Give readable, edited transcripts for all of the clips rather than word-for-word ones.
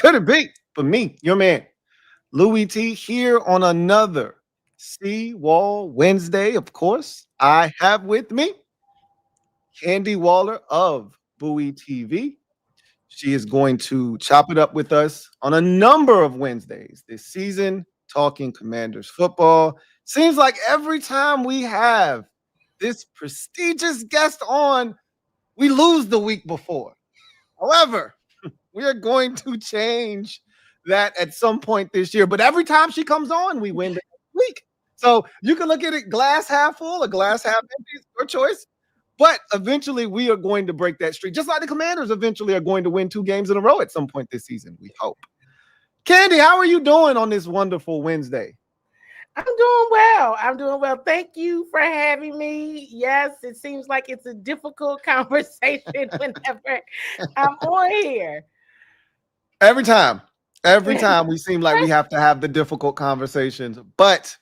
Could it be? For me, your man, Louie T, here on another CWall Wednesday. Of course, I have with me Candi Waller of Bowie TV. She is going to chop it up with us on a number of Wednesdays this season, talking Commanders football. Seems like every time we have this prestigious guest on, we lose the week before. However, we are going to change that at some point this year. But every time she comes on, we win the week. So you can look at it glass half full or glass half empty. It's your choice. But eventually, we are going to break that streak, just like the Commanders eventually are going to win 2 games in a row at some point this season, we hope. Candi, how are you doing on this wonderful Wednesday? I'm doing well. I'm doing well. Thank you for having me. Yes, it seems like it's a difficult conversation whenever I'm on here. Every time we seem like we have to have the difficult conversations, but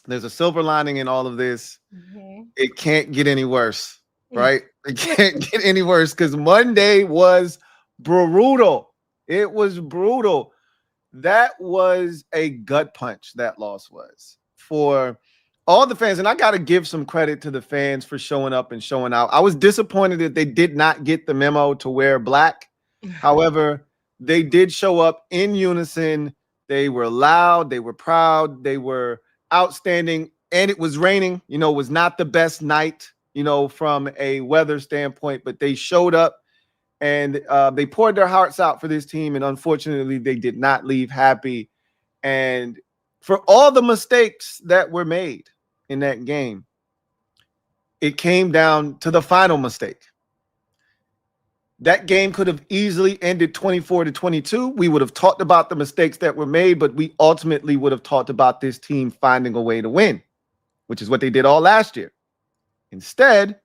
there's a silver lining in all of this. Mm-hmm. It can't get any worse, right? It can't get any worse because Monday was brutal. It was brutal. That was a gut punch, that loss was, for all the fans. And I got to give some credit to the fans for showing up and showing out. I was disappointed that they did not get the memo to wear black. However, they did show up in unison. They were loud. They were proud. They were outstanding. And it was raining. You know, it was not the best night, you know, from a weather standpoint, but they showed up and they poured their hearts out for this team. And unfortunately, they did not leave happy. And for all the mistakes that were made in that game, it came down to the final mistake. That game could have easily ended 24-22. We would have talked about the mistakes that were made, but we ultimately would have talked about this team finding a way to win, which is what they did all last year. Instead,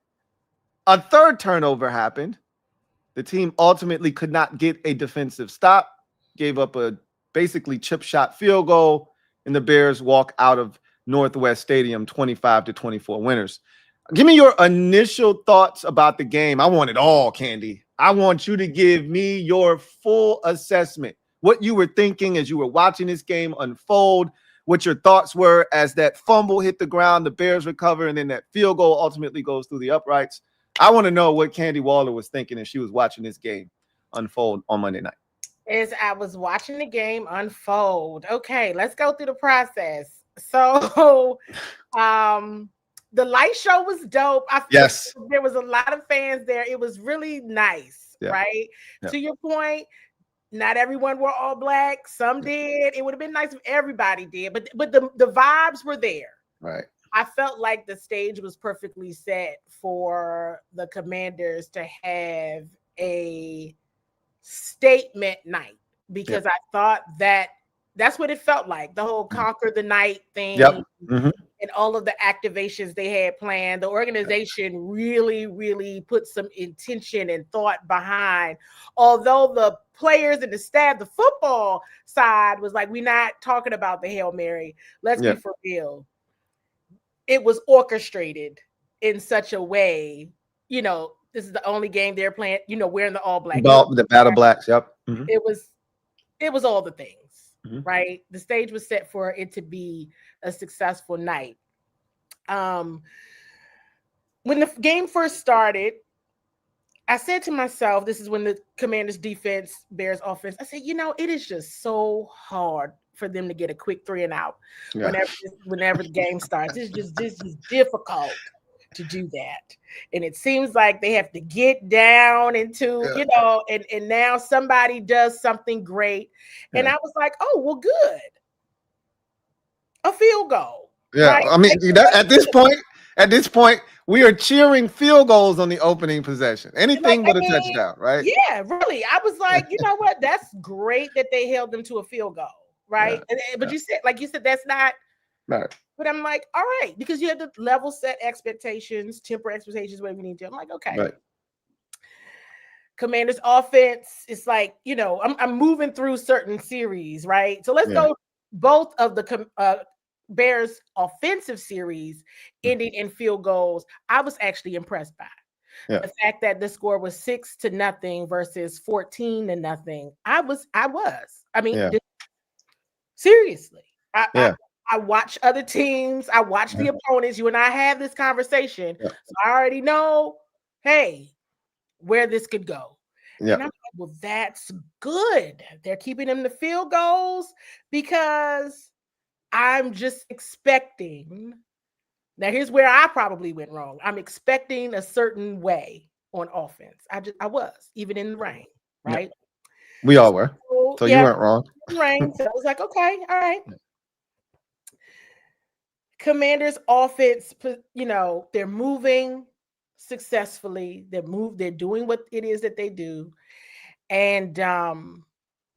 a third turnover happened. The team ultimately could not get a defensive stop, gave up a basically chip shot field goal, and the Bears walk out of Northwest Stadium 25-24 winners. Give me your initial thoughts about the game. I want it all, Candi. I want you to give me your full assessment, what you were thinking as you were watching this game unfold, what your thoughts were as that fumble hit the ground, the Bears recover, and then that field goal ultimately goes through the uprights. I want to know what Candi Waller was thinking as she was watching this game unfold on Monday night. As I was watching the game unfold, okay, let's go through the process. So, the light show was dope. Yes. There was a lot of fans there. It was really nice, right? Yeah. To your point, not everyone were all black. Some did. It would have been nice if everybody did, but the vibes were there. Right. I felt like the stage was perfectly set for the Commanders to have a statement night because I thought that's what it felt like. The whole conquer the night thing. Yep. Mm-hmm. And all of the activations they had planned, the organization really, really put some intention and thought behind. Although the players and the staff, the football side was like, we're not talking about the Hail Mary. Let's be for real. It was orchestrated in such a way, you know, this is the only game they're playing, you know, wearing the all black. The Battle Blacks, yep. Mm-hmm. It was all the things. Right, the stage was set for it to be a successful night. When the game first started, I said to myself, this is when the Commanders defense, Bears offense, I said, you know, it is just so hard for them to get a quick 3 and out whenever the game starts. It's just difficult to do that. And it seems like they have to get down into, you know, and now somebody does something great. And I was like, oh, well, good. A field goal. Yeah. Right? I mean, at this point, we are cheering field goals on the opening possession. Anything but a touchdown, right? Yeah, really. I was like, you know what? That's great that they held them to a field goal, right? Yeah. But you said, that's not. Right. But I'm like, all right, because you have to level set expectations, temper expectations, whatever you need to. I'm like, okay. Right. Commanders offense, it's like, you know, I'm moving through certain series, right? So let's go both of the Bears offensive series ending in field goals. I was actually impressed by. Yeah. The fact that the score was 6-0 versus 14-0. I mean, Yeah. seriously. Yeah. I watch other teams. I watch the opponents. You and I have this conversation. Yeah. So I already know, hey, where this could go. Yeah. And I'm like, well, that's good. They're keeping them to field goals because I'm just expecting. Now, here's where I probably went wrong. I'm expecting a certain way on offense. I was, even in the rain, right? Yeah. We all were. So yeah, you weren't wrong. Rain. So I was like, okay, all right. Commanders offense, they're moving successfully. They're doing what it is that they do. And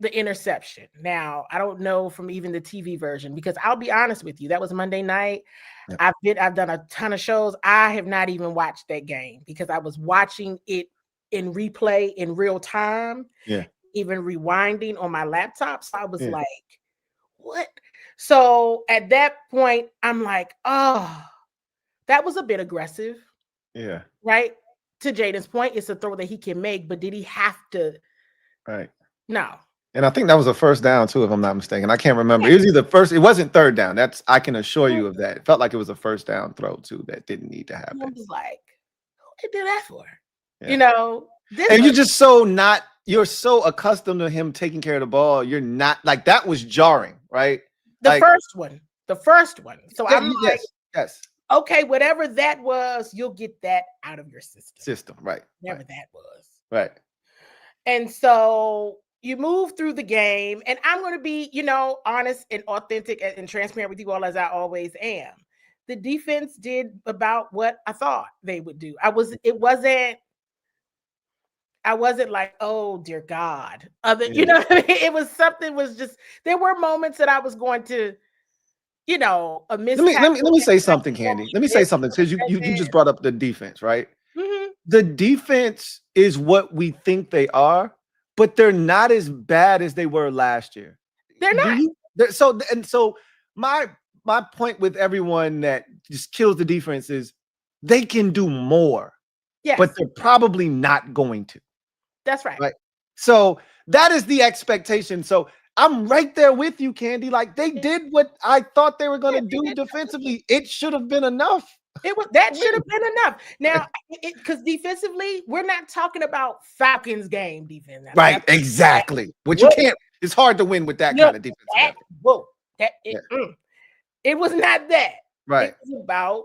the interception. Now, I don't know from even the TV version, because I'll be honest with you, that was Monday night. Yep. I've done a ton of shows. I have not even watched that game because I was watching it in replay in real time. Yeah. Even rewinding on my laptop. So I was like, what? So at that point, I'm like, oh, that was a bit aggressive. Yeah. Right? To Jaden's point, it's a throw that he can make, but did he have to? Right. No. And I think that was a first down too, if I'm not mistaken. I can't remember. It was either first. It wasn't third down. That's, I can assure you of that. It felt like it was a first down throw too that didn't need to happen. I was like, who did that for? Yeah. And you're just you're so accustomed to him taking care of the ball. You're not, like, that was jarring, right? The first one. So yeah, I'm like, yes. Okay, whatever that was, you'll get that out of your system. Right. Whatever that was. Right. And so you move through the game, and I'm going to be, honest and authentic and transparent with you all, as I always am. The defense did about what I thought they would do. I wasn't like, oh dear God. You know what I mean? It was there were moments that I was going to, a mishap. Let me say something, Candi. Let me say something, because you just brought up the defense, right? Mm-hmm. The defense is what we think they are, but they're not as bad as they were last year. They're not. So my point with everyone that just kills the defense is they can do more. Yes. But they're probably not going to. That's right. Right. So that is the expectation. So I'm right there with you, Candi. Like, they did what I thought they were going to do defensively. It should have been enough. That should have been enough. Now, because defensively, we're not talking about Falcons game defense. Right, exactly. Which you can't. It's hard to win with that kind of defense. It was not that. Right. It was about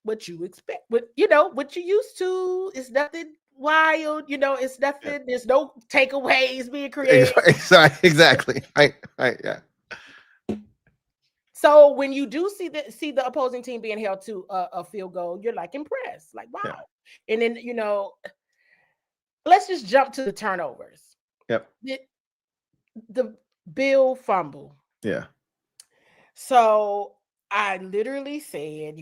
what you expect. What you used to. It's nothing wild. It's nothing. Yeah. There's no takeaways being created. Exactly. Right. Yeah. So when you do see the opposing team being held to a field goal, you're like impressed, like, wow. Yeah. And then, let's just jump to the turnovers. Yep. The Bill fumble. Yeah. So I literally said,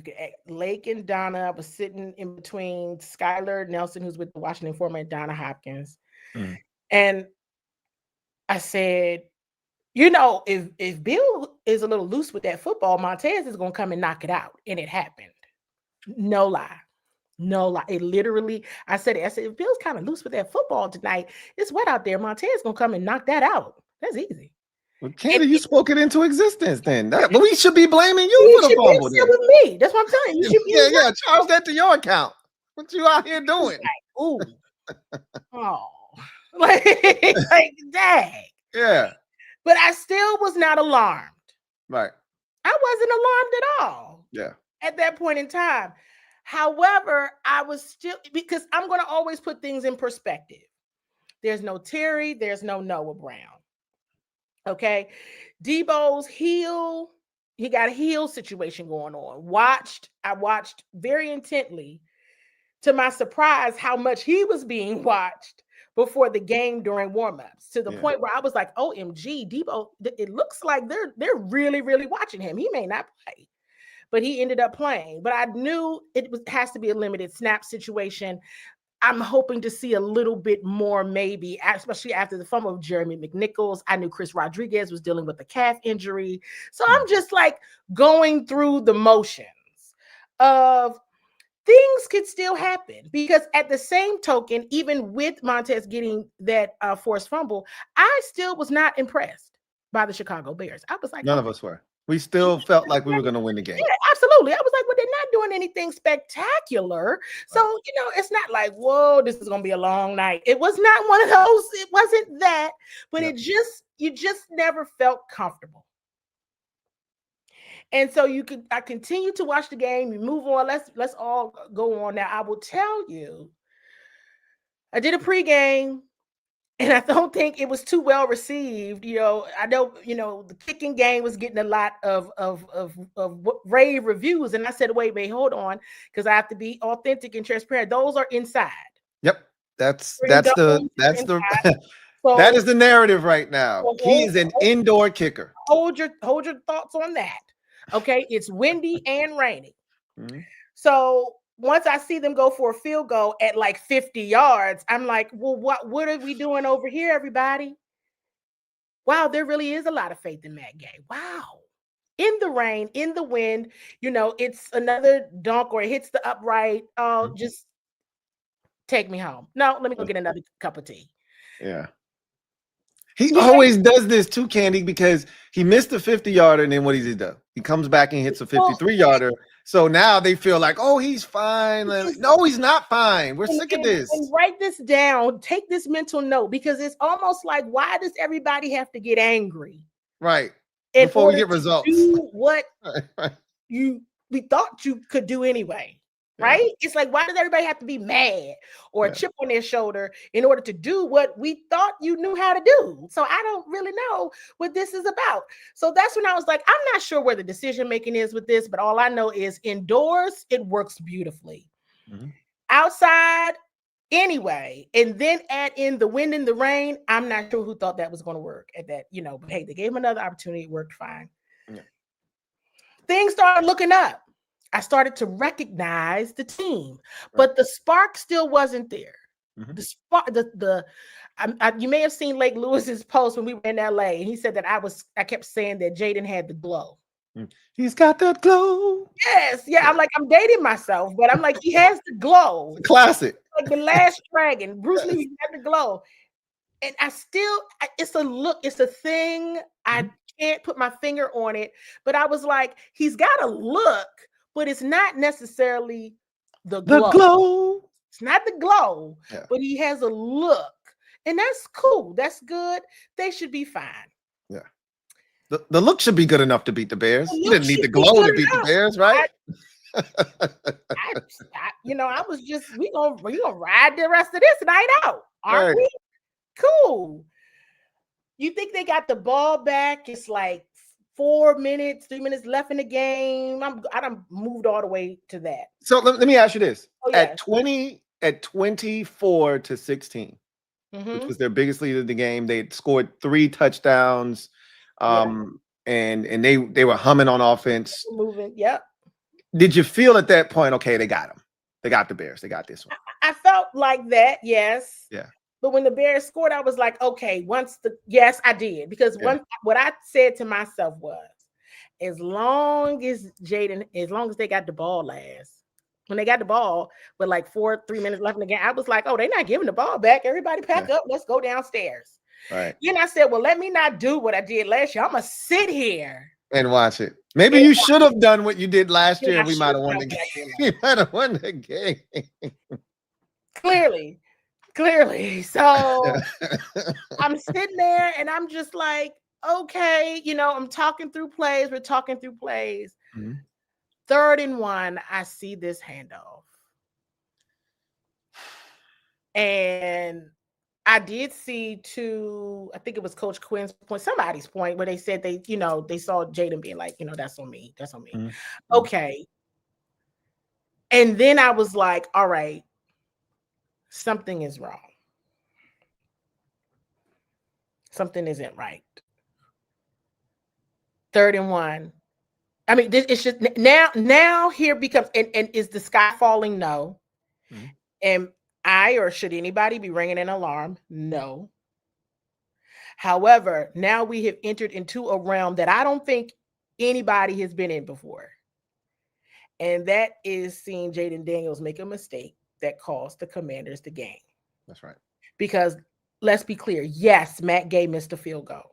Lake and Donna was sitting in between Skylar Nelson, who's with the Washington Foreman, and Donna Hopkins. Mm. And I said, if Bill is a little loose with that football, Montez is going to come and knock it out. And it happened. No lie. It literally, I said, if Bill's kind of loose with that football tonight, it's wet out there. Montez is going to come and knock that out. That's easy. Well, Candi, you spoke it into existence then. But we should be blaming you for the fumble. With me. That's what I'm telling you. Yeah. Charge that to your account. What you out here doing? Like, ooh. Oh. like, dang. Yeah. But I still was not alarmed. Right. I wasn't alarmed at all. Yeah. At that point in time. However, I was still, because I'm going to always put things in perspective. There's no Terry. There's no Noah Brown. Okay. Debo's heel. He got a heel situation going on. I watched very intently, to my surprise, how much he was being watched before the game during warmups, to the point where I was like, OMG, Debo, it looks like they're really, really watching him. He may not play, but he ended up playing. But I knew has to be a limited snap situation. I'm hoping to see a little bit more, maybe, especially after the fumble of Jeremy McNichols. I knew Chris Rodriguez was dealing with a calf injury. So I'm just like going through the motions of things could still happen, because at the same token, even with Montez getting that forced fumble, I still was not impressed by the Chicago Bears. I was like, none of us were. We still felt like we were going to win the game. Yeah, absolutely. I was like, well, they're not doing anything spectacular. So, you know, it's not like, whoa, this is going to be a long night. It was not one of those. It wasn't that, but you just never felt comfortable. And so I continue to watch the game. You move on. Let's all go on now. I will tell you, I did a pregame, and I don't think it was too well received. You know, I know, you know, the kicking game was getting a lot of rave reviews. And I said, wait, hold on, because I have to be authentic and transparent. Those are inside. Yep. That's the so, that is the narrative right now. He is an indoor kicker. Hold your thoughts on that. Okay. It's windy and rainy. So once I see them go for a field goal at like 50 yards, I'm like, well, what are we doing over here, everybody? Wow, there really is a lot of faith in Matt Gay. Wow. In the rain, in the wind, you know, it's another dunk or it hits the upright. Oh, just take me home. No, let me go get another cup of tea. Yeah. He always does this too, Candi, because he missed a 50-yarder, and then what does he do? He comes back and hits a 53-yarder. So now they feel like, oh, he's fine. No, he's not fine. We're sick of this. And write this down. Take this mental note, because it's almost like, why does everybody have to get angry? Right. Before we get results. Do what we thought you could do anyway. Right? It's like, why does everybody have to be mad or a chip on their shoulder in order to do what we thought you knew how to do? So I don't really know what this is about. So that's when I was like, I'm not sure where the decision making is with this, but all I know is indoors, it works beautifully. Outside, anyway, and then add in the wind and the rain, I'm not sure who thought that was going to work at that, you know, but hey, they gave him another opportunity. It worked fine. Things started looking up. I started to recognize the team, but the spark still wasn't there. The spark, you may have seen Lake Lewis's post when we were in LA, and he said that I kept saying that Jaden had the glow. He's got that glow. Yes, yeah. I'm like, I'm dating myself, but I'm like, he has the glow. It's a classic. Like the Last Dragon, Bruce Lee had the glow, and it's a look, it's a thing. I can't put my finger on it, but I was like, he's got a look. But it's not necessarily the glow. It's not the glow, but he has a look. And that's cool. That's good. They should be fine. Yeah. The look should be good enough to beat the Bears. You didn't need the glow to beat the Bears, right? I was just, we gonna ride the rest of this night out. Aren't we? Cool. You think they got the ball back? It's like 3 minutes left in the game. I done moved all the way to that. So let me ask you this. At 24-16, which was their biggest lead of the game, they had scored 3 touchdowns. And they were humming on offense. Moving, yep. Did you feel at that point, okay, they got them. They got the Bears. They got this one. I felt like that, yes. Yeah. But when the Bears scored, I was like, okay, yes, I did. Because what I said to myself was, as long as they got the ball last, when they got the ball with like 3 minutes left in the game, I was like, oh, they're not giving the ball back. Everybody pack up. Let's go downstairs. Right. Then I said, well, let me not do what I did last year. I'm going to sit here and watch it. Maybe you should have done what you did last year. We might have won the game. We might have won the game. Clearly. So I'm sitting there and I'm just like, okay, I'm talking through plays. We're talking through plays. 3rd and 1, I see this handoff. And I did see I think it was Coach Quinn's point, somebody's point, where they said they saw Jaden being like, that's on me. That's on me. Okay. And then I was like, all right, something is wrong. Something isn't right. 3rd and 1. I mean, it's just now here becomes, and is the sky falling? No. And or should anybody be ringing an alarm? No. However, now we have entered into a realm that I don't think anybody has been in before. And that is seeing Jaden Daniels make a mistake that cost the Commanders the game. That's right. Because let's be clear. Yes, Matt Gay missed a field goal.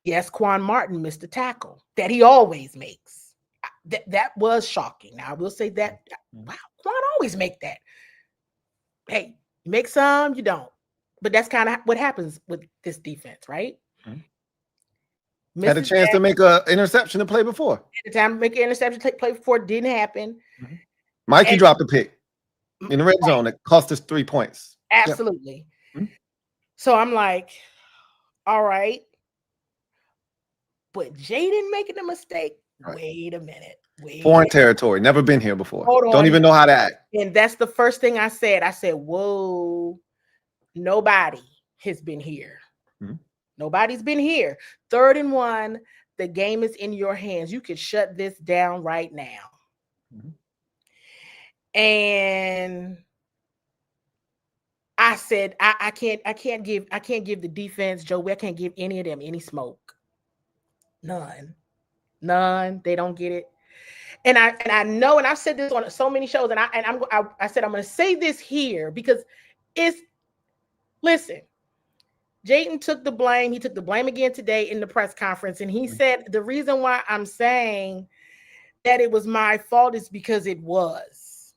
Yes, Quan Martin missed a tackle that he always makes. That was shocking. Now, I will say that, wow, Quan always make that. Hey, you make some, you don't. But that's kind of what happens with this defense, right? Had a chance to make an interception to play before. At the time to make an interception to play before, it didn't happen. Mikey dropped a pick in the red zone that cost us 3 points. Absolutely. Yep. So I'm like, all right. But Jaden making a mistake. Right. Wait a minute. Foreign territory. Never been here before. Don't even know how to act. And that's the first thing I said. I said, whoa, nobody has been here. Nobody's been here. 3rd and 1. The game is in your hands. You could shut this down right now. And I said, I can't give the defense, Joey, I can't give any of them any smoke. None. They don't get it. And I know, and I've said this on so many shows, and I said I'm going to say this here because listen, Jaden took the blame. He took the blame again today in the press conference, and he said the reason why I'm saying that it was my fault is because it was.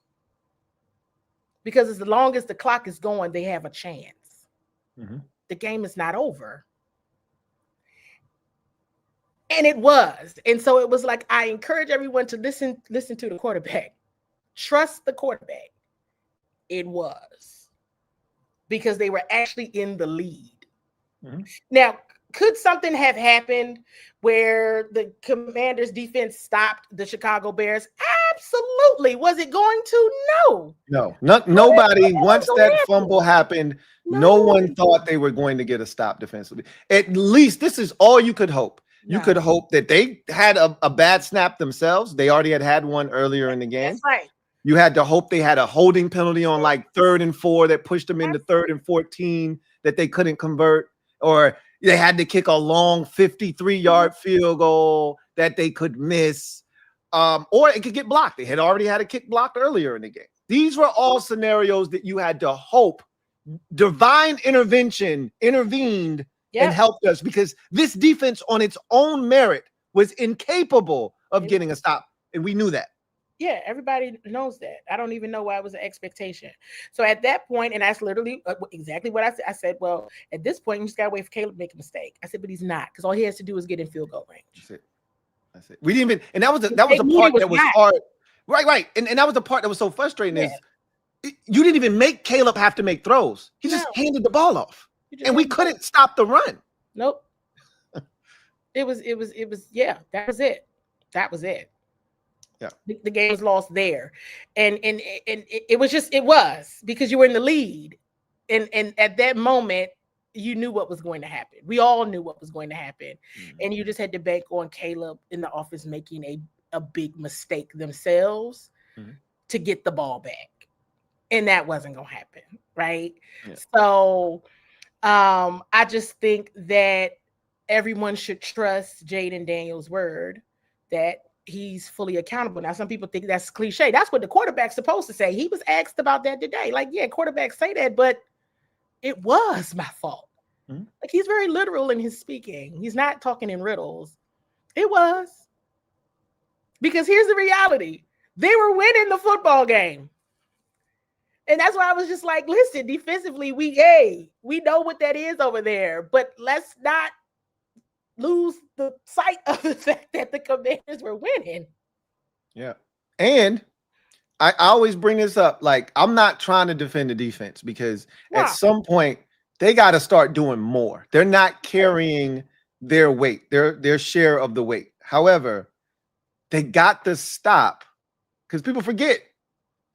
Because as long as the clock is going, they have a chance. The game is not over. And it was. And so it was like, I encourage everyone to listen to the quarterback. Trust the quarterback. It was. Because they were actually in the lead. Now, could something have happened where the Commanders defense stopped the Chicago Bears? Absolutely. Was it going to? No. Nobody, once that fumble happened, no one thought they were going to get a stop defensively. At least this is all you could hope. You could hope that they had a bad snap themselves. They already had one earlier in the game. That's right. You had to hope they had a holding penalty on like 3rd and 4 that pushed them into 3rd and 14 that they couldn't convert. Or they had to kick a long 53-yard field goal that they could miss. Or it could get blocked. They had already had a kick blocked earlier in the game. These were all scenarios that you had to hope divine intervention intervened and helped us, because this defense on its own merit was incapable of getting a stop. And we knew that. Yeah, everybody knows that. I don't even know why it was an expectation. So at that point, and that's literally exactly what I said. I said, well, at this point, you just got to wait for Caleb to make a mistake. I said, but he's not, because all he has to do is get in field goal range. That's it. We didn't even, and that was the part that was hard. Right. And that was the part that was so frustrating is you didn't even make Caleb have to make throws. He just handed the ball off. And we couldn't stop the run. Nope. It was, that was it. That was it. Yeah. The game was lost there. And it was because you were in the lead. And at that moment, you knew what was going to happen. We all knew what was going to happen. And you just had to bank on Caleb in the office making a big mistake themselves to get the ball back. And that wasn't going to happen. Right. Yeah. So I just think that everyone should trust Jaden Daniels' word that he's fully accountable. Now, some people think that's cliche. That's what the quarterback's supposed to say. He was asked about that today. Like, yeah, quarterbacks say that, but it was my fault. Like, he's very literal in his speaking. He's not talking in riddles. It was. Because here's the reality. They were winning the football game. And that's why I was just like, listen, defensively, we know what that is over there, but let's not lose the sight of the fact that the Commanders were winning. Yeah. And I always bring this up. Like, I'm not trying to defend the defense, because at some point they got to start doing more. They're not carrying their weight, their share of the weight. However, they got to stop, because people forget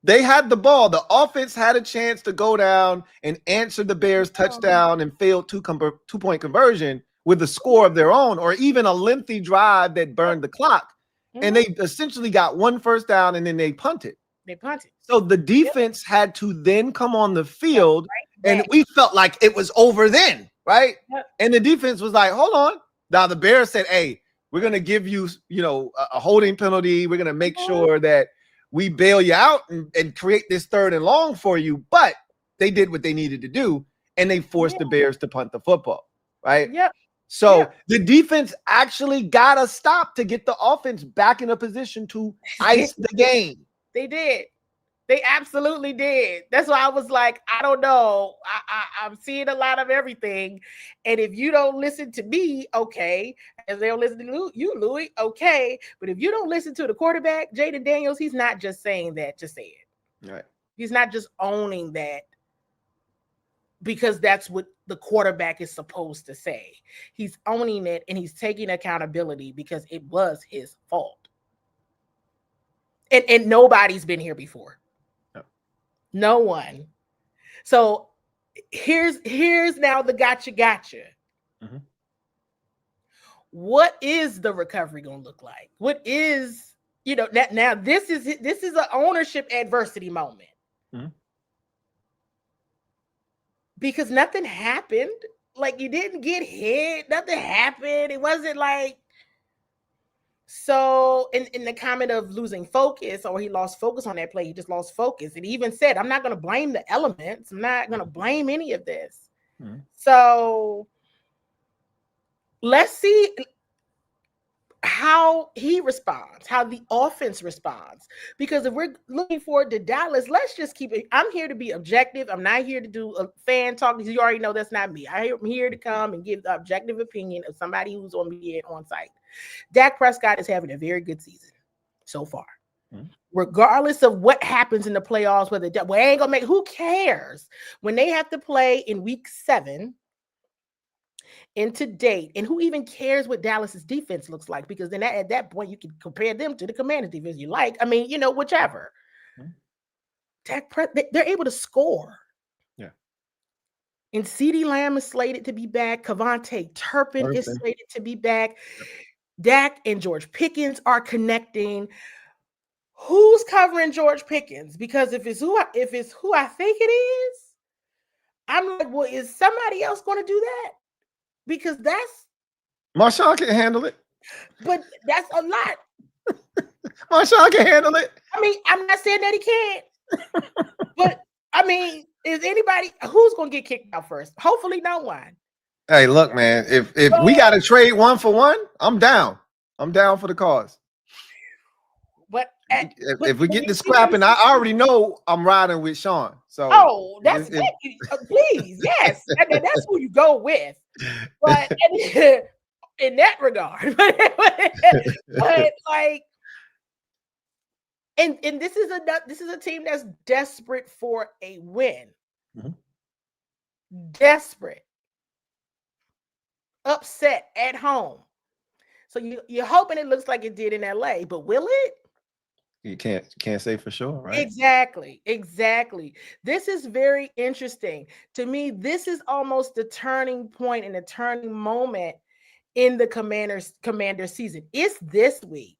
they had the ball. The offense had a chance to go down and answer the Bears' touchdown and failed two-point conversion with a score of their own, or even a lengthy drive that burned the clock. And they essentially got one first down and then they punted. So the defense had to then come on the field, and we felt like it was over then, right? And the defense was like, hold on. Now the Bears said, hey, We're going to give you, a holding penalty. We're going to make sure that we bail you out and create this 3rd and long for you. But they did what they needed to do, and they forced the Bears to punt the football, right? Yep. So the defense actually got a stop to get the offense back in a position to ice the game. They did. They absolutely did. That's why I was like, I don't know. I'm seeing a lot of everything. And if you don't listen to me, okay. If they don't listen to you, Louie, okay. But if you don't listen to the quarterback, Jaden Daniels, he's not just saying that to say it. Right. He's not just owning that because that's what the quarterback is supposed to say. He's owning it and he's taking accountability because it was his fault. And nobody's been here before. No one. So here's now the gotcha. Mm-hmm. What is the recovery going to look like? What is, now this is an ownership adversity moment. Mm-hmm. Because nothing happened. Like, you didn't get hit. Nothing happened. It wasn't like, so in the comment of losing focus, or he lost focus on that play, he just lost focus. And he even said, I'm not going to blame the elements. I'm not going to blame any of this. Mm-hmm. So let's see how he responds, how the offense responds. Because if we're looking forward to Dallas, let's just keep it. I'm here to be objective. I'm not here to do a fan talk, because you already know that's not me. I'm here to come and give the objective opinion of somebody who's on site. Dak Prescott is having a very good season so far. Mm-hmm. Regardless of what happens in the playoffs, who cares? When they have to play in week 7 and to date, and who even cares what Dallas's defense looks like? Because then at that point, you can compare them to the Commanders defense you like. I mean, whichever. Mm-hmm. They're able to score. Yeah. And CeeDee Lamb is slated to be back. Kevontae Turpin is slated to be back. Yep. Dak and George Pickens are connecting. Who's covering George Pickens? Because if it's who I think it is, I'm like, well, is somebody else going to do that? Because that's Marshawn can handle it. But that's a lot. Marshawn can handle it. I mean, I'm not saying that he can't. But I mean, is anybody who's going to get kicked out first? Hopefully no one. Hey, look, man, if we got to trade 1 for 1, I'm down. I'm down for the cause. But if we get to scrapping, I already know I'm riding with Sean. So that's please, yes, that's who you go with. But in that regard, but like, and this is a team that's desperate for a win. Mm-hmm. Desperate. Upset at home. So you're hoping it looks like it did in LA, but will it? You can't say for sure, right? Exactly. This is very interesting. To me, this is almost the turning point and the turning moment in the Commander season. It's this week.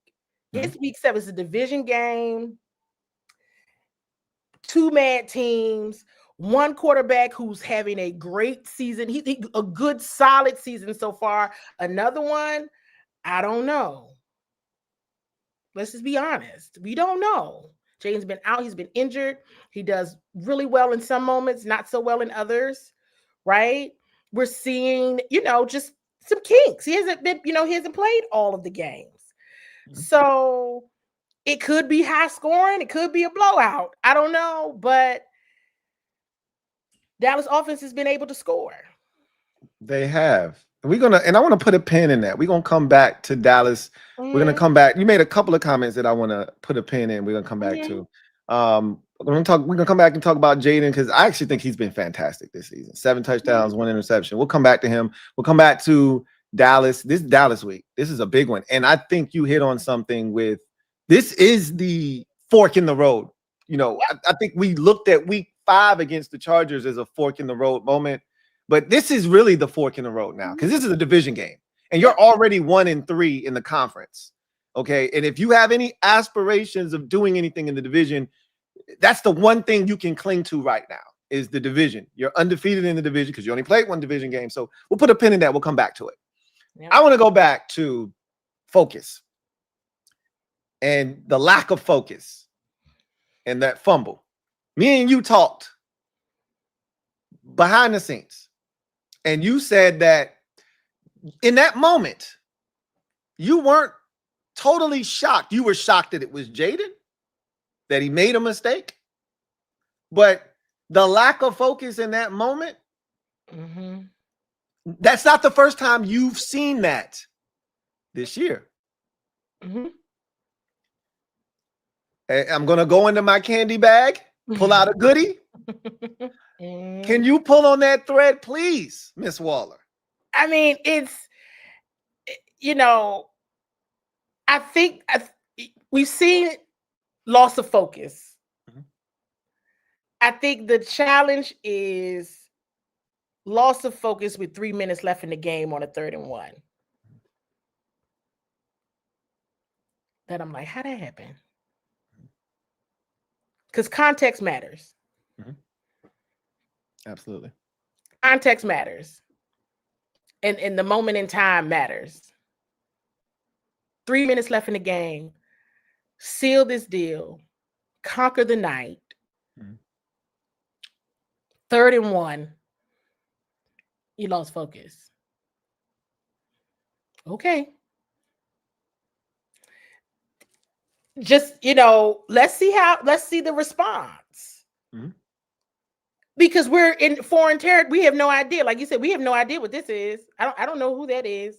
Mm-hmm. It's week 7. It's a division game. 2 mad teams. 1 quarterback who's having a great season. He a good, solid season so far. Another one, I don't know. Let's just be honest. We don't know. Jaden's been out. He's been injured. He does really well in some moments, not so well in others, right? We're seeing, just some kinks. He hasn't been, he hasn't played all of the games. Mm-hmm. So it could be high scoring. It could be a blowout. I don't know, but Dallas offense has been able to score. They have. And I want to put a pin in that. We're going to come back to Dallas. Mm-hmm. We're going to come back. You made a couple of comments that I want to put a pin in. We're going to come back to. We're going to come back and talk about Jaden, because I actually think he's been fantastic this season. 7 touchdowns, 1 interception. We'll come back to him. We'll come back to Dallas. This is Dallas week. This is a big one. And I think you hit on something with this is the fork in the road. I think we looked at week 5 against the Chargers as a fork in the road moment. But this is really the fork in the road now, because this is a division game and you're already 1-3 in the conference. Okay. And if you have any aspirations of doing anything in the division, that's the one thing you can cling to right now is the division. You're undefeated in the division because you only played 1 division game. So we'll put a pin in that. We'll come back to it. Yeah. I want to go back to focus and the lack of focus and that fumble. Me and you talked behind the scenes, and you said that in that moment, you weren't totally shocked. You were shocked that it was Jaden, that he made a mistake. But the lack of focus in that moment, that's not the first time you've seen that this year. I'm going to go into my candy bag, pull out a goodie. Can you pull on that thread, please, Miss Waller? I mean, it's, you know, I think we've seen loss of focus. I think the challenge is loss of focus with 3 minutes left in the game on a 3rd and 1. That I'm like, how'd that happen? Because context matters. Absolutely. Context matters. And the moment in time matters. 3 minutes left in the game. Seal this deal. Conquer the night. 3rd and 1. You lost focus. Okay. Just, let's see the response. Because we're in foreign territory. We have no idea. Like you said, we have no idea what this is. I don't know who that is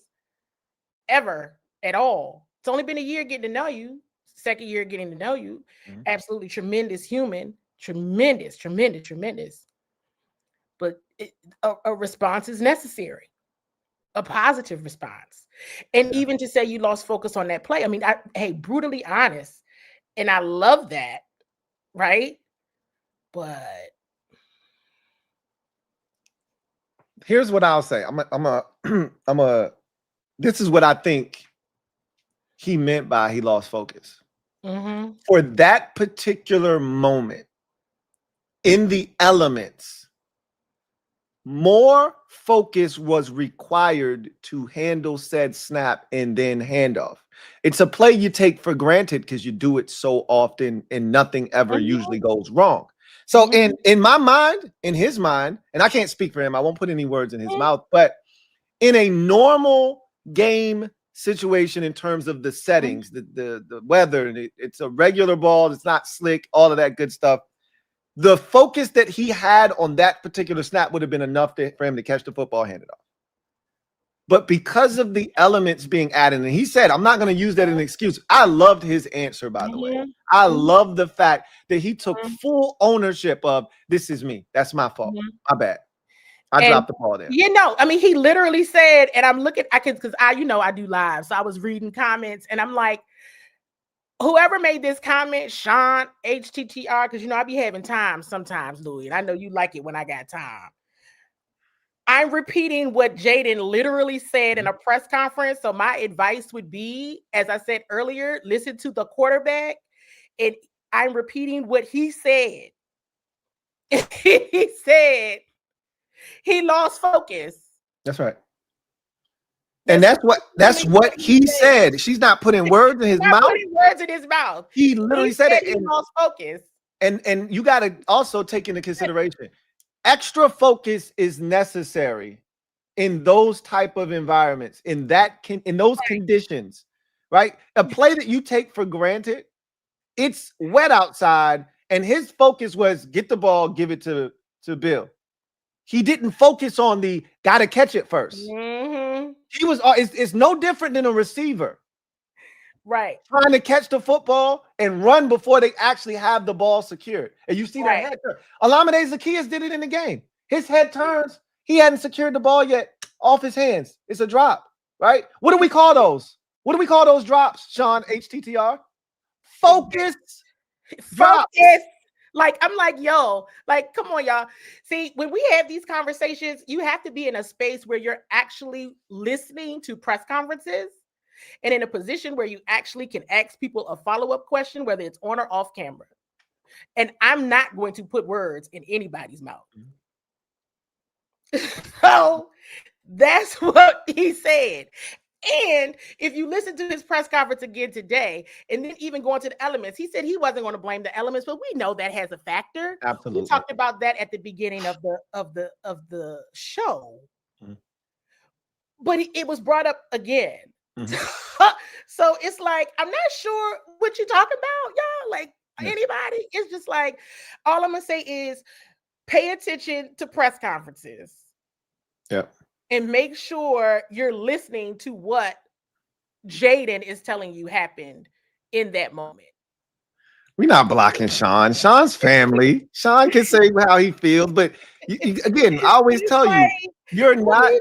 ever at all. It's only been a year getting to know you. 2nd year getting to know you. Absolutely tremendous human. Tremendous. But a response is necessary. A positive response. And even to say you lost focus on that play. I mean, brutally honest. And I love that. Right? But here's what I'll say. This is what I think he meant by he lost focus. For that particular moment in the elements, more focus was required to handle said snap and then handoff. It's a play you take for granted because you do it so often and nothing ever usually goes wrong. So in my mind, in his mind, and I can't speak for him, I won't put any words in his mouth, but in a normal game situation in terms of the settings, the weather, it's a regular ball, it's not slick, all of that good stuff. The focus that he had on that particular snap would have been enough for him to catch the football, hand it off. But because of the elements being added, and he said, I'm not going to use that as an excuse. I loved his answer, by the way. I love the fact that he took full ownership of, this is me. That's my fault. My bad. I dropped the ball there. I mean, he literally said, and I'm looking, because I do live. So I was reading comments and I'm like, whoever made this comment, Sean, HTTR, because I be having time sometimes, Louie, and I know you like it when I got time. I'm repeating what Jaden literally said in a press conference. So my advice would be, as I said earlier, listen to the quarterback. And I'm repeating what he said. He said he lost focus. That's right. And that's what he said. She's not putting words in his mouth. Putting words in his mouth. He literally said it. He lost focus. And you got to also take into consideration, extra focus is necessary in those type of environments, in those conditions, right? A play that you take for granted, it's wet outside, and his focus was get the ball, give it to Bill. He didn't focus on the gotta catch it first. He was. It's no different than a receiver, right? Trying to catch the football and run before they actually have the ball secured. And you see that head turn. Olamide Zaccheaus did it in the game. His head turns. He hadn't secured the ball yet. Off his hands. It's a drop, right? What do we call those? What do we call those drops, Sean, HTTR? Focus. Like, I'm like, yo, like, come on, y'all. See, when we have these conversations, you have to be in a space where you're actually listening to press conferences and in a position where you actually can ask people a follow-up question, whether it's on or off camera. And I'm not going to put words in anybody's mouth. So that's what he said. And if you listen to his press conference again today, and then even going to the elements, he said he wasn't going to blame the elements, but we know that has a factor. Absolutely. We talked about that at the beginning of the show. Mm-hmm. But it was brought up again. Mm-hmm. So it's like, I'm not sure what you're talking about, y'all. Like, anybody? It's just like, all I'm going to say is pay attention to press conferences. Yeah. And make sure you're listening to what Jaden is telling you happened in that moment. We're not blocking Sean. Sean's family. Sean can say how he feels, but again, I always tell you, you're not.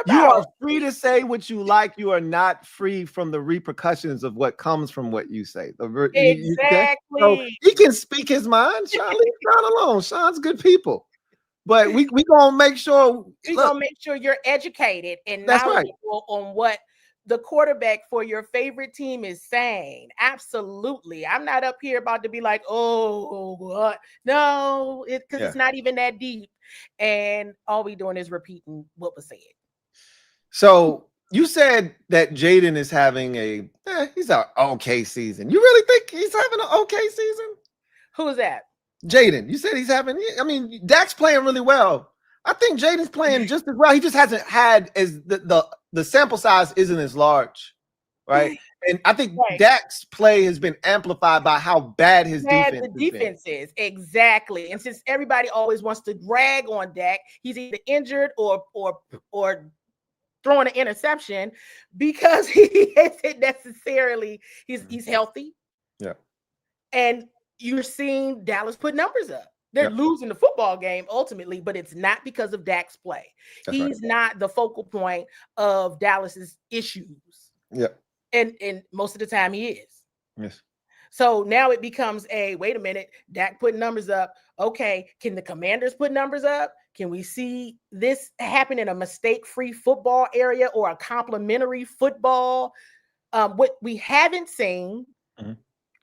You are free to say what you like. You are not free from the repercussions of what comes from what you say. Exactly. So he can speak his mind. Sean, leave Sean alone. Sean's good people. But we gonna make sure gonna make sure you're educated and knowledgeable on what the quarterback for your favorite team is saying. Absolutely. I'm not up here about to be like, oh, what? No, because it's not even that deep. And all we doing is repeating what was said. So you said that Jaden is having he's an okay season. You really think he's having an okay season? Who is that? Jaden. You said he's having, I mean, Dak's playing really well. I think Jaden's playing just as well. He just hasn't had as the sample size isn't as large, right? And I think Dak's play has been amplified by how bad his defense is. Exactly. And since everybody always wants to drag on Dak, he's either injured or throwing an interception because he isn't necessarily he's healthy. Yeah. And you're seeing Dallas put numbers up. They're losing the football game ultimately, but it's not because of Dak's play. He's not the focal point of Dallas's issues. Yeah. And most of the time he is. Yes. So now it becomes wait a minute, Dak put numbers up. Okay, can the Commanders put numbers up? Can we see this happen in a mistake-free football area or a complementary football? What we haven't seen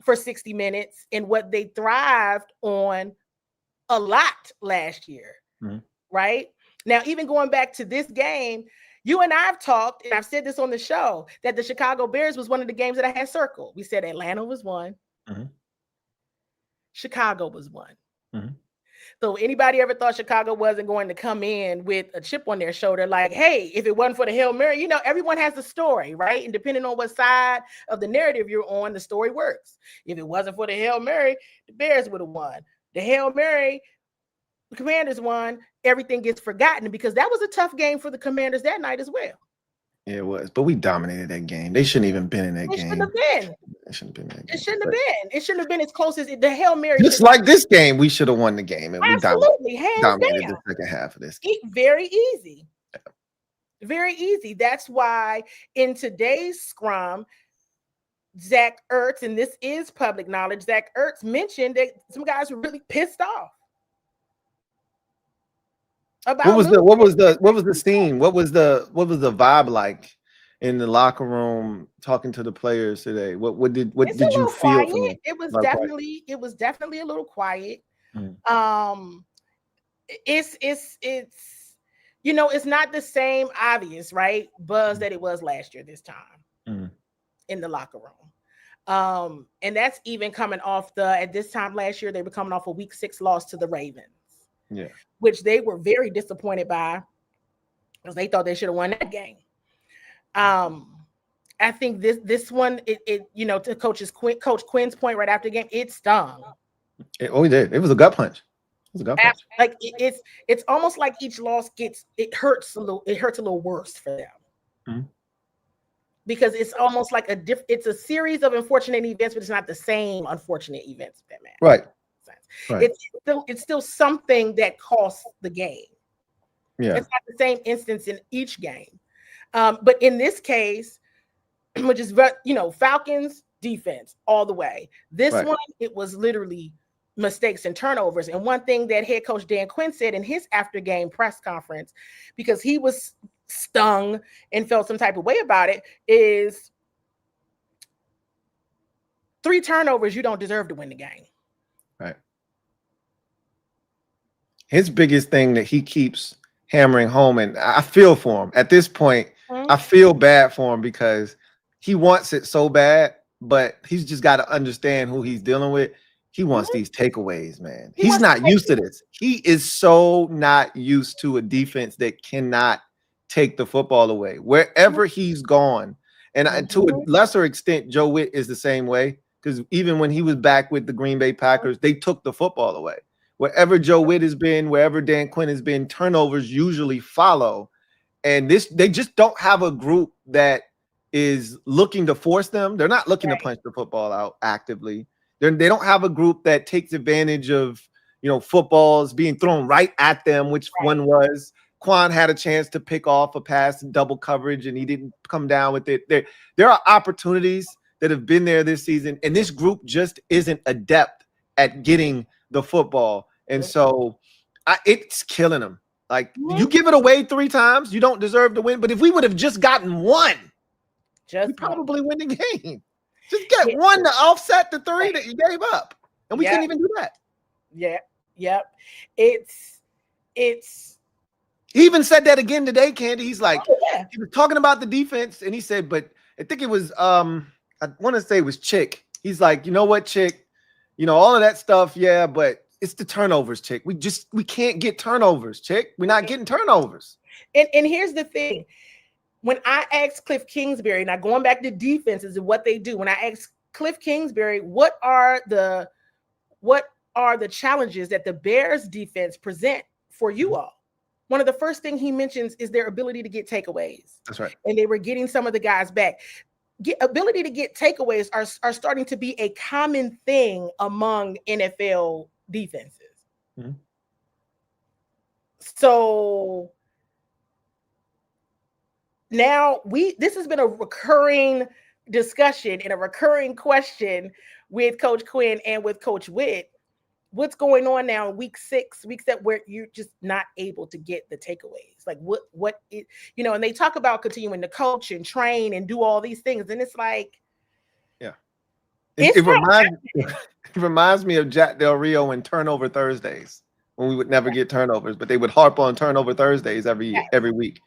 for 60 minutes and what they thrived on a lot last year, right? Now, even going back to this game, you and I have talked, and I've said this on the show, that the Chicago Bears was one of the games that I had circled. We said Atlanta was one. Chicago was one. So anybody ever thought Chicago wasn't going to come in with a chip on their shoulder like, hey, if it wasn't for the Hail Mary, everyone has a story, right? And depending on what side of the narrative you're on, the story works. If it wasn't for the Hail Mary, the Bears would have won. The Hail Mary, the Commanders won. Everything gets forgotten because that was a tough game for the Commanders that night as well. Yeah, it was, but we dominated that game. They shouldn't even been in that game. Shouldn't have been. It shouldn't have been. It shouldn't have been. It shouldn't have been as close as the Hail Mary. Just like this game, we should have won the game, and absolutely we dominated the second half of this game. Very easy. Yeah. Very easy. That's why in today's scrum, Zach Ertz, and this is public knowledge, Zach Ertz mentioned that some guys were really pissed off. What was the scene? What was the vibe like in the locker room talking to the players today? What did you feel from it? It was definitely a little quiet. It's it's not the same obvious, right, buzz that it was last year this time in the locker room. And that's even coming off at this time last year, they were coming off a week 6 loss to the Ravens. Yeah. Which they were very disappointed by because they thought they should have won that game. I think this one, to Coach Quinn's point right after the game, it stung. It did. It was a gut punch. It was a gut punch. Like it's almost like each loss hurts a little worse for them. Because it's almost like it's a series of unfortunate events, but it's not the same unfortunate events that matter. Right. Right. It's still something that costs the game. Yeah. It's not the same instance in each game. But in this case, which is Falcons defense all the way. This one, it was literally mistakes and turnovers. And one thing that head coach Dan Quinn said in his after game press conference, because he was stung and felt some type of way about it, is 3 turnovers, you don't deserve to win the game. Right. His biggest thing that he keeps hammering home, and I feel for him at this point, I feel bad for him because he wants it so bad, but he's just got to understand who he's dealing with. He wants these takeaways, man. He's not used to this. He is so not used to a defense that cannot take the football away wherever he's gone. And to a lesser extent, Joe Witt is the same way, because even when he was back with the Green Bay Packers, they took the football away. Wherever Joe Witt has been, wherever Dan Quinn has been, turnovers usually follow. And they just don't have a group that is looking to force them. They're not looking to punch the football out actively. They don't have a group that takes advantage of, footballs being thrown right at them, which one was. Quan had a chance to pick off a pass in double coverage, and he didn't come down with it. There are opportunities that have been there this season, and this group just isn't adept at getting the football. And so it's killing them. Like, you give it away 3 times, you don't deserve to win. But if we would have just gotten one, we probably win the game. Just get one to offset the 3 that you gave up. And we couldn't even do that. Yep. He even said that again today, Candy. He's like, he was talking about the defense, and he said, but I think it was, I want to say it was Chick. He's like, you know what, Chick? All of that stuff, but it's the turnovers, Chick. We can't get turnovers, Chick. We're not getting turnovers. And here's the thing. When I asked Cliff Kingsbury, now going back to defenses and what they do, when I asked Cliff Kingsbury, what are the challenges that the Bears defense present for you all? One of the first things he mentions is their ability to get takeaways. That's right. And they were getting some of the guys back. Ability to get takeaways are starting to be a common thing among NFL defenses. So now this has been a recurring discussion and a recurring question with Coach Quinn and with Coach Witt. What's going on now in week 6, week 7, where you're just not able to get the takeaways? Like and they talk about continuing to coach and train and do all these things. And it's like, it reminds me of Jack Del Rio and Turnover Thursdays, when we would never get turnovers, but they would harp on Turnover Thursdays every week.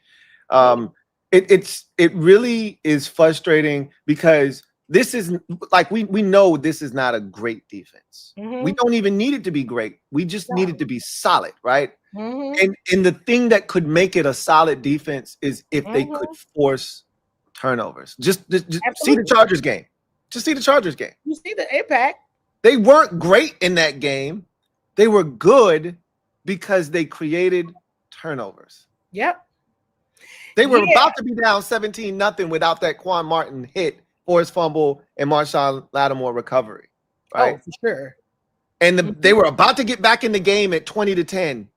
It really is frustrating, because this is like, we know this is not a great defense. We don't even need it to be great. We just need it to be solid, right? And the thing that could make it a solid defense is if they could force turnovers. Just see the Chargers game. Just see the Chargers game. You see the impact. They weren't great in that game. They were good because they created turnovers. Yep. They were about to be down 17-0 without that Quan Martin hit, Forrest fumble, and Marshawn Lattimore recovery. Right? Oh, for sure. And they were about to get back in the game at 20-10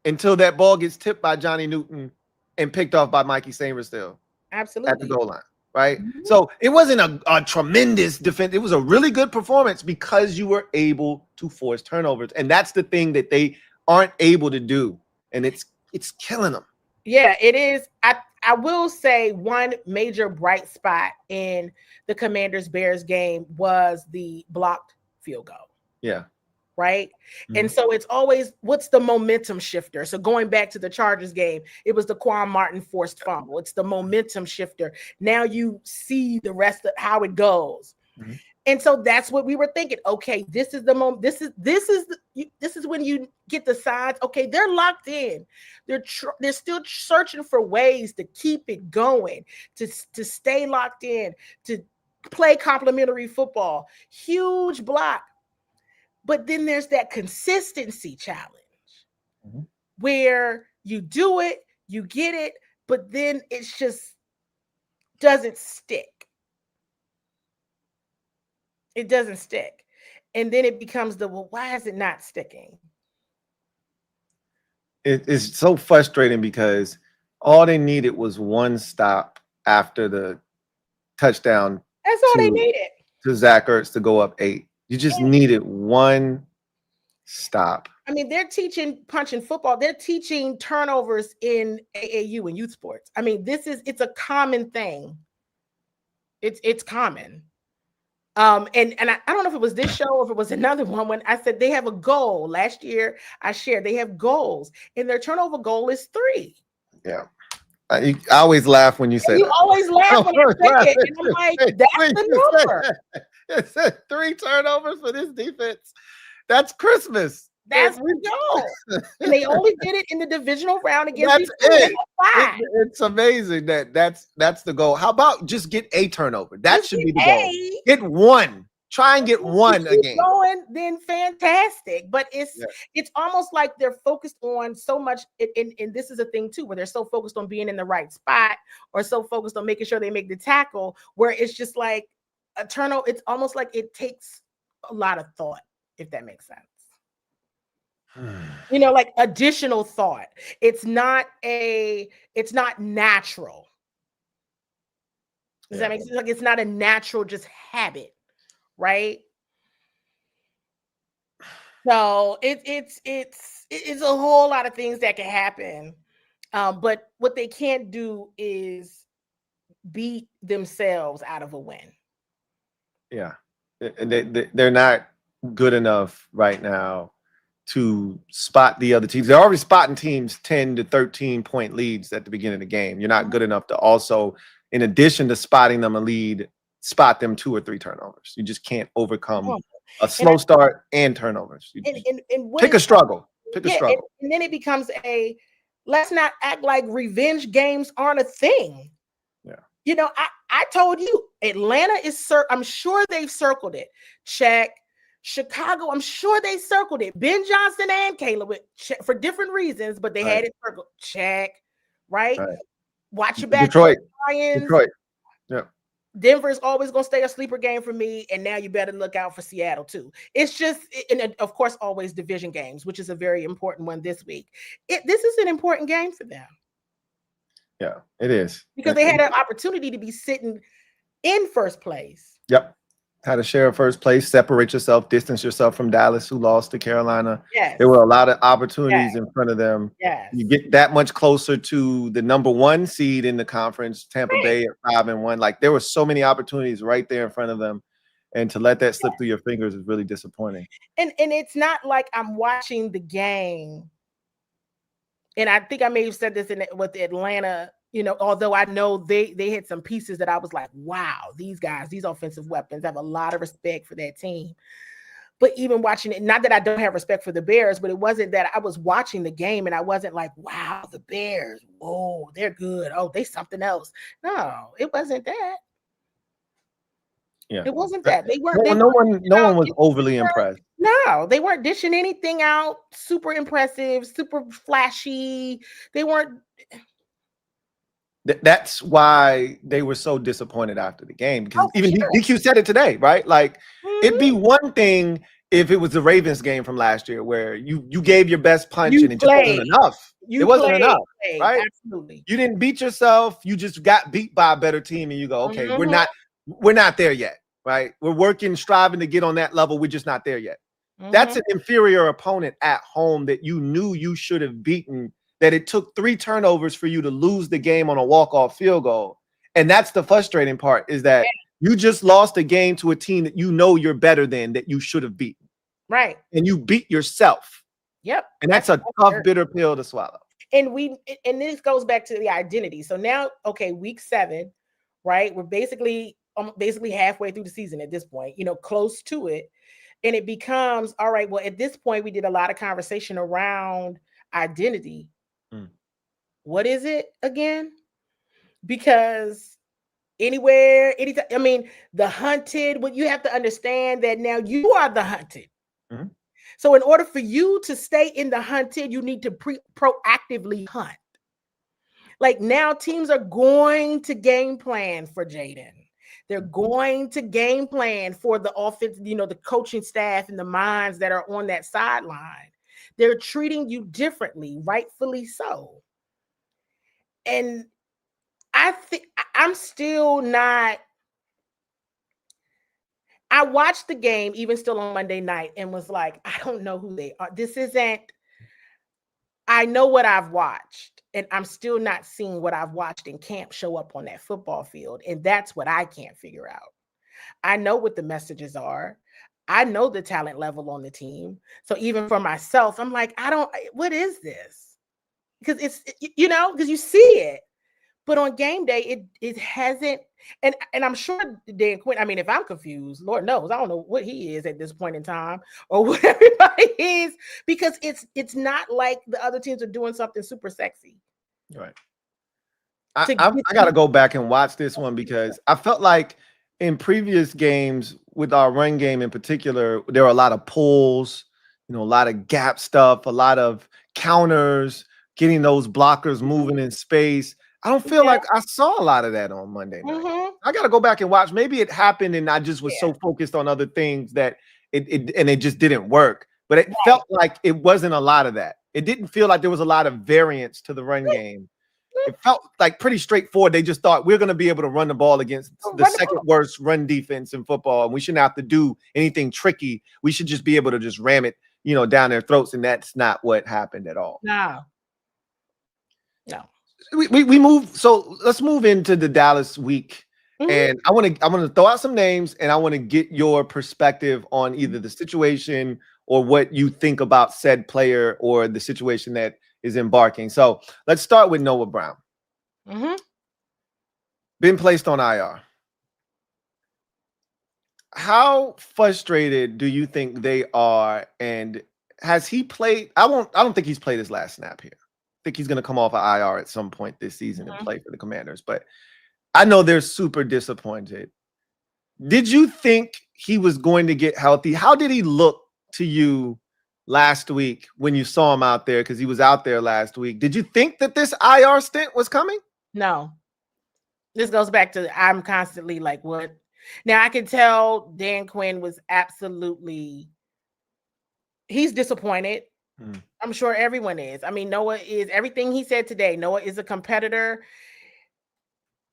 until that ball gets tipped by Johnny Newton and picked off by Mikey Sainristil. Absolutely. At the goal line. Right. So it wasn't a tremendous defense. It was a really good performance because you were able to force turnovers. And that's the thing that they aren't able to do. And it's killing them. Yeah, it is. I will say one major bright spot in the Commanders-Bears game was the blocked field goal. Yeah. Right. And so it's always, what's the momentum shifter? So going back to the Chargers game, it was the Quan Martin forced fumble. It's the momentum shifter. Now you see the rest of how it goes. And so that's what we were thinking. Okay, this is the moment. This is when you get the signs. Okay, they're locked in. They're still searching for ways to keep it going, to stay locked in, to play complementary football. Huge block. But then there's that consistency challenge where you do it, you get it, but then it's just doesn't stick. It doesn't stick. And then it becomes why is it not sticking? It is so frustrating because all they needed was one stop after the touchdown. That's all they needed. To Zach Ertz to go up 8. You just needed one stop. I mean, they're teaching punching football. They're teaching turnovers in AAU and youth sports. I mean, it's a common thing. It's common. And I don't know if it was this show or if it was another one when I said they have a goal. Last year I shared they have goals and their turnover goal is 3. Yeah. I always laugh when you say You that. always laugh when I say it, and I'm like, that's the number. It said 3 turnovers for this defense. That's Christmas. That's the goal. And they only did it in the divisional round against That's Detroit. it. It's amazing that's the goal. How about just get a turnover? That should be the goal. Get one. Try and get one again. Going, then fantastic. But it's almost like they're focused on so much, and this is a thing too, where they're so focused on being in the right spot or so focused on making sure they make the tackle, where it's just like a turnover. It's almost like it takes a lot of thought, if that makes sense. You know, like additional thought. It's not natural. Does that make sense? Like it's not a natural just habit, right? So it's a whole lot of things that can happen. But what they can't do is beat themselves out of a win. Yeah. They're not good enough right now to spot the other teams. They're already spotting teams 10 to 13 point leads at the beginning of the game. You're not good enough to also, in addition to spotting them a lead, spot them 2 or 3 turnovers. You just can't overcome a slow start and turnovers. Pick a struggle. Pick a struggle. And then it becomes let's not act like revenge games aren't a thing. Yeah. You know, I told you Atlanta is I'm sure they've circled it. Check. Chicago, I'm sure they circled it. Ben Johnson and Caleb for different reasons, but they had it circled. Check. Right? Watch your back. Detroit. Yeah. Denver's always going to stay a sleeper game for me, and now you better look out for Seattle too. It's just, and of course, always division games, which is a very important one this week. This is an important game for them. Yeah, it is. Because they had an opportunity to be sitting in first place. Yep. How to share first place, separate yourself, distance yourself from Dallas, who lost to Carolina. Yes. There were a lot of opportunities in front of them. Yes. You get that much closer to the number 1 seed in the conference, Tampa Bay at 5-1. Like there were so many opportunities right there in front of them. And to let that slip through your fingers is really disappointing. And it's not like I'm watching the game. And I think I may have said this with Atlanta. You know, although I know they had some pieces that I was like, wow, these guys, these offensive weapons, I have a lot of respect for that team. But even watching it, not that I don't have respect for the Bears, but it wasn't that I was watching the game and I wasn't like, wow, the Bears, whoa, they're good. Oh, they something else. No, it wasn't that. Yeah, it wasn't that. They weren't. No one was overly impressed. No, they weren't dishing anything out super impressive, super flashy. They weren't. That's why they were so disappointed after the game, because even DQ said it today, right? Like it'd be one thing if it was the Ravens game from last year where you gave your best punch and it just wasn't enough. It wasn't enough, right? Absolutely. You didn't beat yourself. You just got beat by a better team, and you go, okay, we're not there yet, right? We're working, striving to get on that level. We're just not there yet. That's an inferior opponent at home that you knew you should have beaten. That it took 3 turnovers for you to lose the game on a walk-off field goal. And that's the frustrating part, is that you just lost a game to a team that you know you're better than, that you should have beaten. Right. And you beat yourself. Yep. And that's a tough, bitter pill to swallow. And this goes back to the identity. So now, okay, week 7, right? We're basically halfway through the season at this point, you know, close to it. And it becomes, all right, well, at this point, we did a lot of conversation around identity. What is it again? Because anytime, I mean, the hunted, what you have to understand that now you are the hunted. So in order for you to stay in the hunted, you need to proactively hunt. Like now teams are going to game plan for Jaden. They're going to game plan for the offense, you know, the coaching staff and the minds that are on that sideline. They're treating you differently, rightfully so. And I think I'm still not. I watched the game even still on Monday night and was like, I don't know who they are. This isn't. I know what I've watched, and I'm still not seeing what I've watched in camp show up on that football field. And that's what I can't figure out. I know what the messages are. I know the talent level on the team. So even for myself, I'm like, what is this? Because it's, you know, because you see it, But on game day, it hasn't. And I'm sure Dan Quinn, I mean, if I'm confused, Lord knows, I don't know what he is at this point in time or what everybody is, because it's not like the other teams are doing something super sexy. Right. I got to go back and watch this one because I felt like in previous games with our run game in particular, there were a lot of pulls, a lot of gap stuff, a lot of counters, getting those blockers moving in space. I don't feel like I saw a lot of that on Monday night. I got to go back and watch. Maybe it happened and I just was so focused on other things that it just didn't work. But it felt like it wasn't a lot of that. It didn't feel like there was a lot of variance to the run game. It felt like pretty straightforward. They just thought we're going to be able to run the ball against the second worst run defense in football. And we shouldn't have to do anything tricky. We should just be able to just ram it, down their throats. And that's not what happened at all. No. We move. So let's move into the Dallas week. And I want to throw out some names and I want to get your perspective on either the situation or what you think about said player or the situation that is embarking. So let's start with Noah Brown. Been placed on IR. How frustrated do you think they are? And has he played? I don't think he's played his last snap here. I think he's going to come off of IR at some point this season and play for the Commanders. But I know they're super disappointed. Did you think he was going to get healthy? How did he look to you last week when you saw him out there? Because he was out there last week. Did you think that this IR stint was coming? No. This goes back to I'm constantly like, what? Now I can tell Dan Quinn was absolutely, he's disappointed. I'm sure everyone is. I mean, Noah is, everything he said today, Noah is a competitor.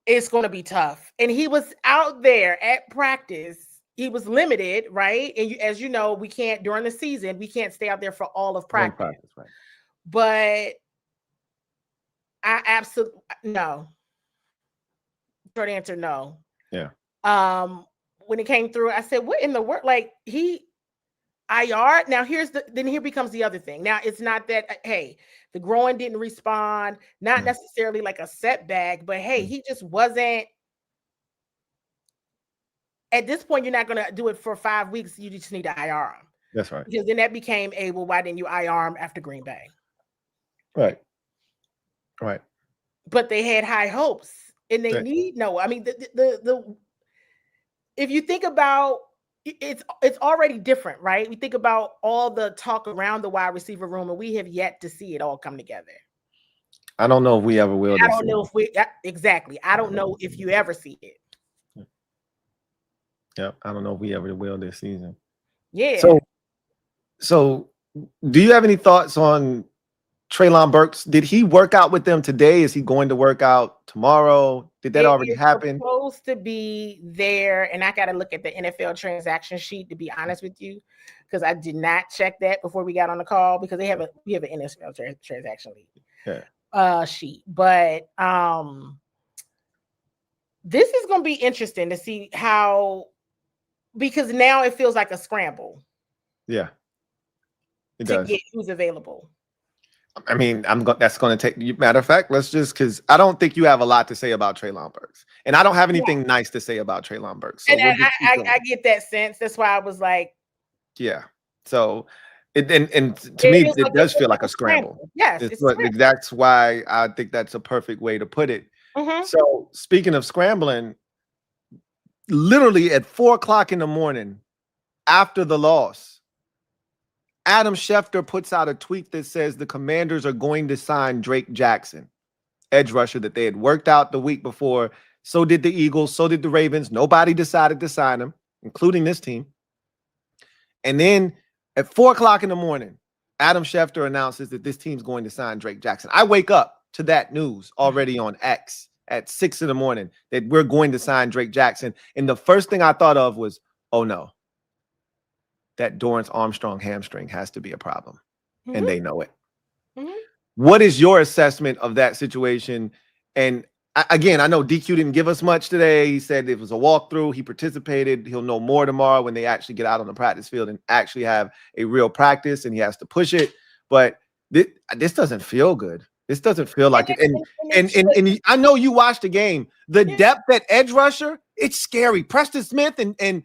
It's going to be tough. And he was out there at practice. He was limited, right? And as you know, we can't, during the season, we can't stay out there for all of practice. Right. But I absolutely, no. Short answer, no. Yeah. When it came through, I said, what in the world? Like IR. Now here becomes the other thing. Now it's not that, hey, the groin didn't respond, not necessarily like a setback, but hey, he just wasn't. At this point, you're not going to do it for 5 weeks. You just need to IR him. That's right. Because then that became well, why didn't you IR him after Green Bay? Right. But they had high hopes, and they need Noah. I mean, the if you think about it's already different, right? We think about all the talk around the wide receiver room, and we have yet to see it all come together. I don't know if we ever will. I don't know if we exactly. I don't know if you ever see it. Yeah, I don't know if we ever will this season. Yeah. So do you have any thoughts on Treylon Burks? Did he work out with them today? Is he going to work out tomorrow? Did that already happen? Supposed to be there, and I got to look at the NFL transaction sheet to be honest with you, because I did not check that before we got on the call because we have an NFL transaction sheet. But this is going to be interesting to see how. Because now it feels like a scramble. Yeah, it does. Get who's available. I mean, that's going to take. Matter of fact, let's just because I don't think you have a lot to say about Treylon Burks, and I don't have anything nice to say about Treylon Burks. So and I get that sense. That's why I was like, yeah. So, and to me, it does feel like a scramble. Yes, that's why I think that's a perfect way to put it. So, speaking of scrambling. Literally at 4:00 in the morning after the loss, Adam Schefter puts out a tweet that says the Commanders are going to sign Drake Jackson, edge rusher that they had worked out the week before. So did the Eagles. So did the Ravens. Nobody decided to sign him, including this team. And then at 4:00 in the morning, Adam Schefter announces that this team's going to sign Drake Jackson. I wake up to that news already on X at 6 in the morning that we're going to sign Drake Jackson. And the first thing I thought of was, oh no, that Dorrance Armstrong hamstring has to be a problem. And they know it. What is your assessment of that situation? And again, I know DQ didn't give us much today. He said it was a walkthrough. He participated. He'll know more tomorrow when they actually get out on the practice field and actually have a real practice, and he has to push it. But this doesn't feel good. This doesn't feel like it. And I know you watched the game. The depth at edge rusher, it's scary. Preston Smith and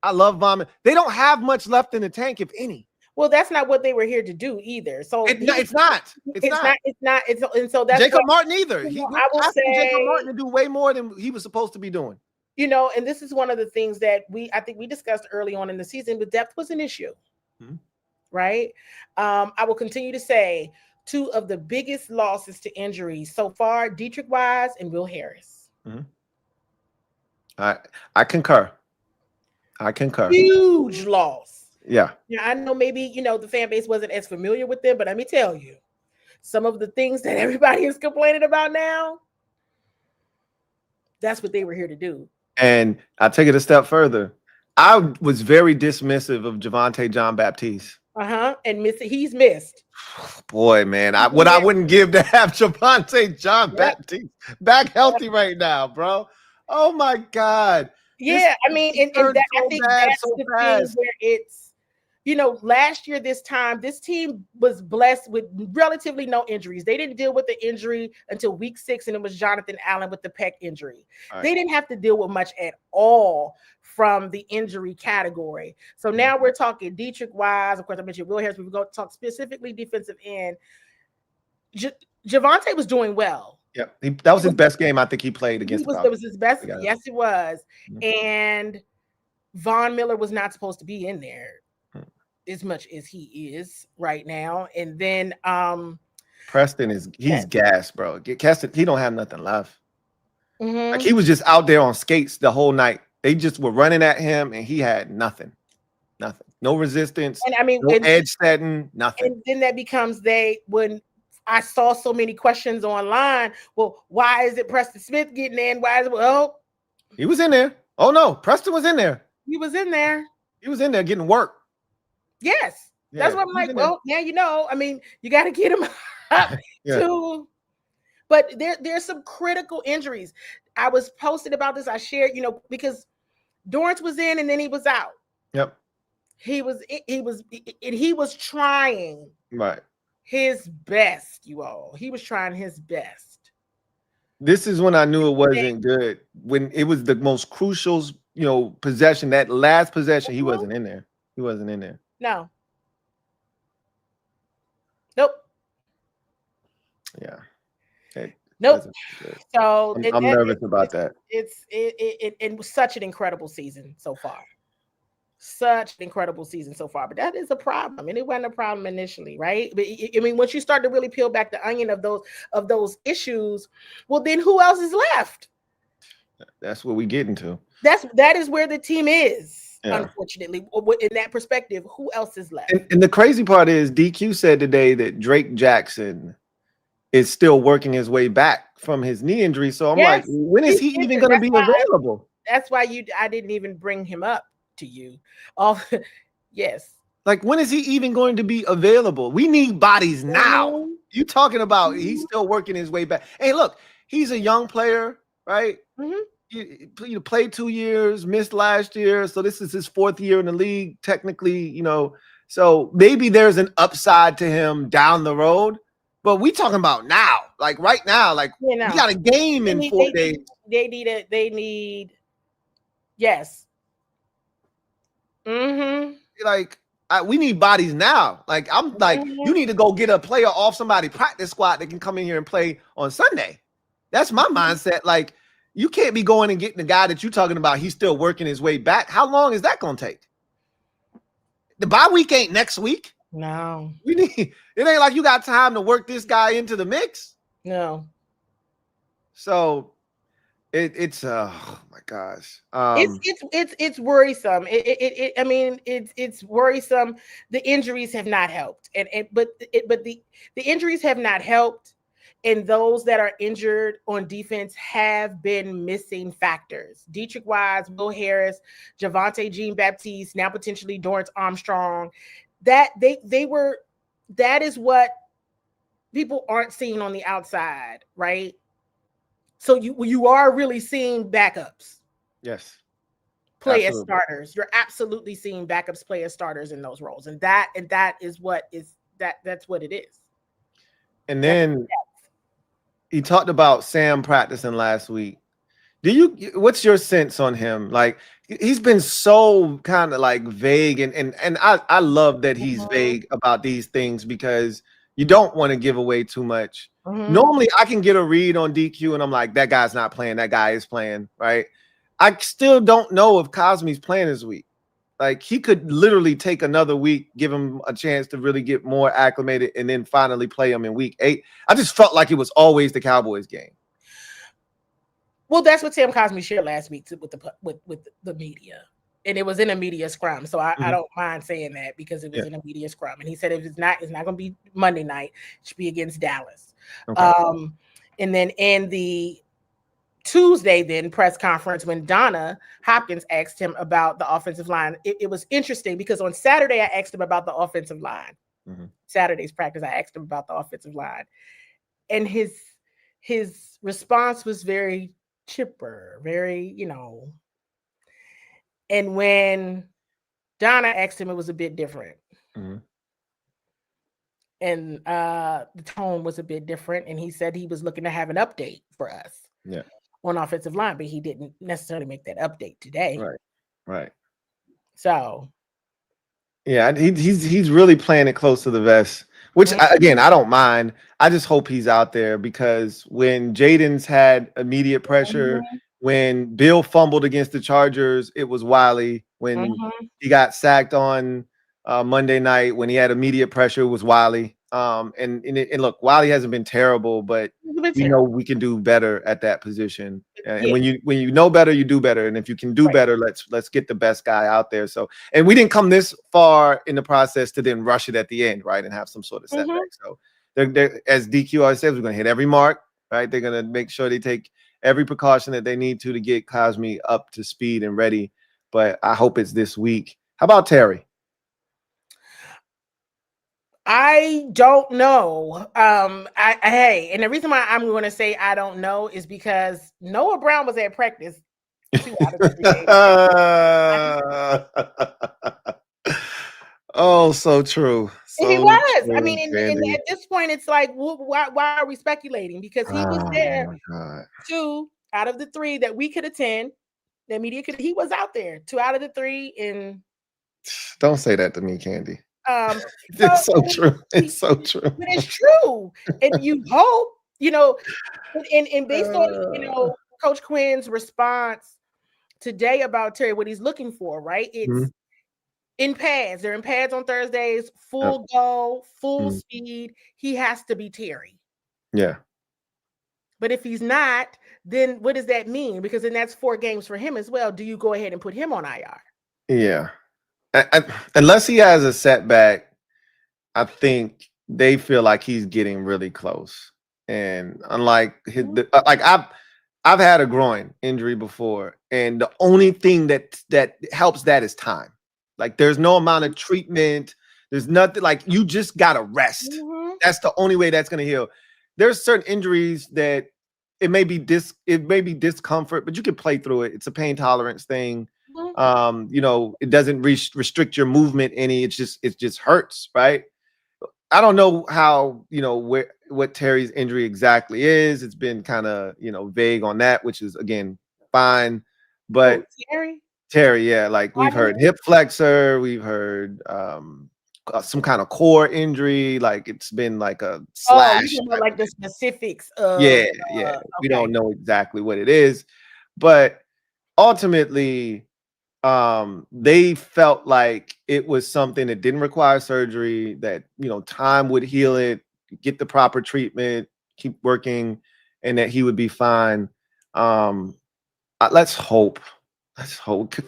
I love Vomit. They don't have much left in the tank, if any. Well, that's not what they were here to do either. So it's not. And so that's Jacob Martin either. I will say Jacob Martin to do way more than he was supposed to be doing. You know, and this is one of the things that I think we discussed early on in the season, but depth was an issue, right? I will continue to say 2 of the biggest losses to injuries so far, Dietrich Wise and Will Harris. I concur. Huge loss. Yeah. I know maybe, the fan base wasn't as familiar with them, but let me tell you, some of the things that everybody is complaining about now, that's what they were here to do. And I'll take it a step further. I was very dismissive of Javonte John Baptiste. And he's missed. Boy, man, I wouldn't give to have Javonte John Baptiste back healthy right now, bro. Oh my God. Yeah, I think that's the thing where it's, last year, this time, this team was blessed with relatively no injuries. They didn't deal with the injury until week 6, and it was Jonathan Allen with the pec injury. Right. They didn't have to deal with much at all from the injury category. So now we're talking Dietrich Wise. Of course, I mentioned Will Harris. We're going to talk specifically defensive end. Javonte was doing well. Yeah, that was his best game I think he played against. That was his best. Yes, it was. And Von Miller was not supposed to be in there as much as he is right now. And then Preston he's gassed, bro. He don't have nothing left. Like he was just out there on skates the whole night. They just were running at him and he had nothing. No resistance. And no edge setting, nothing. And then that becomes when I saw so many questions online. Well, why is it Preston Smith getting in? Why is it he was in there. Oh no, Preston was in there. He was in there. He was in there getting work. Yes. That's what I'm like. Well, now you got to get him up too. But there's some critical injuries. I was posted about this. I shared, because Dorrance was in and then he was out. Yep. He was trying his best, you all. He was trying his best. This is when I knew it wasn't good. When it was the most crucial, possession, that last possession, he wasn't in there. He wasn't in there. No. Nope. Yeah. Nope. So I'm nervous about that. It was such an incredible season so far. Such an incredible season so far, but that is a problem, and it wasn't a problem initially, right? But once you start to really peel back the onion of those issues, well, then who else is left? That's what we get into. That is where the team is. Yeah. Unfortunately, in that perspective, who else is left? And the crazy part is DQ said today that Drake Jackson is still working his way back from his knee injury. So I'm like, when is he even going to be available? That's why I didn't even bring him up to you. Yes. Like, when is he even going to be available? We need bodies now. You talking about he's still working his way back. Hey, look, he's a young player, right? You played 2 years, missed last year. So this is his 4th year in the league, technically, so maybe there's an upside to him down the road. But we talking about now, like right now, like we got a game in 4 days. They need, yes. Like, we need bodies now. Like, I'm like, you need to go get a player off somebody's practice squad that can come in here and play on Sunday. That's my mindset. Like, you can't be going and getting the guy that you're talking about. He's still working his way back. How long is that going to take? The bye week ain't next week. No. It ain't like you got time to work this guy into the mix. No. So it's oh my gosh. It's worrisome. It's worrisome. The injuries have not helped. But the injuries have not helped. And those that are injured on defense have been missing factors. Dietrich Wise, Will Harris, Javonte Jean Baptiste, now potentially Dorrance Armstrong. That is what people aren't seeing on the outside, right? So you are really seeing backups. Yes. Play as starters. You're absolutely seeing backups play as starters in those roles. And that's what it is. And then he talked about Sam practicing last week. What's your sense on him? Like, he's been so kind of like vague, and I love that he's vague about these things because you don't want to give away too much. Normally I can get a read on DQ and I'm like, that guy's not playing, that guy is playing, right? I still don't know if Cosme's playing this week. Like, he could literally take another week, give him a chance to really get more acclimated, and then finally play him in week 8. I just felt like it was always the Cowboys game. Well, that's what Sam Cosme shared last week with the media, and it was in a media scrum. So I don't mind saying that because it was in a media scrum, and he said if it's not going to be Monday night. It should be against Dallas. Okay. And then in the Tuesday press conference, when Donna Hopkins asked him about the offensive line, it was interesting because on Saturday I asked him about the offensive line. Saturday's practice, I asked him about the offensive line, and his response was very chipper, very, and when Donna asked him, it was a bit different. And the tone was a bit different, and he said he was looking to have an update for us on offensive line, but he didn't necessarily make that update today. Right. So yeah, he's really playing it close to the vest, which again, I don't mind. I just hope he's out there because when Jaden's had immediate pressure, when Bill fumbled against the Chargers, it was Wiley. When he got sacked on Monday night, when he had immediate pressure, it was Wiley. And look, Wiley hasn't been terrible, but we know we can do better at that position. And when you know better, you do better. And if you can do better, let's get the best guy out there. So, and we didn't come this far in the process to then rush it at the end, right, and have some sort of setback. So, they're as DQ always says, we're going to hit every mark, right? They're going to make sure they take every precaution that they need to get Cosme up to speed and ready. But I hope it's this week. How about Terry? I don't know. And the reason why I'm going to say I don't know is because Noah Brown was at practice 2 out of the 3 days. Oh, so true. He was. True, I mean, and at this point, it's like, why are we speculating? Because he was there 2 out of the 3 that we could attend. The media could. He was out there 2 out of the 3. And don't say that to me, Candy. It's so true. It's so true. But it's true. And you hope, and based on, Coach Quinn's response today about Terry, what he's looking for, right? It's in pads. They're in pads on Thursdays, full go, full speed. He has to be Terry. Yeah. But if he's not, then what does that mean? Because then that's 4 games for him as well. Do you go ahead and put him on IR? Yeah. Unless he has a setback, I think they feel like he's getting really close. And unlike I've had a groin injury before, and the only thing that helps that is time. Like, there's no amount of treatment. There's nothing, like, you just gotta rest. That's the only way that's gonna heal. There's certain injuries that it may be discomfort, but you can play through it. It's a pain tolerance thing. It doesn't restrict your movement any. It just hurts, right? I don't know how, what Terry's injury exactly is. It's been kind of, vague on that, which is, again, fine. But Terry, yeah, like, we've heard hip flexor, we've heard some kind of core injury, like it's been like a slash. Like the specifics of we don't know exactly what it is, but ultimately they felt like it was something that didn't require surgery, that time would heal it, get the proper treatment, keep working, and that he would be fine. Let's hope.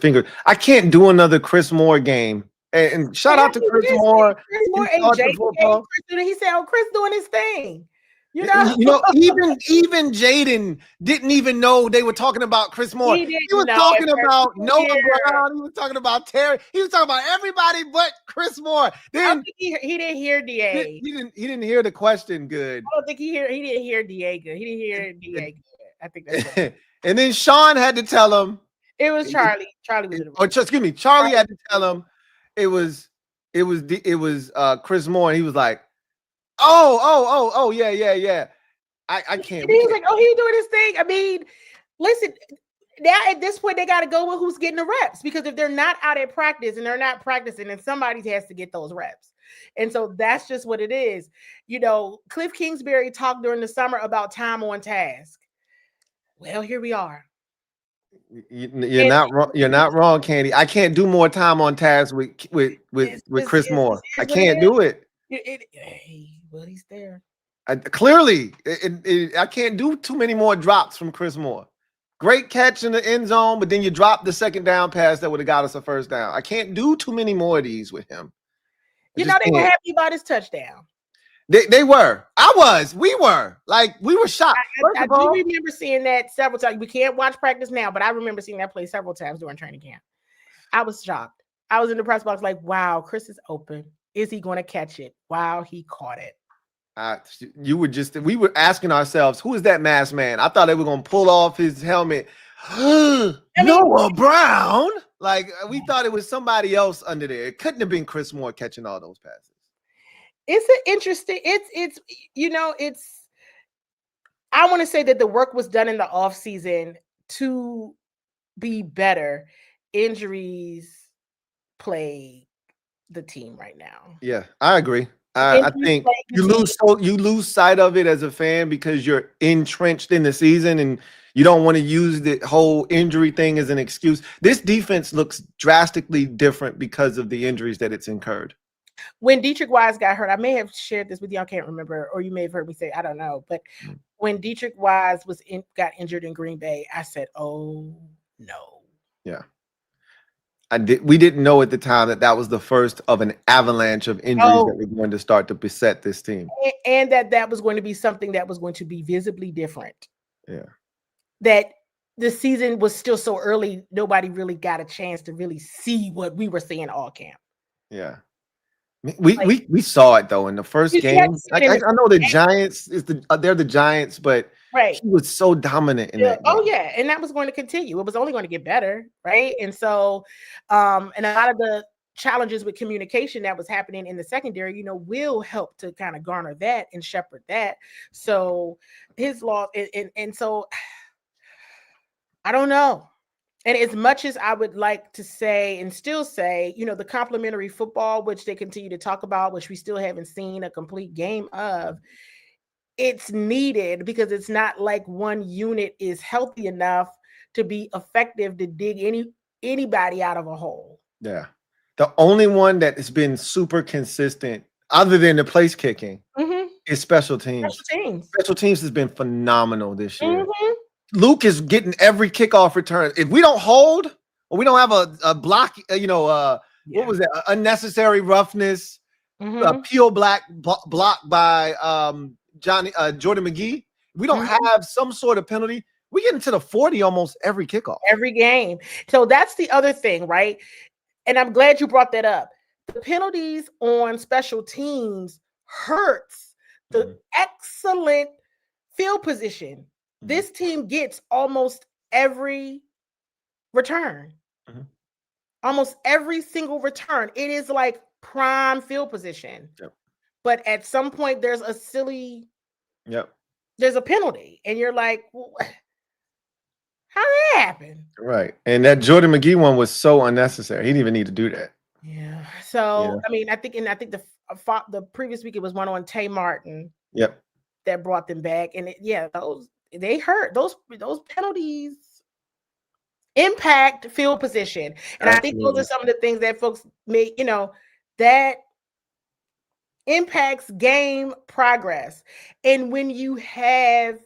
Finger. I can't do another Chris Moore game. And shout out to Chris Moore. Chris Moore and JD5. He said, "Oh, Chris doing his thing." Even Jaden didn't even know they were talking about Chris Moore. He was talking about Noah Brown. He was talking about Terry. He was talking about everybody but Chris Moore. Then he didn't hear DA. He didn't hear the question good. I don't think he didn't hear DA good. He didn't hear DA good. I think that's right. And then Sean had to tell him. It was Charlie. Charlie was in the room. Excuse me. Charlie had to tell him it was Chris Moore, and he was like, oh, yeah. I can't. And he was like, oh, he's doing his thing. I mean, listen, now at this point, they got to go with who's getting the reps, because if they're not out at practice and they're not practicing, then somebody has to get those reps. And so that's just what it is. You know, Cliff Kingsbury talked during the summer about time on task. Well, here we are. You're not wrong. You're not wrong, Candi. I can't do more time on task with Chris Moore. I can't do it. Well, he's there. Clearly, I can't do too many more drops from Chris Moore. Great catch in the end zone, but then you drop the second down pass that would have got us a first down. I can't do too many more of these with him. They were happy about his touchdown. They were. We were. Like, we were shocked. I do remember seeing that several times. We can't watch practice now, but I remember seeing that play several times during training camp. I was shocked. I was in the press box like, wow, Chris is open. Is he going to catch it? Wow, he caught it. We were asking ourselves, who is that masked man? I thought they were going to pull off his helmet. Noah Brown. Like, we thought it was somebody else under there. It couldn't have been Chris Moore catching all those passes. It's an interesting, I want to say that the work was done in the off season to be better. Injuries plague the team right now. Yeah, I agree. I think you lose sight of it as a fan because you're entrenched in the season and you don't want to use the whole injury thing as an excuse. This defense looks drastically different because of the injuries that it's incurred. When Dietrich Wise got hurt, I may have shared this with you. I can't remember, or you may have heard me say, I don't know. But when Dietrich Wise got injured in Green Bay, I said, "Oh no." Yeah, we didn't know at the time that was the first of an avalanche of injuries that were going to start to beset this team, and that was going to be something that was going to be visibly different. Yeah, that the season was still so early, nobody really got a chance to really see what we were seeing all camp. Yeah. We saw it though in the first game. I know the Giants they're the Giants, but he was so dominant in that game. Oh yeah, and that was going to continue. It was only going to get better, right? And so, and a lot of the challenges with communication that was happening in the secondary, will help to kind of garner that and shepherd that. So his loss, and so I don't know. And as much as I would like to say and still say, the complementary football, which they continue to talk about, which we still haven't seen a complete game of, it's needed because it's not like one unit is healthy enough to be effective to dig anybody out of a hole. Yeah. The only one that has been super consistent, other than the place kicking, is special teams. Special teams has been phenomenal this year. Luke is getting every kickoff return. If we don't hold or we don't have a block, what was that? Unnecessary roughness, peel block by Jordan McGee. We don't have some sort of penalty. We get into the 40 almost every kickoff. Every game. So that's the other thing, right? And I'm glad you brought that up. The penalties on special teams hurts the excellent field position this team gets almost every return. Almost every single return. It is like prime field position. But at some point, there's a silly, there's a penalty. And you're like, well, how did that happen? Right. And that Jordan McGee one was so unnecessary. He didn't even need to do that. Yeah. So, I mean, I think the previous week, it was one on Tay Martin. That brought them back. And they hurt. Those penalties impact field position. And I think those are some of the things that folks may, that impacts game progress. And when you have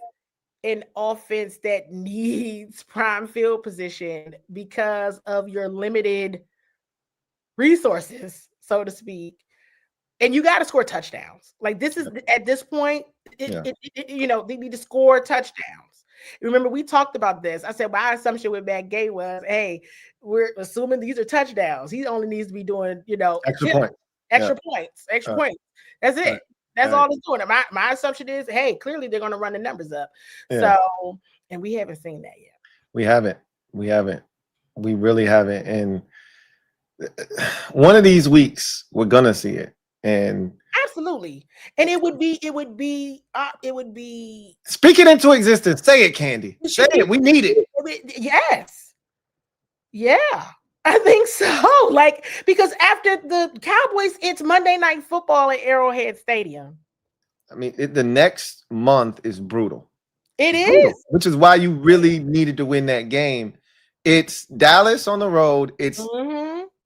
an offense that needs prime field position because of your limited resources, so to speak, and you got to score touchdowns. Like this is at this point, they need to score touchdowns. Remember, we talked about this. I said my assumption with Matt Gay was, hey, we're assuming these are touchdowns. He only needs to be doing, extra points. That's it. That's all he's doing. My assumption is, hey, clearly they're going to run the numbers up. So, and we haven't seen that yet. We haven't. We really haven't. And one of these weeks, we're gonna see it. And Absolutely. And it would be Speak it into existence. Say it, Candi. Say it. We need it. Yes. Yeah. I think so. Like, because after the Cowboys, it's Monday Night Football at Arrowhead Stadium. I mean, the next month is brutal. It's brutal, which is why you really needed to win that game. It's Dallas on the road. It's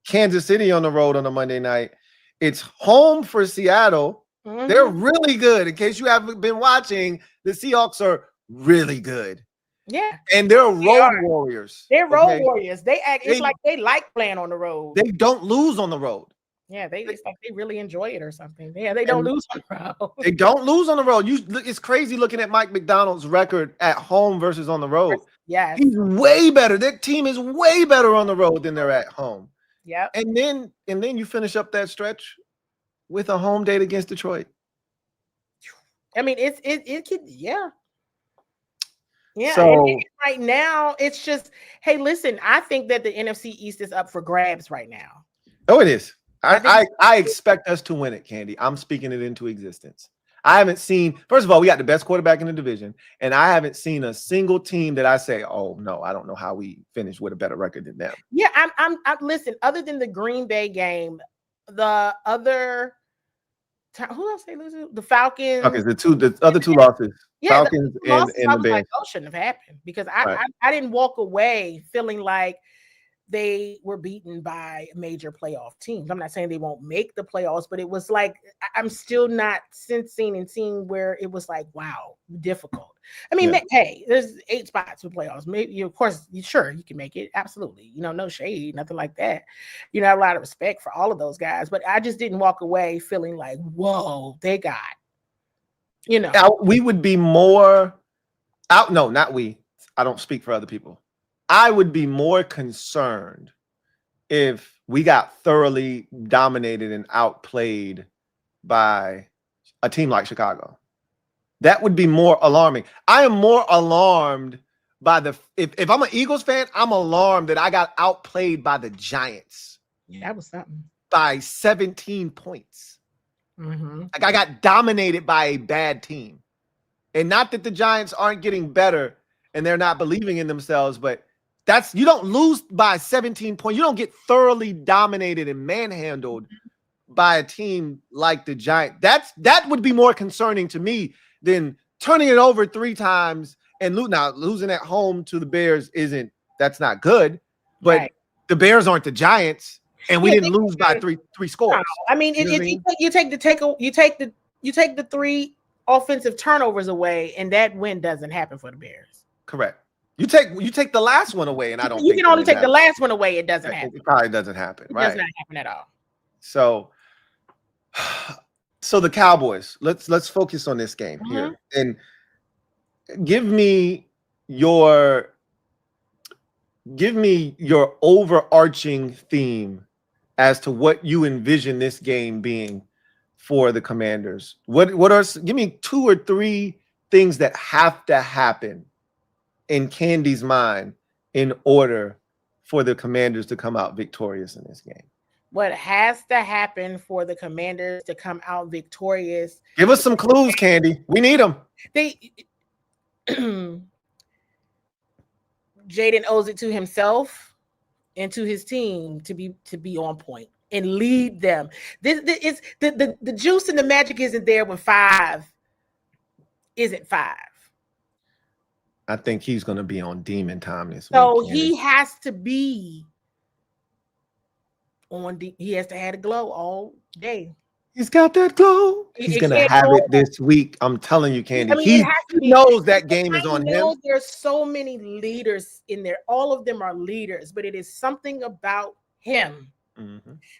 Kansas City on the road on a Monday night. It's home for Seattle. They're really good. In case you haven't been watching, the Seahawks are really good. Yeah. And they're road warriors. They're road warriors. It's like they like playing on the road. They don't lose on the road. Yeah, it's like they really enjoy it or something. Yeah, they don't lose on the road. They don't lose on the road. It's crazy looking at Mike McDonald's record at home versus on the road. Yeah, he's way better. Their team is way better on the road than they're at home. Yeah, and then you finish up that stretch with a home date against Detroit. I mean, it could, yeah. So and right now, it's just, hey, listen, I think that the NFC East is up for grabs right now. Oh, it is. I expect us to win it, Candi. I'm speaking it into existence. I haven't seen, first of all, we got the best quarterback in the division, and I haven't seen a single team that I say, oh no, I don't know how we finish with a better record than them. Yeah, I'm listen, other than the Green Bay game, the other, who else they lose to? The Falcons. Okay, the other two losses. Yeah, Falcons and the Bears. Like, oh, shouldn't have happened, because I didn't walk away feeling like they were beaten by major playoff teams. I'm not saying they won't make the playoffs, but it was like, I'm still not seeing where it was like, wow, difficult. I mean, hey, there's 8 spots for playoffs. Maybe, of course, sure, you can make it. Absolutely. No shade, nothing like that. I have a lot of respect for all of those guys, but I just didn't walk away feeling like, whoa, they got, we would be more out. No, not we. I don't speak for other people. I would be more concerned if we got thoroughly dominated and outplayed by a team like Chicago. That would be more alarming. I am more alarmed by if I'm an Eagles fan, I'm alarmed that I got outplayed by the Giants. Yeah, that was something. By 17 points. Like, I got dominated by a bad team. And not that the Giants aren't getting better and they're not believing in themselves, but you don't lose by 17 points. You don't get thoroughly dominated and manhandled by a team like the Giants. That would be more concerning to me than turning it over 3 times and losing at home to the Bears. That's not good, but the Bears aren't the Giants, and we didn't lose by three scores. I mean, you take the 3 offensive turnovers away, and that win doesn't happen for the Bears. Correct. You take the last one away, and I don't. You can only take the last one away. It doesn't happen. It probably doesn't happen. Right? It does not happen at all. So the Cowboys. Let's focus on this game here, and give me your overarching theme as to what you envision this game being for the Commanders. Give me 2 or 3 things that have to happen in Candi's mind in order for the Commanders to come out victorious in this game. What has to happen for the Commanders to come out victorious? Give us some clues, Candi. We need them. Jaden owes it to himself and to his team to be on point and lead them. This is the juice and the magic isn't there when 5 isn't 5. I think he's going to be on demon time this week. So he has to be on. He has to have a glow all day. He's got that glow. He's going to have it this week. I'm telling you, Candi. I mean, he knows that game is on him. There's so many leaders in there. All of them are leaders, but it is something about him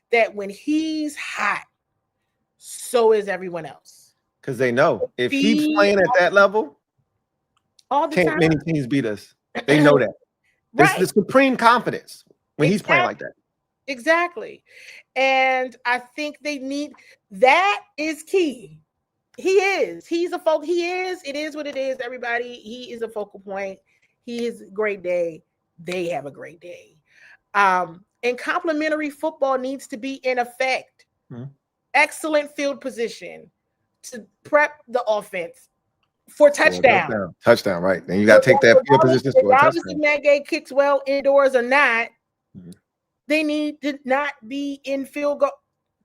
that when he's hot, so is everyone else. Because they know if he's playing at that level, all the time, many teams beat us. They know that. There's the supreme confidence when he's playing like that. Exactly. And I think they need, that is key. He is. He's a focal. He is. It is what it is, everybody. He is a focal point. He is a great day. They have a great day. And complimentary football needs to be in effect. excellent field position to prep the offense for touchdown. Touchdown, right? And you got to take that field position for a touchdown. If that game kicks well indoors or not, they need to not be in field goal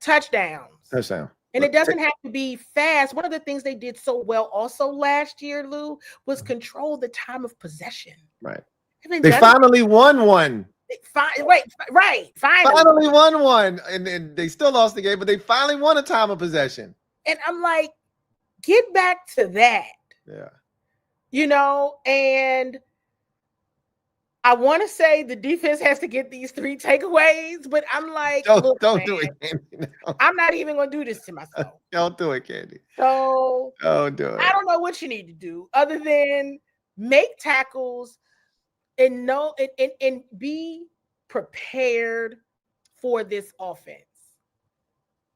touchdowns. Touchdown. And it doesn't have to be fast. One of the things they did so well also last year, Lou, was control the time of possession. Right. They finally won one. Finally won one. And they still lost the game, but they finally won a time of possession. And I'm like, get back to that. Yeah. You know, and I want to say the defense has to get these 3 takeaways, but I'm like, don't do it, Candi. No. I'm not even going to do this to myself. Don't do it, Candi. So don't do it. I don't know what you need to do other than make tackles and know and be prepared for this offense.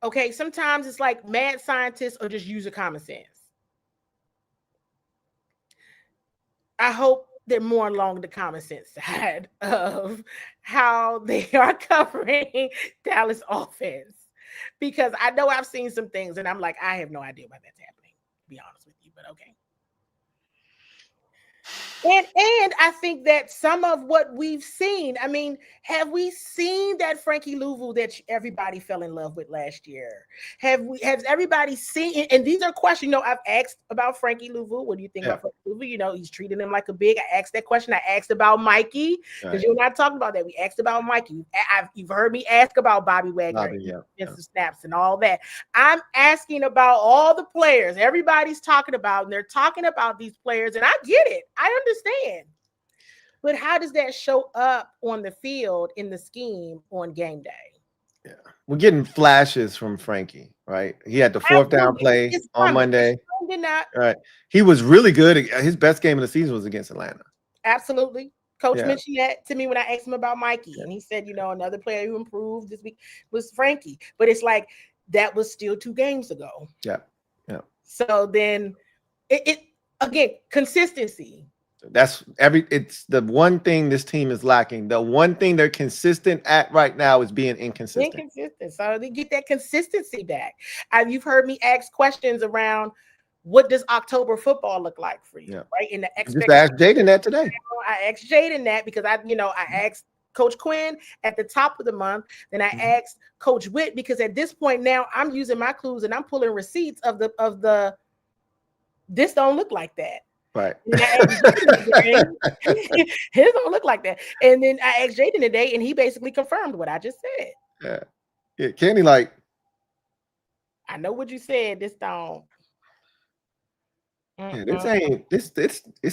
Okay, sometimes it's like mad scientists or just use your common sense. I hope they're more along the common sense side of how they are covering Dallas offense. Because I know I've seen some things and I'm like, I have no idea why that's happening, to be honest with you, but okay. And I think that some of what we've seen, I mean, have we seen that Frankie Louvu that everybody fell in love with last year? Has everybody seen? And these are questions, you know, I've asked about Frankie Louvu. What do you think about Frankie Louvu? You know, he's treating him like a big. I asked that question. I asked about Mikey because you and I talked about that. We asked about Mikey. You've heard me ask about Bobby Wagner, the snaps and all that. I'm asking about all the players everybody's talking about, and they're talking about these players, and I get it. I understand. But how does that show up on the field in the scheme on game day? Yeah, we're getting flashes from Frankie, right? He had the 4th down play on Monday. Right. He was really good. His best game of the season was against Atlanta. Absolutely. Coach mentioned that to me when I asked him about Mikey. And he said, you know, another player who improved this week was Frankie. But it's like that was still 2 games ago. Yeah. Yeah. So then it again, consistency. It's the one thing this team is lacking. The one thing they're consistent at right now is being inconsistent. So they get that consistency back. You've heard me ask questions around what does October football look like for you, right? In the just asked Jaden that today. I asked Jaden that because I asked Coach Quinn at the top of the month. Then I asked Coach Witt because at this point now I'm using my clues and I'm pulling receipts of the this don't look like that. Right. His don't look like that. And then I asked Jaden today, and he basically confirmed what I just said. Yeah. Candi, like, I know what you said. This don't. This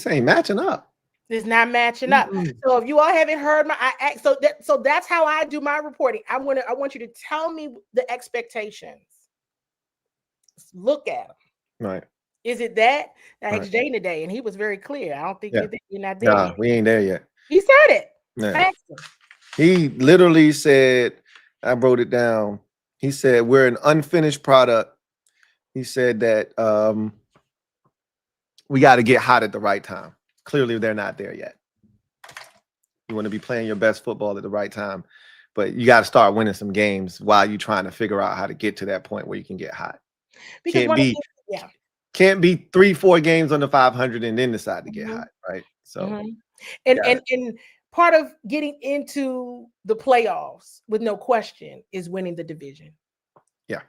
ain't matching up. It's not matching up. So if you all haven't heard so that's how I do my reporting. I want you to tell me the expectations. Look at them. Right. Is it that? I asked Jaden today, and he was very clear. I don't think you're not there. Nah, we ain't there yet. He said it. Yeah. He literally said, I wrote it down. He said, we're an unfinished product. He said that we got to get hot at the right time. Clearly, they're not there yet. You want to be playing your best football at the right time, but you got to start winning some games while you're trying to figure out how to get to that point where you can get hot. Can't be 3-4 games under 500 and then decide to get hot, right? So, and part of getting into the playoffs with no question is winning the division. Yeah,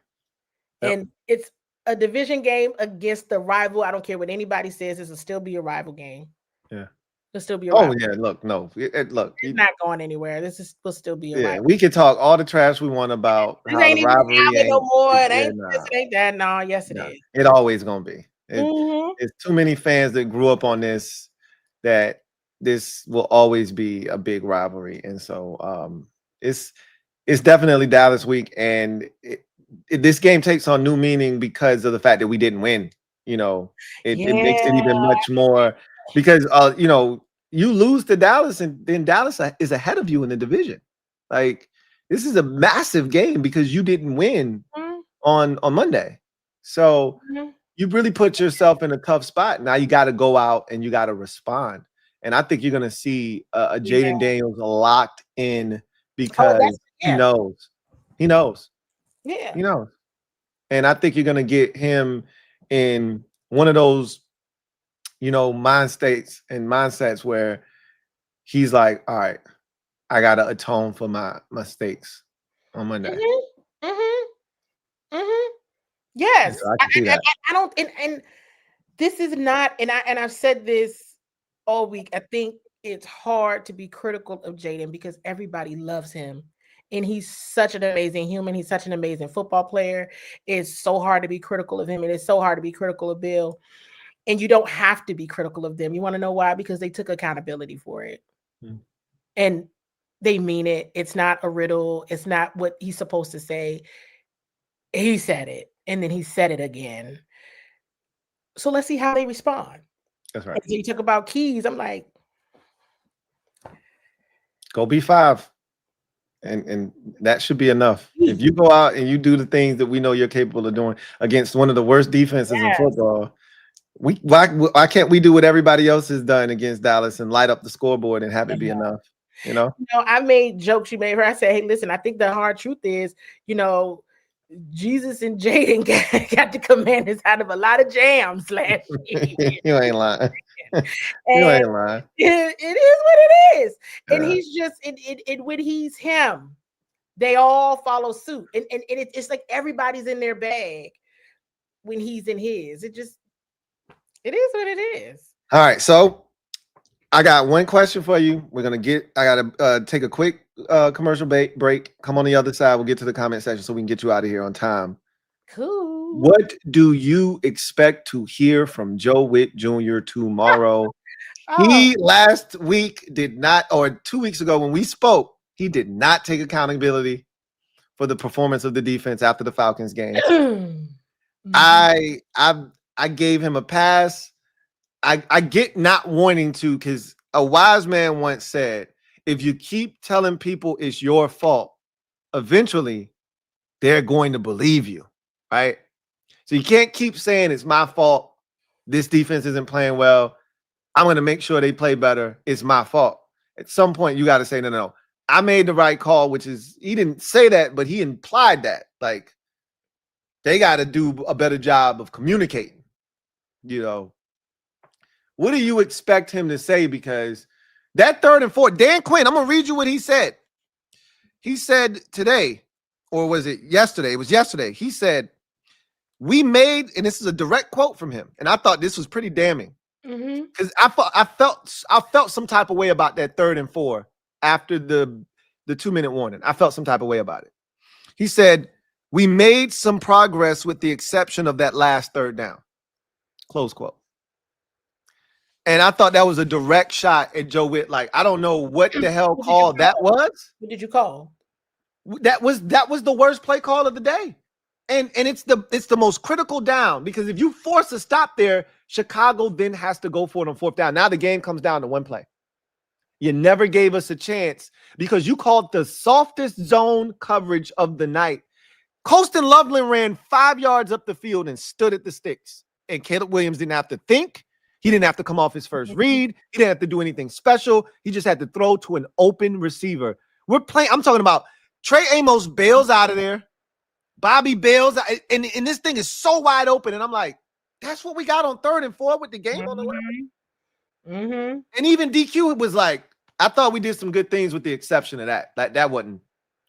and it's a division game against the rival. I don't care what anybody says; it'll still be a rival game. Yeah, it'll still be a rival. It's not going anywhere. Will still be a rival. We can talk all the trash we want about how the rivalry ain't no more. It ain't this, it ain't that. No, yes, it is. It always gonna be. It's too many fans that grew up on this that this will always be a big rivalry, and so it's definitely Dallas week, and this game takes on new meaning because of the fact that we didn't win. You know, it makes it even much more because you lose to Dallas, and then Dallas is ahead of you in the division. Like, this is a massive game because you didn't win on Monday, so. You really put yourself in a tough spot. Now you got to go out and you got to respond. And I think you're going to see a Jaden Daniels locked in because he knows. He knows. Yeah. He knows. And I think you're going to get him in one of those, mind states and mindsets where he's like, all right, I got to atone for my mistakes on Monday. Yes. So I can see that. I don't, and this is not, and I've said this all week. I think it's hard to be critical of Jaden because everybody loves him. And he's such an amazing human. He's such an amazing football player. It's so hard to be critical of him. And it's so hard to be critical of Bill. And you don't have to be critical of them. You want to know why? Because they took accountability for it. And they mean it. It's not a riddle. It's not what he's supposed to say. He said it. And then he said it again. So let's see how they respond. That's right. You talk about keys. I'm like, go B5. And that should be enough. If you go out and you do the things that we know you're capable of doing against one of the worst defenses in football, why can't we do what everybody else has done against Dallas and light up the scoreboard and have it be enough? I made jokes. You made her. I said, hey, listen, I think the hard truth is, Jesus and Jaden got the Commanders out of a lot of jams last year. You ain't lying. You ain't lying. It is what it is. And he's just when he's him, they all follow suit. And it's like everybody's in their bag when he's in his. It is what it is. All right. So I got one question for you. I gotta take a quick commercial break. Come on the other side. We'll get to the comment section so we can get you out of here on time. Cool. What do you expect to hear from Joe Witt Jr. tomorrow? He last week did not, or 2 weeks ago when we spoke, he did not take accountability for the performance of the defense after the Falcons game. I gave him a pass. I get not wanting to, because a wise man once said, if you keep telling people it's your fault, eventually they're going to believe you, right? So you can't keep saying it's my fault. This defense isn't playing well. I'm going to make sure they play better. It's my fault. At some point, you got to say, no. I made the right call, which is, he didn't say that, but he implied that. Like, they got to do a better job of communicating. What do you expect him to say? Because that 3rd and 4, Dan Quinn, I'm going to read you what he said. He said today, or was it yesterday? It was yesterday. He said, we made, and this is a direct quote from him, and I thought this was pretty damning. Because I felt some type of way about that 3rd and 4 after the 2-minute warning. I felt some type of way about it. He said, we made some progress with the exception of that last 3rd down. Close quote. And I thought that was a direct shot at Joe Witt. Like, I don't know what the hell call that was. What did you call? That was the worst play call of the day. And it's the most critical down, because if you force a stop there, Chicago then has to go for it on 4th down. Now the game comes down to one play. You never gave us a chance because you called the softest zone coverage of the night. Colston Loveland ran 5 yards up the field and stood at the sticks. And Caleb Williams didn't have to think. He didn't have to come off his first read. He didn't have to do anything special. He just had to throw to an open receiver. I'm talking about Trey Amos bails out of there. Bobby bails, and this thing is so wide open. And I'm like, that's what we got on 3rd and 4 with the game on the line. And even DQ was like, I thought we did some good things with the exception of that. Like that wasn't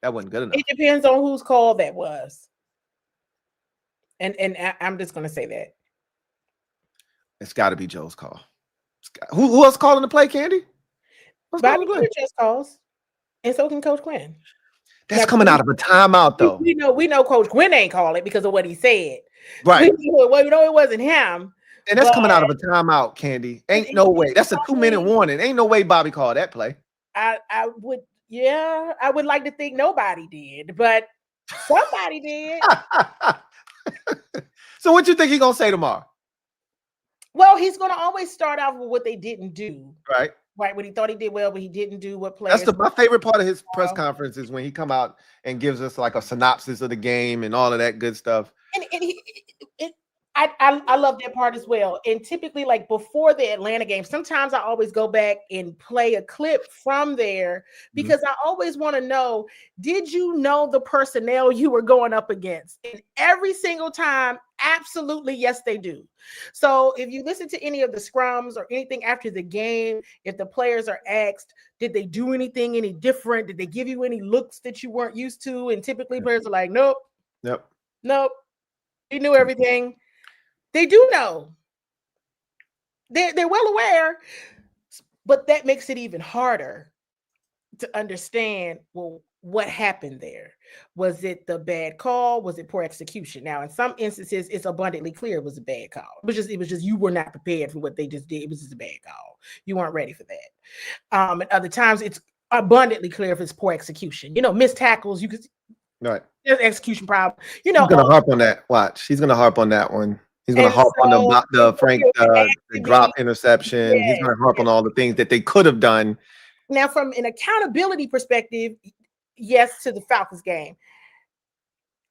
good enough. It depends on whose call that was. And I'm just gonna say that. It's got to be Joe's call. Who else calling the play, Candy? Bobby just calls, and so can Coach Quinn. That's coming out of a timeout, though. We know Coach Quinn ain't call it because of what he said. Right. We know it wasn't him. And that's coming out of a timeout, Candy. Ain't no way. That's a 2-minute warning. Ain't no way Bobby called that play. I would like to think nobody did, but somebody did. So what you think he's gonna say tomorrow? Well, he's gonna always start out with what they didn't do. Right. Right, when he thought he did well, but he didn't do what players. That's my favorite part of his press conference is when he come out and gives us like a synopsis of the game and all of that good stuff. And I love that part as well. And typically, like before the Atlanta game, sometimes I always go back and play a clip from there because I always want to know, did you know the personnel you were going up against? And every single time, absolutely, yes, they do. So if you listen to any of the scrums or anything after the game, if the players are asked, did they do anything any different? Did they give you any looks that you weren't used to? And typically players are like, nope. Nope. You knew everything. They do know. They're well aware, but that makes it even harder to understand, well, what happened there? Was it the bad call? Was it poor execution? Now, in some instances, it's abundantly clear it was a bad call. It was just you were not prepared for what they just did. It was just a bad call. You weren't ready for that. And other times, it's abundantly clear if it's poor execution. Missed tackles. You could right. There's an execution problem. He's gonna harp on that. Watch. He's gonna harp on that one. He's gonna harp on the drop interception. He's gonna harp on all the things that they could have done. Now, from an accountability perspective, yes, to the Falcons game.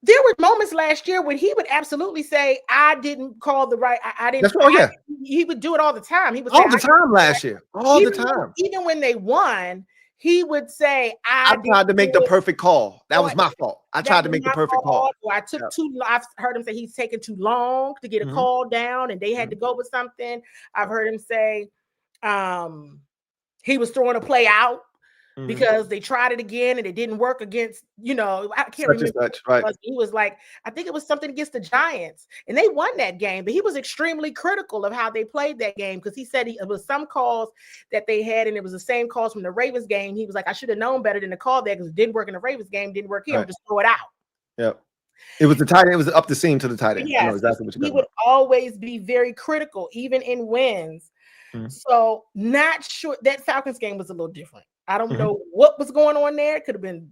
There were moments last year when he would absolutely say, I didn't call the right. I didn't. That's right. Yeah. He would do it all the time. He would all the time last year. All the time. Even when they won, he would say, I tried to make the perfect call. That was my fault. I tried to make the perfect call. I took too long. I've heard him say he's taken too long to get a call down and they had to go with something. I've heard him say he was throwing a play out because they tried it again and it didn't work against, I can't remember. Right. He was like, I think it was something against the Giants and they won that game, but he was extremely critical of how they played that game because he said it was some calls that they had and it was the same calls from the Ravens game. He was like, I should have known better than to call that because it didn't work in the Ravens game, didn't work here, just throw it out. Yep. It was the tight end. It was up the seam to the tight end. Yes. I know exactly what you're he would always be very critical, even in wins. So not sure that Falcons game was a little different. I don't know what was going on there. It could have been,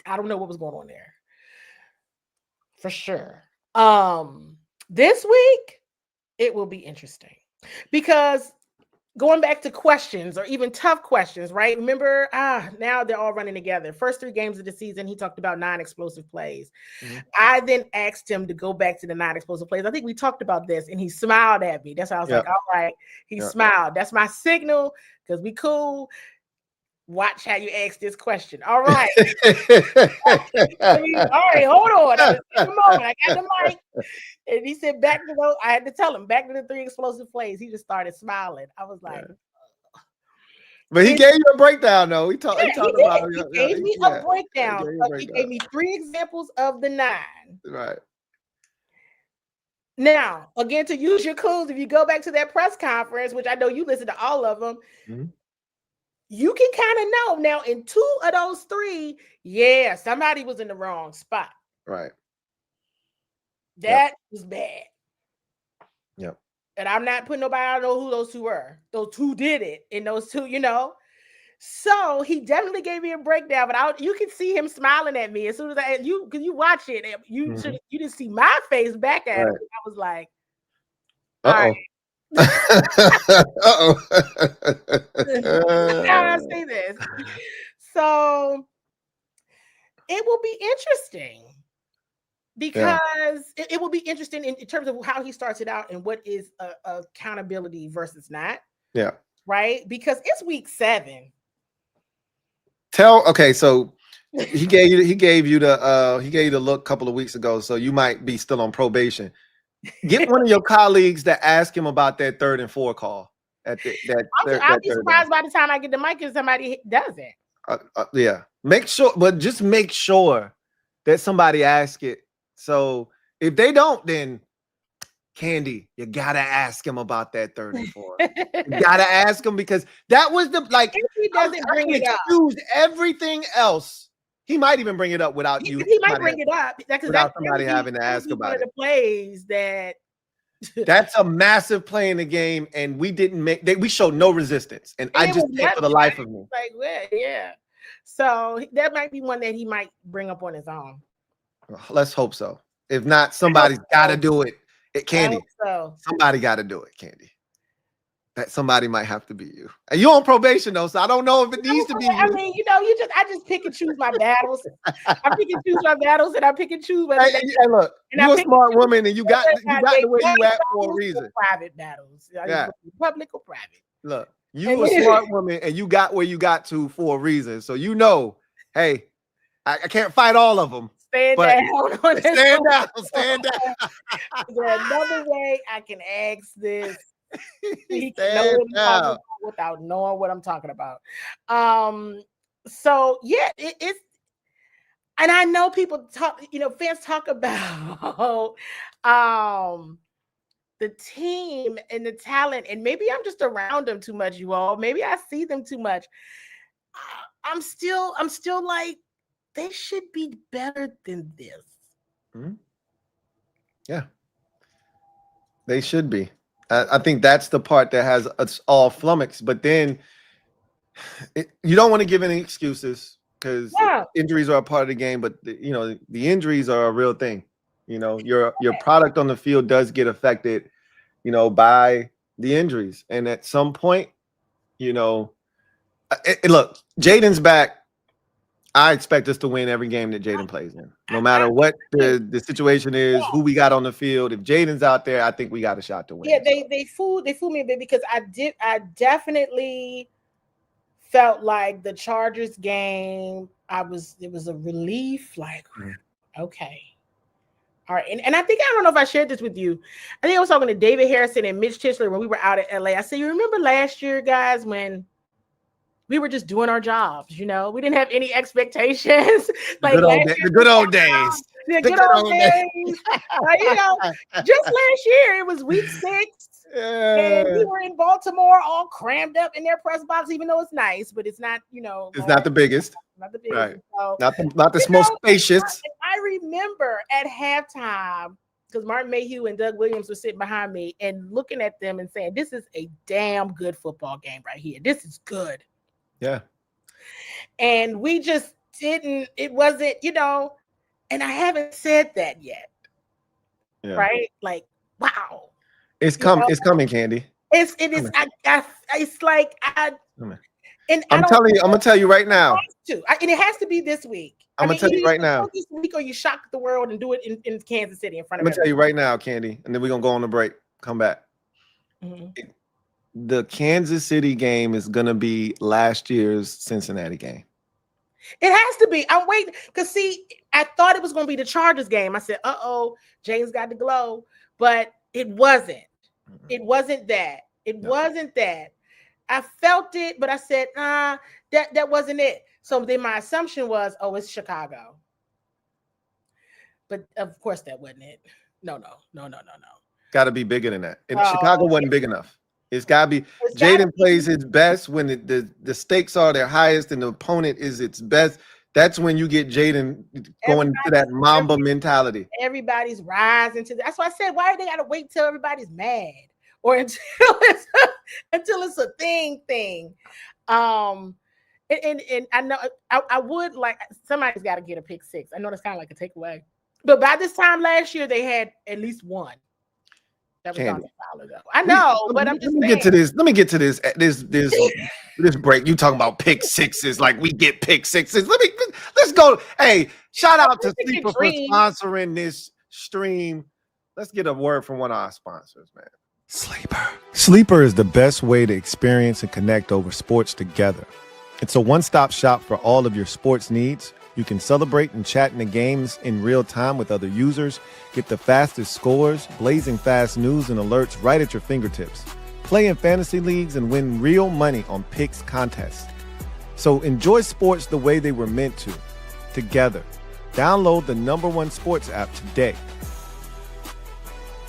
I don't know what was going on there. For sure. This week, it will be interesting because going back to questions or even tough questions, right? Remember, now they're all running together. First 3 games of the season, he talked about 9 explosive plays. I then asked him to go back to the 9 explosive plays. I think we talked about this and he smiled at me. That's how I was like, all right. He smiled. That's my signal because we cool. Watch how you ask this question. All right. All right, hold on. I got the mic. And he said, I had to tell him, back to the 3 explosive plays. He just started smiling. I was like, but he gave you a breakdown, though. He gave me a breakdown. He gave me 3 examples of the 9. Right. Now, again, to use your clues, if you go back to that press conference, which I know you listened to all of them, you can kind of know. Now, in 2 of those 3, somebody was in the wrong spot. Right. That was bad. Yep. And I'm not putting nobody, I don't know who those 2 were. Those 2 did it. And those 2, So he definitely gave me a breakdown, but you can see him smiling at me as soon as you watch it. You didn't see my face back at him. I was like, all right. How I say this. So it will be interesting because it will be interesting in terms of how he starts it out and what is accountability versus not. Yeah. Right. Because it's week 7. So he gave you the look a couple of weeks ago. So you might be still on probation. Get one of your colleagues to ask him about that 3rd and 4 call. I'll be surprised by the time I get the mic if somebody does it. Make sure that somebody asks it. So if they don't, then Candi, you gotta ask him about that 3rd and 4. You gotta ask him because that was if he doesn't bring it up, everything else. He might even bring it up without you. He might bring it up without somebody having to ask about it. The plays that's a massive play in the game, and we showed no resistance, and I just can't for the life of me. So that might be one that he might bring up on his own. Let's hope so. If not, somebody's got to do it. Candi. Somebody got to do it, Candi. that somebody might have to beat you. And you're on probation though, so I don't know if it needs to be you. I mean, I just pick and choose my battles. I pick and choose my battles, and I pick and choose whether look, you're a smart woman, and you got the way you at for a reason. Private battles, yeah, public or private. Look, you a smart woman, and you got where you got to for a reason. So hey, I can't fight all of them. Stand down. Stand down. Stand down. Is there another way I can ask this? He can know what I'm talking about without knowing what I'm talking about. So yeah, it's, and I know people talk, fans talk about the team and the talent, and maybe I'm just around them too much, you all. Maybe I see them too much. I'm still like, they should be better than this. Mm-hmm. Yeah, they should be. I think that's the part that has us all flummoxed. But then you don't want to give any excuses because injuries are a part of the game. But the injuries are a real thing. Your product on the field does get affected, by the injuries. And at some point, look, Jaden's back. I expect us to win every game that Jaden plays in, no matter what the situation is, who we got on the field. If Jaden's out there, I think we got a shot to win. Yeah, they fooled me a bit because I definitely felt like the Chargers game, it was a relief. Like, okay. All right. And I don't know if I shared this with you. I think I was talking to David Harrison and Mitch Tischler when we were out at LA. I said, you remember last year, guys, when we were just doing our jobs, we didn't have any expectations. Like the good old days. The good old days. Just last year, it was week 6. And we were in Baltimore all crammed up in their press box, even though it's nice, but it's not, it's not the biggest. Not the biggest. Right. So, not the most spacious. I remember at halftime, because Martin Mayhew and Doug Williams were sitting behind me and looking at them and saying, this is a damn good football game right here. This is good. Yeah. And we just it wasn't, and I haven't said that yet. Yeah. Right? Like, wow. It's coming, Candi. It's like and I'm gonna tell you right now. And it has to be this week. I'm gonna tell you right now. This week, or you shock the world and do it in Kansas City in front of. I'm gonna tell you right now, Candi, and then we're gonna go on a break. Come back. Mm-hmm. The Kansas City game is gonna be last year's Cincinnati game. It has to be. I'm waiting because see, I thought it was gonna be the Chargers game. I said, James got the glow, but it wasn't. Mm-hmm. It wasn't that. Wasn't that. I felt it, but I said, that wasn't it. So then my assumption was, it's Chicago. But of course that wasn't it. No. Got to be bigger than that. And Chicago wasn't big enough. It's got to be. Jaden plays his best when the stakes are their highest and the opponent is its best. That's when you get Jaden going to that Mamba mentality. Everybody's rising to that. That's why I said, why do they got to wait till everybody's mad or until it's a thing? And I know I would like somebody's got to get a pick 6. I know that's kind of like a takeaway, but by this time last year they had at least one. That was on the though. I know, but I'm just. Let me get to this. This break. You talking about pick 6s? Like we get pick 6s. Let's go. Hey, shout out to Sleeper for sponsoring this stream. Let's get a word from one of our sponsors, man. Sleeper is the best way to experience and connect over sports together. It's a one-stop shop for all of your sports needs. You can celebrate and chat in the games in real time with other users, get the fastest scores, blazing fast news and alerts right at your fingertips. Play in fantasy leagues and win real money on picks contests. So enjoy sports the way they were meant to, together. Download the #1 sports app today.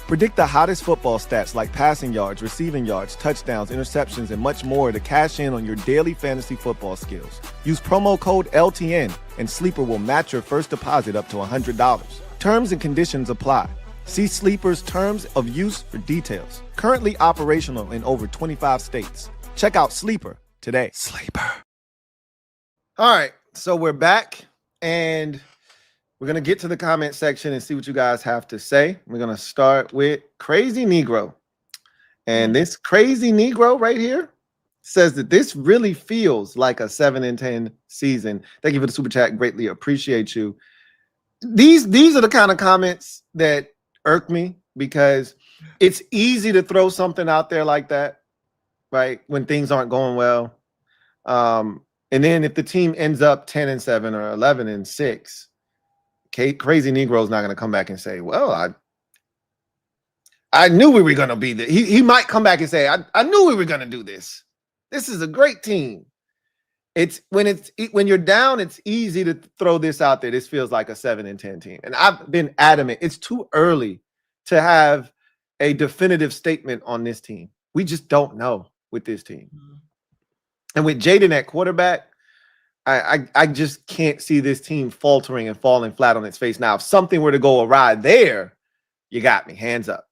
Predict the hottest football stats like passing yards, receiving yards, touchdowns, interceptions, and much more to cash in on your daily fantasy football skills. Use promo code LTN and Sleeper will match your first deposit up to $100. Terms and conditions apply. See Sleeper's terms of use for details. Currently operational in over 25 states. Check out Sleeper today. Sleeper. All right, so we're back and we're going to get to the comment section and see what you guys have to say. We're going to start with Crazy Negro. And this crazy Negro right here says that this really feels like a 7-10 season. Thank you for the super chat. Greatly appreciate you. These are the kind of comments that irk me because it's easy to throw something out there like that, right? When things aren't going well. And then if the team ends up 10-7 or 11-6, crazy Negro's not going to come back and say, well, I knew we were going to be there. He might come back and say, I knew we were going to do this. This is a great team. It's when you're down, it's easy to throw this out there. This feels like a 7-10 team. And I've been adamant. It's too early to have a definitive statement on this team. We just don't know with this team. And with Jaden at quarterback, I just can't see this team faltering and falling flat on its face. Now, if something were to go awry there, you got me. Hands up.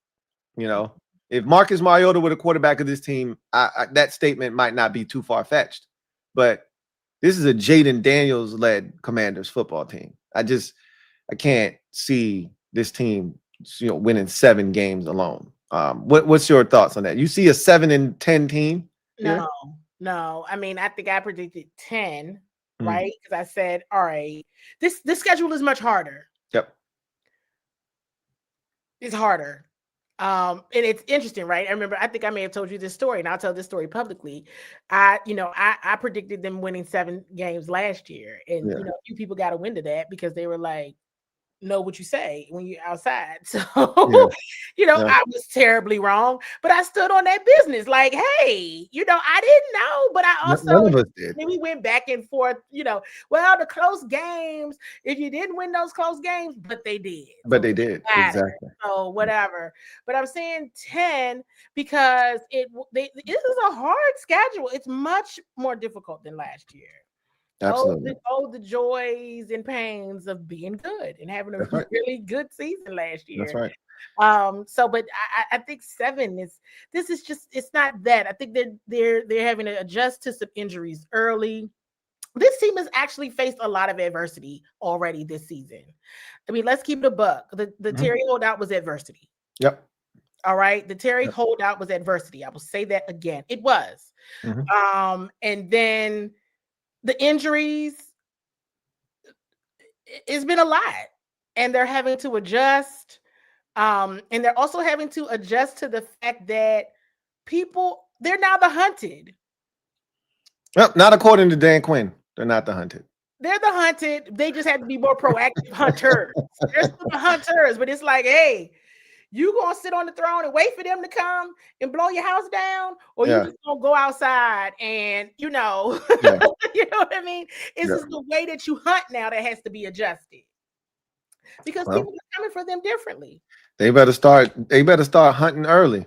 You know, if Marcus Mariota were the quarterback of this team, that statement might not be too far-fetched. But this is a Jaden Daniels-led Commanders football team. I can't see this team, winning 7 games alone. What's your thoughts on that? You see a 7-10 team here? No. I mean, I think I predicted 10, right? Because I said, all right, this schedule is much harder. Yep. It's harder. And it's interesting, right? I think I may have told you this story, and I'll tell this story publicly. I predicted them winning 7 games last year, and a few people got a wind of that because they were like, know what you say when you're outside. So, I was terribly wrong, but I stood on that business. Like, hey, I didn't know, but I also, none of us did. Then we went back and forth, well, the close games, if you didn't win those close games, but they did. But they did. Exactly. So whatever. But I'm saying 10 because this is a hard schedule. It's much more difficult than last year. Absolutely. The joys and pains of being good and having a really good season last year. That's right. But I think 7 it's not that. I think they're having to adjust to some injuries early. This team has actually faced a lot of adversity already this season. I mean, let's keep it a buck. The Terry holdout was adversity. Yep. All right. The Terry holdout was adversity. I will say that again. It was. And then the injuries, it's been a lot, and they're having to adjust. And they're also having to adjust to the fact that they're now the hunted. Well, not according to Dan Quinn. They're not the hunted. They're the hunted. They just have to be more proactive hunters. They're still the hunters, but it's like, hey, you gonna sit on the throne and wait for them to come and blow your house down, or you just gonna go outside and you know what I mean? It's just the way that you hunt now that has to be adjusted because people are coming for them differently. They better start hunting early.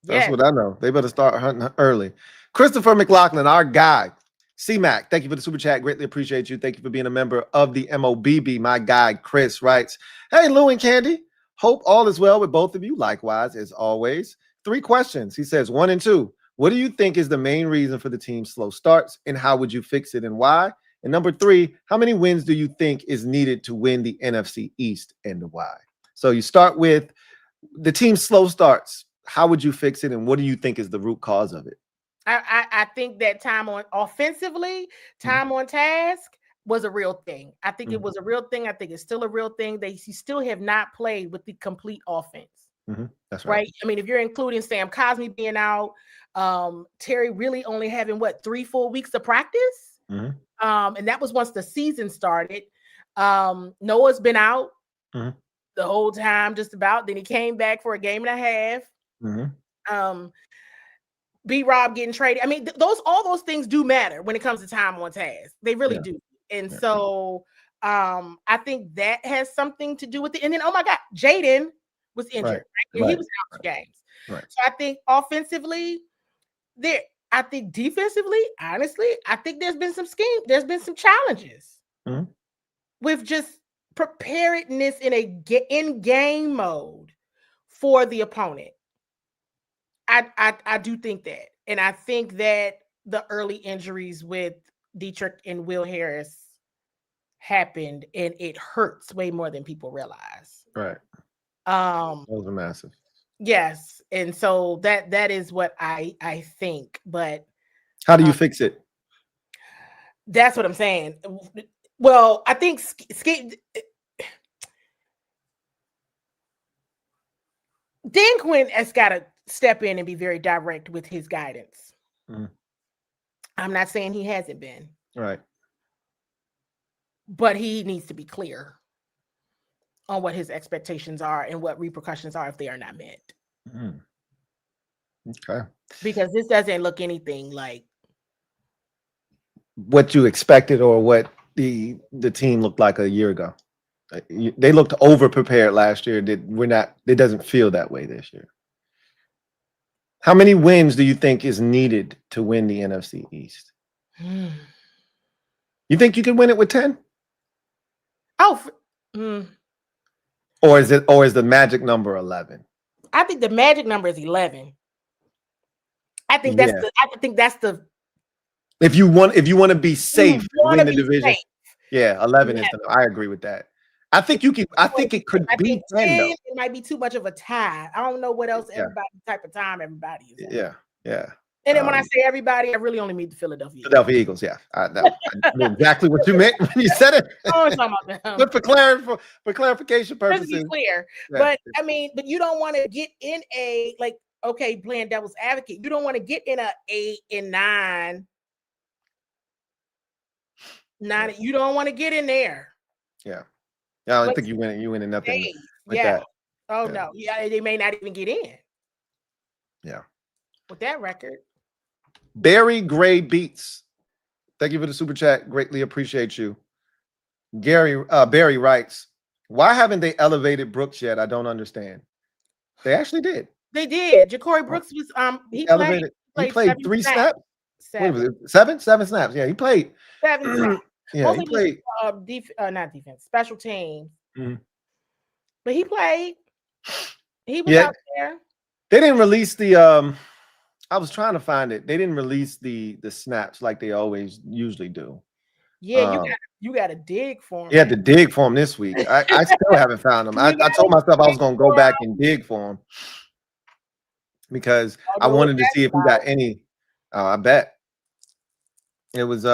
That's what I know. They better start hunting early. Christopher McLaughlin, our guy. C-Mac, thank you for the super chat. Greatly appreciate you. Thank you for being a member of the MOBB. My guy, Chris, writes, hey, Louie and Candi. Hope all is well with both of you. Likewise, as always. 3 questions. He says, 1 and 2. What do you think is the main reason for the team's slow starts, and how would you fix it and why? And number 3, how many wins do you think is needed to win the NFC East and why? So you start with the team's slow starts. How would you fix it, and what do you think is the root cause of it? I think that time on task was a real thing. I think it was a real thing. I think it's still a real thing. They still have not played with the complete offense. That's right. I mean, if you're including Sam Cosmi being out, Terry really only having 3 full weeks of practice. And that was once the season started. Noah's been out the whole time, just about. Then he came back for a game and a half. B-Rob getting traded. I mean, all those things do matter when it comes to time on task. They really do. And so I think that has something to do with it. And then, oh my God, Jaden was injured. Right? He was out for games. Right. So I think offensively, I think defensively, honestly, I think there's been some challenges with just preparedness in game mode for the opponent. I do think that. And I think that the early injuries with Dietrich and Will Harris happened, and it hurts way more than people realize. Right. Those are massive. Yes, and so that is what I think. But how do you fix it? That's what I'm saying. Well, I think Dan Quinn has got to step in and be very direct with his guidance. I'm not saying he hasn't been. Right. But he needs to be clear on what his expectations are and what repercussions are if they are not met. Okay. Because this doesn't look anything like what you expected or what the team looked like a year ago. They looked over prepared last year. It doesn't feel that way this year. How many wins do you think is needed to win the NFC East? You think you can win it with 10? Or is the magic number 11? I think the magic number is 11. I think that's the if you want to be safe, win the division. Safe. Yeah, 11 is I agree with that. I think you can. I think it could be 10 though. It might be too much of a tie. I don't know what else type of time everybody is. Yeah. And then when I say everybody, I really only mean the Philadelphia Eagles. Yeah, I knew exactly what you meant when you said it. But for clarification purposes, just be clear. Yeah. But I mean, but you don't want to get in playing devil's advocate. You don't want to get in a 8 and 9. You don't want to get in there. Yeah. I don't think you win nothing like that. Oh no. Yeah, they may not even get in. Yeah. With that record. Barry Gray Beats. Thank you for the super chat. Greatly appreciate you. Barry writes, why haven't they elevated Brooks yet? I don't understand. They actually did. They did. Ja'Cory Brooks was he played 3 snaps. What was it? 7 snaps. Yeah, he played 7 snaps. Yeah, mostly he played not defense, special teams. But he played. He was out there. They didn't release the I was trying to find it. They didn't release the snaps like they always usually do. Yeah, you got to dig for him. You had to dig for him this week. I still haven't found him. I told myself I was going to go back and dig for him because I wanted to see if he got any. I bet it was.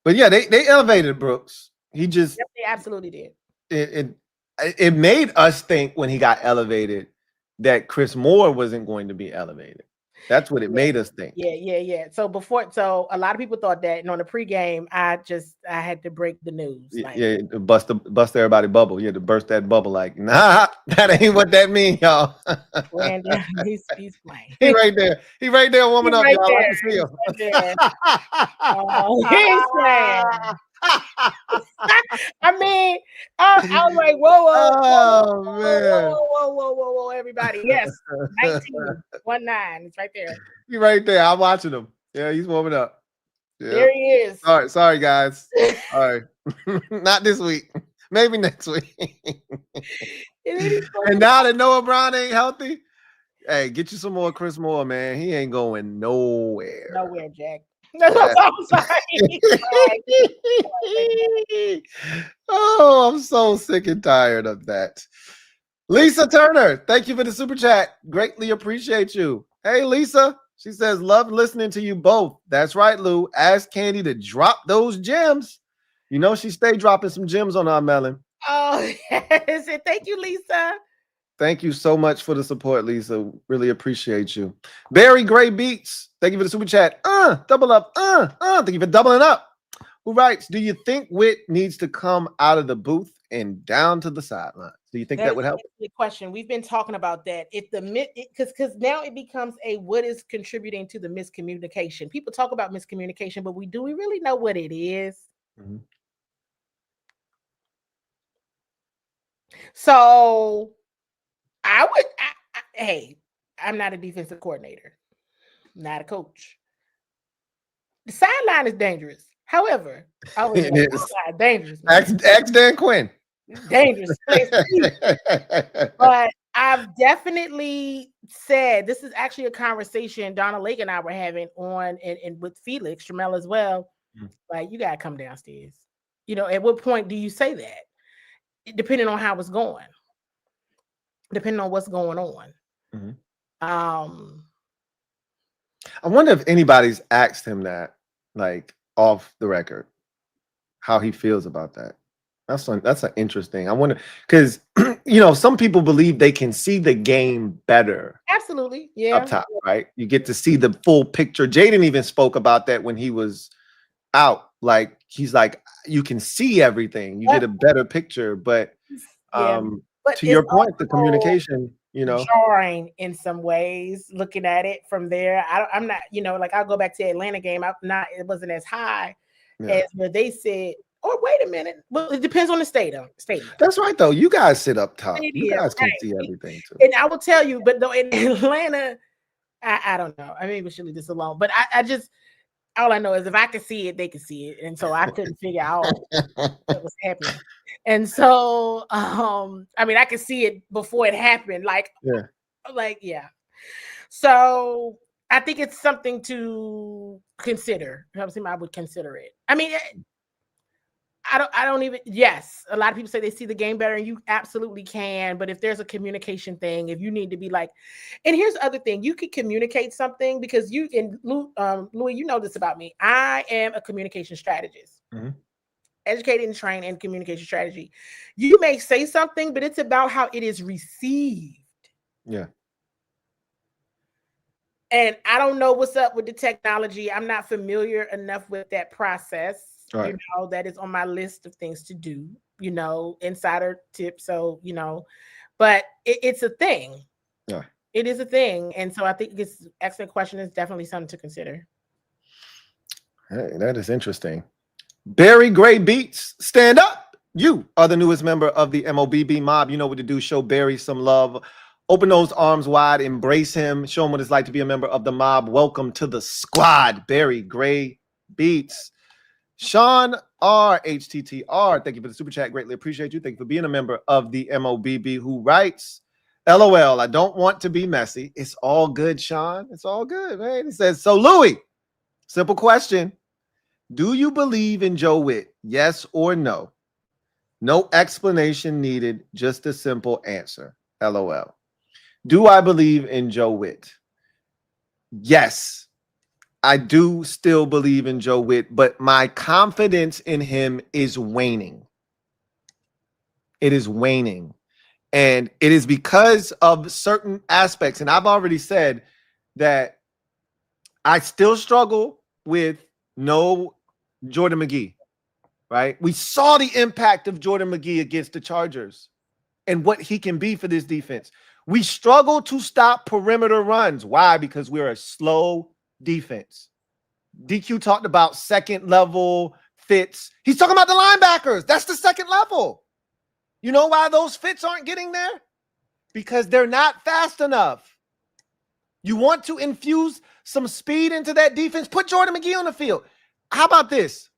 But yeah, they elevated Brooks. He just they absolutely did. It made us think when he got elevated that Chris Moore wasn't going to be elevated. That's what it made us think. Yeah. So a lot of people thought that, and on the pregame, I had to break the news. Bust everybody bubble. You had to burst that bubble. Like, nah, that ain't what that means, y'all. Brandon, he's playing. He right there. He right there, warming up, y'all. I can see him. He's playing. I mean, I was like, whoa, everybody. Yes, 19-19. It's right there. He's right there. I'm watching him. Yeah, he's warming up. Yeah. There he is. All right, sorry guys. All right, not this week. Maybe next week. And now that Noah Brown ain't healthy, hey, get you some more Chris Moore, man. He ain't going nowhere. Nowhere, Jack. I'm sorry. Oh, I'm so sick and tired of that. Lisa Turner, thank you for the super chat. Greatly appreciate you. Hey, Lisa. She says, love listening to you both. That's right, Lou. Ask Candi to drop those gems. You know, she stay dropping some gems on our melon. Oh, yes. Thank you, Lisa. Thank you so much for the support, Lisa. Really appreciate you. Barry Gray Beats, thank you for the super chat. Double up. Thank you for doubling up. Who writes, do you think Witt needs to come out of the booth and down to the sideline? Do you think that would help? Good question. We've been talking about that. Because now it becomes what is contributing to the miscommunication. People talk about miscommunication, but do we really know what it is? Mm-hmm. So I'm not a defensive coordinator, not a coach. The sideline is dangerous. However, I was dangerous. Ask Dan Quinn. Dangerous place to be. But I've definitely said, this is actually a conversation Donna Lake and I were having on and with Felix Trammell as well. Like, you gotta come downstairs. You know, at what point do you say that? Depending on how it's going. Depending on what's going on. Um, I wonder if anybody's asked him that, like off the record, how he feels about that. That's an interesting. I wonder because some people believe they can see the game better. Absolutely, yeah. Up top, right? You get to see the full picture. Jaden even spoke about that when he was out. Like he's like, you can see everything. You get a better picture, but but to your point, the communication, jarring in some ways. Looking at it from there, I'm not, like I'll go back to the Atlanta game. It wasn't as high as where they said. Oh, wait a minute. Well, it depends on the stadium. That's right, though. You guys sit up top. You guys can see everything too. And I will tell you, but though in Atlanta, I don't know. I mean, we should leave this alone. But I just, all I know is if I could see it, they could see it, and so I couldn't figure out what was happening. And so, I mean, I could see it before it happened. Yeah. So I think it's something to consider. I would consider it. I mean, I don't even, yes, a lot of people say they see the game better, and you absolutely can. But if there's a communication thing, if you need to be like, and here's the other thing, you could communicate something because Louie, you know this about me. I am a communication strategist, educated and trained in communication strategy. You may say something, but it's about how it is received. Yeah. And I don't know what's up with the technology. I'm not familiar enough with that process. Right. That is on my list of things to do, insider tip. So, but it's a thing. Yeah. It is a thing. And so I think this excellent question is definitely something to consider. Hey, that is interesting. Barry Gray Beats, stand up. You are the newest member of the MOBB mob. You know what to do. Show Barry some love. Open those arms wide. Embrace him. Show him what it's like to be a member of the mob. Welcome to the squad, Barry Gray Beats. Sean R. HTTR, thank you for the super chat. Greatly appreciate you. Thank you for being a member of the MOBB, who writes, LOL, I don't want to be messy. It's all good, Sean. It's all good, man. He says, so Louie, simple question. Do you believe in Joe Witt? Yes or no? No explanation needed. Just a simple answer. LOL. Do I believe in Joe Witt? Yes. I do still believe in Joe Witt, but my confidence in him is waning. It is waning. And it is because of certain aspects. And I've already said that I still struggle with no Jordan McGee, right? We saw the impact of Jordan McGee against the Chargers and what he can be for this defense. We struggle to stop perimeter runs. Why? Because we're a slow defense. DQ talked about second level fits. He's talking about the linebackers. That's the second level. You know why those fits aren't getting there? Because they're not fast enough. You want to infuse some speed into that defense? Put Jordan McGee on the field. How about this?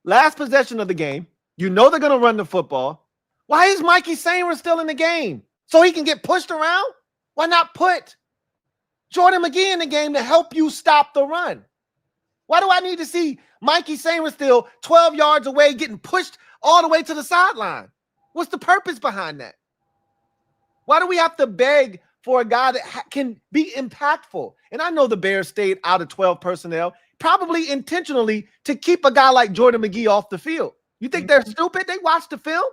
Last possession of the game. You know they're going to run the football. Why is Mikey Sainer still in the game? So he can get pushed around? Why not put Jordan McGee in the game to help you stop the run? Why do I need to see Mikey Sainer still 12 yards away getting pushed all the way to the sideline? What's the purpose behind that? Why do we have to beg for a guy that can be impactful? And I know the Bears stayed out of 12 personnel, probably intentionally to keep a guy like Jordan McGee off the field. You think they're stupid? They watch the film.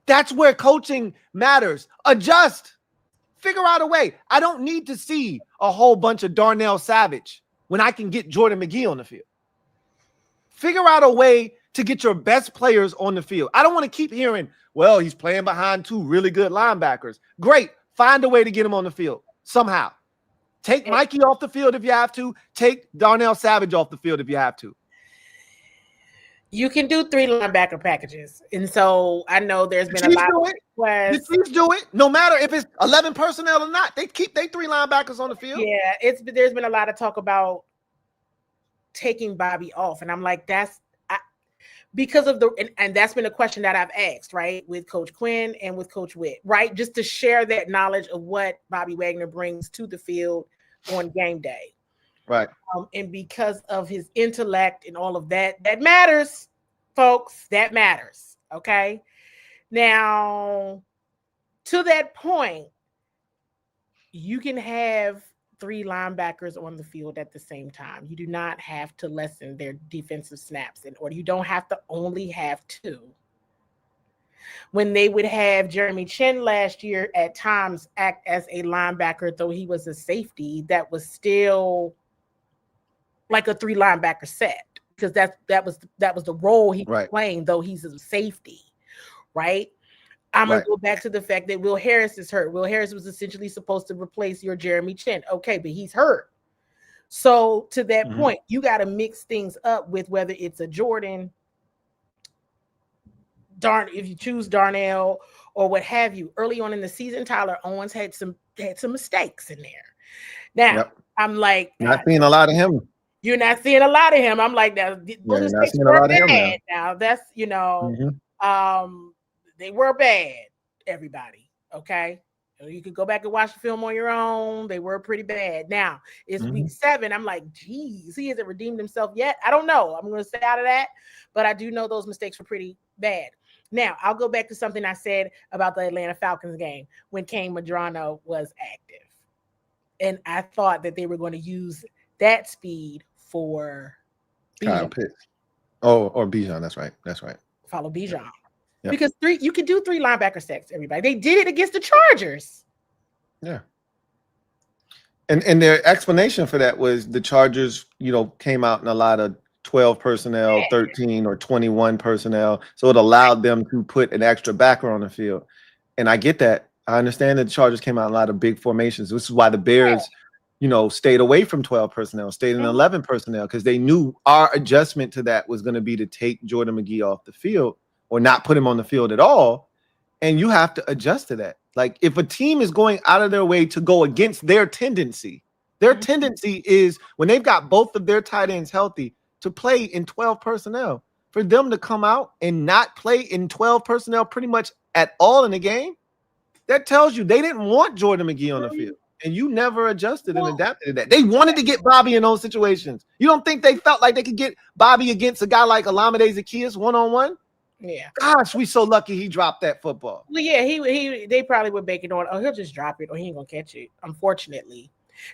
That's where coaching matters. Adjust. Figure out a way. I don't need to see a whole bunch of Darnell Savage when I can get Jordan McGee on the field. Figure out a way to get your best players on the field. I don't want to keep hearing, well, he's playing behind two really good linebackers. Great. Find a way to get him on the field somehow. Take Mikey off the field if you have to. Take Darnell Savage off the field if you have to. You can do 3 linebacker packages. And so I know there's been a lot of requests. The Chiefs do it. No matter if it's 11 personnel or not. They keep their 3 linebackers on the field. Yeah, there's been a lot of talk about taking Bobby off. And I'm like, because of and that's been a question that I've asked, right, with Coach Quinn and with Coach Witt, right? Just to share that knowledge of what Bobby Wagner brings to the field on game day. Right. And because of his intellect and all of that, that matters, folks. That matters. Okay. Now, to that point, you can have 3 linebackers on the field at the same time. You do not have to lessen their defensive snaps in order. You don't have to only have 2. When they would have Jeremy Chin last year at times act as a linebacker, though he was a safety, that was still like a 3 linebacker set, because that was the role he was playing, though he's a safety, right? I'm going to go back to the fact that Will Harris is hurt. Will Harris was essentially supposed to replace your Jeremy Chin. Okay, but he's hurt. So to that point, you got to mix things up with whether it's a Jordan, if you choose Darnell or what have you. Early on in the season, Tyler Owens had some mistakes in there. Now, I'm like, not seeing a lot of him. You're not seeing a lot of him. I'm like, those mistakes were bad. Now that's, they were bad, everybody. Okay. You could go back and watch the film on your own. They were pretty bad. Now it's week 7. I'm like, geez, he hasn't redeemed himself yet. I don't know. I'm going to stay out of that, but I do know those mistakes were pretty bad. Now I'll go back to something I said about the Atlanta Falcons game when Kane Madrano was active. And I thought that they were going to use that speed for Kyle Pitts. Oh, or Bijan. That's right. Follow Bijan. Yep. Because you can do 3 linebacker sets, everybody. They did it against the Chargers. Yeah. And their explanation for that was the Chargers, came out in a lot of 12 personnel, 13 or 21 personnel. So it allowed them to put an extra backer on the field. And I get that. I understand that the Chargers came out in a lot of big formations. This is why the Bears, stayed away from 12 personnel, stayed in 11 personnel, because they knew our adjustment to that was going to be to take Jordan McGee off the field or not put him on the field at all. And you have to adjust to that. Like, if a team is going out of their way to go against their tendency is, when they've got both of their tight ends healthy, to play in 12 personnel. For them to come out and not play in 12 personnel pretty much at all in the game, that tells you they didn't want Jordan McGee on the field. And you never adjusted and adapted to that. They wanted to get Bobby in those situations. You don't think they felt like they could get Bobby against a guy like Olamide Zaccheaus one-on-one? Yeah. Gosh, we so lucky he dropped that football. Well, yeah, they probably were banking on, he'll just drop it or he ain't gonna catch it, unfortunately.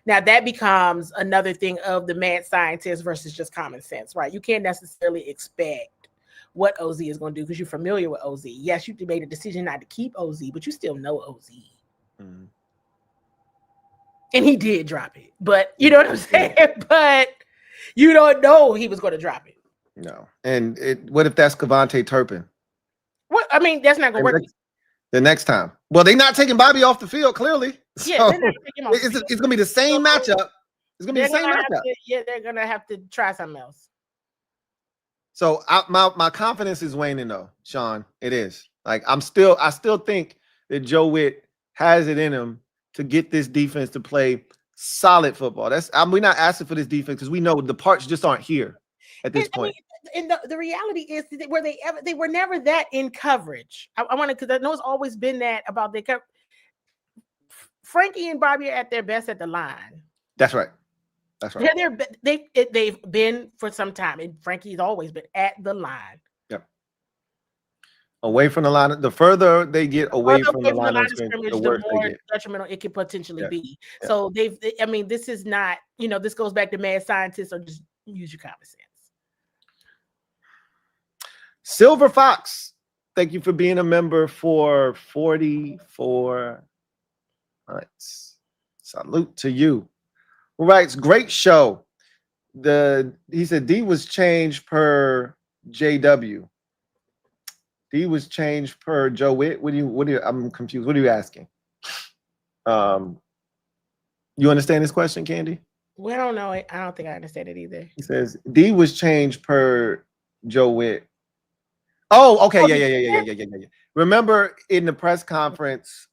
Now that becomes another thing of the mad scientist versus just common sense, right? You can't necessarily expect what OZ is going to do because you're familiar with OZ. Yes, you made a decision not to keep OZ, but you still know OZ. Mm-hmm. And he did drop it, but you know what I'm saying? Yeah. But you don't know he was going to drop it. No. And what if that's Kevontae Turpin? What? I mean, that's not going to work. The next time. Well, they're not taking Bobby off the field, clearly. Yeah, so they're not taking him off the field. It's going to be the same matchup. It's going to be the same matchup. They're going to have to try something else. So my confidence is waning, though, Sean. It is. Like, I still think that Joe Witt has it in him to get this defense to play solid football. We're not asking for this defense because we know the parts just aren't here at this point. And the reality is that they were never that in coverage. I want to, because I know it's always been that about their coverage. Frankie and Bobby are at their best at the line. That's right. They've been for some time, and Frankie's always been at the line. Yep. Away from the line, the further they get away from the line of scrimmage, the worse more detrimental it could potentially be. Yeah. So this is not, this goes back to mad scientists, or just use your common sense. Silver Fox, thank you for being a member for 44 months. Salute to you. All right, it's great show. He said D was changed per JW. D was changed per Joe Witt. I'm confused. What are you asking? You understand this question, Candy? Well, I don't know. I don't think I understand it either. He says D was changed per Joe Witt. Oh, okay. Yeah. Remember in the press conference,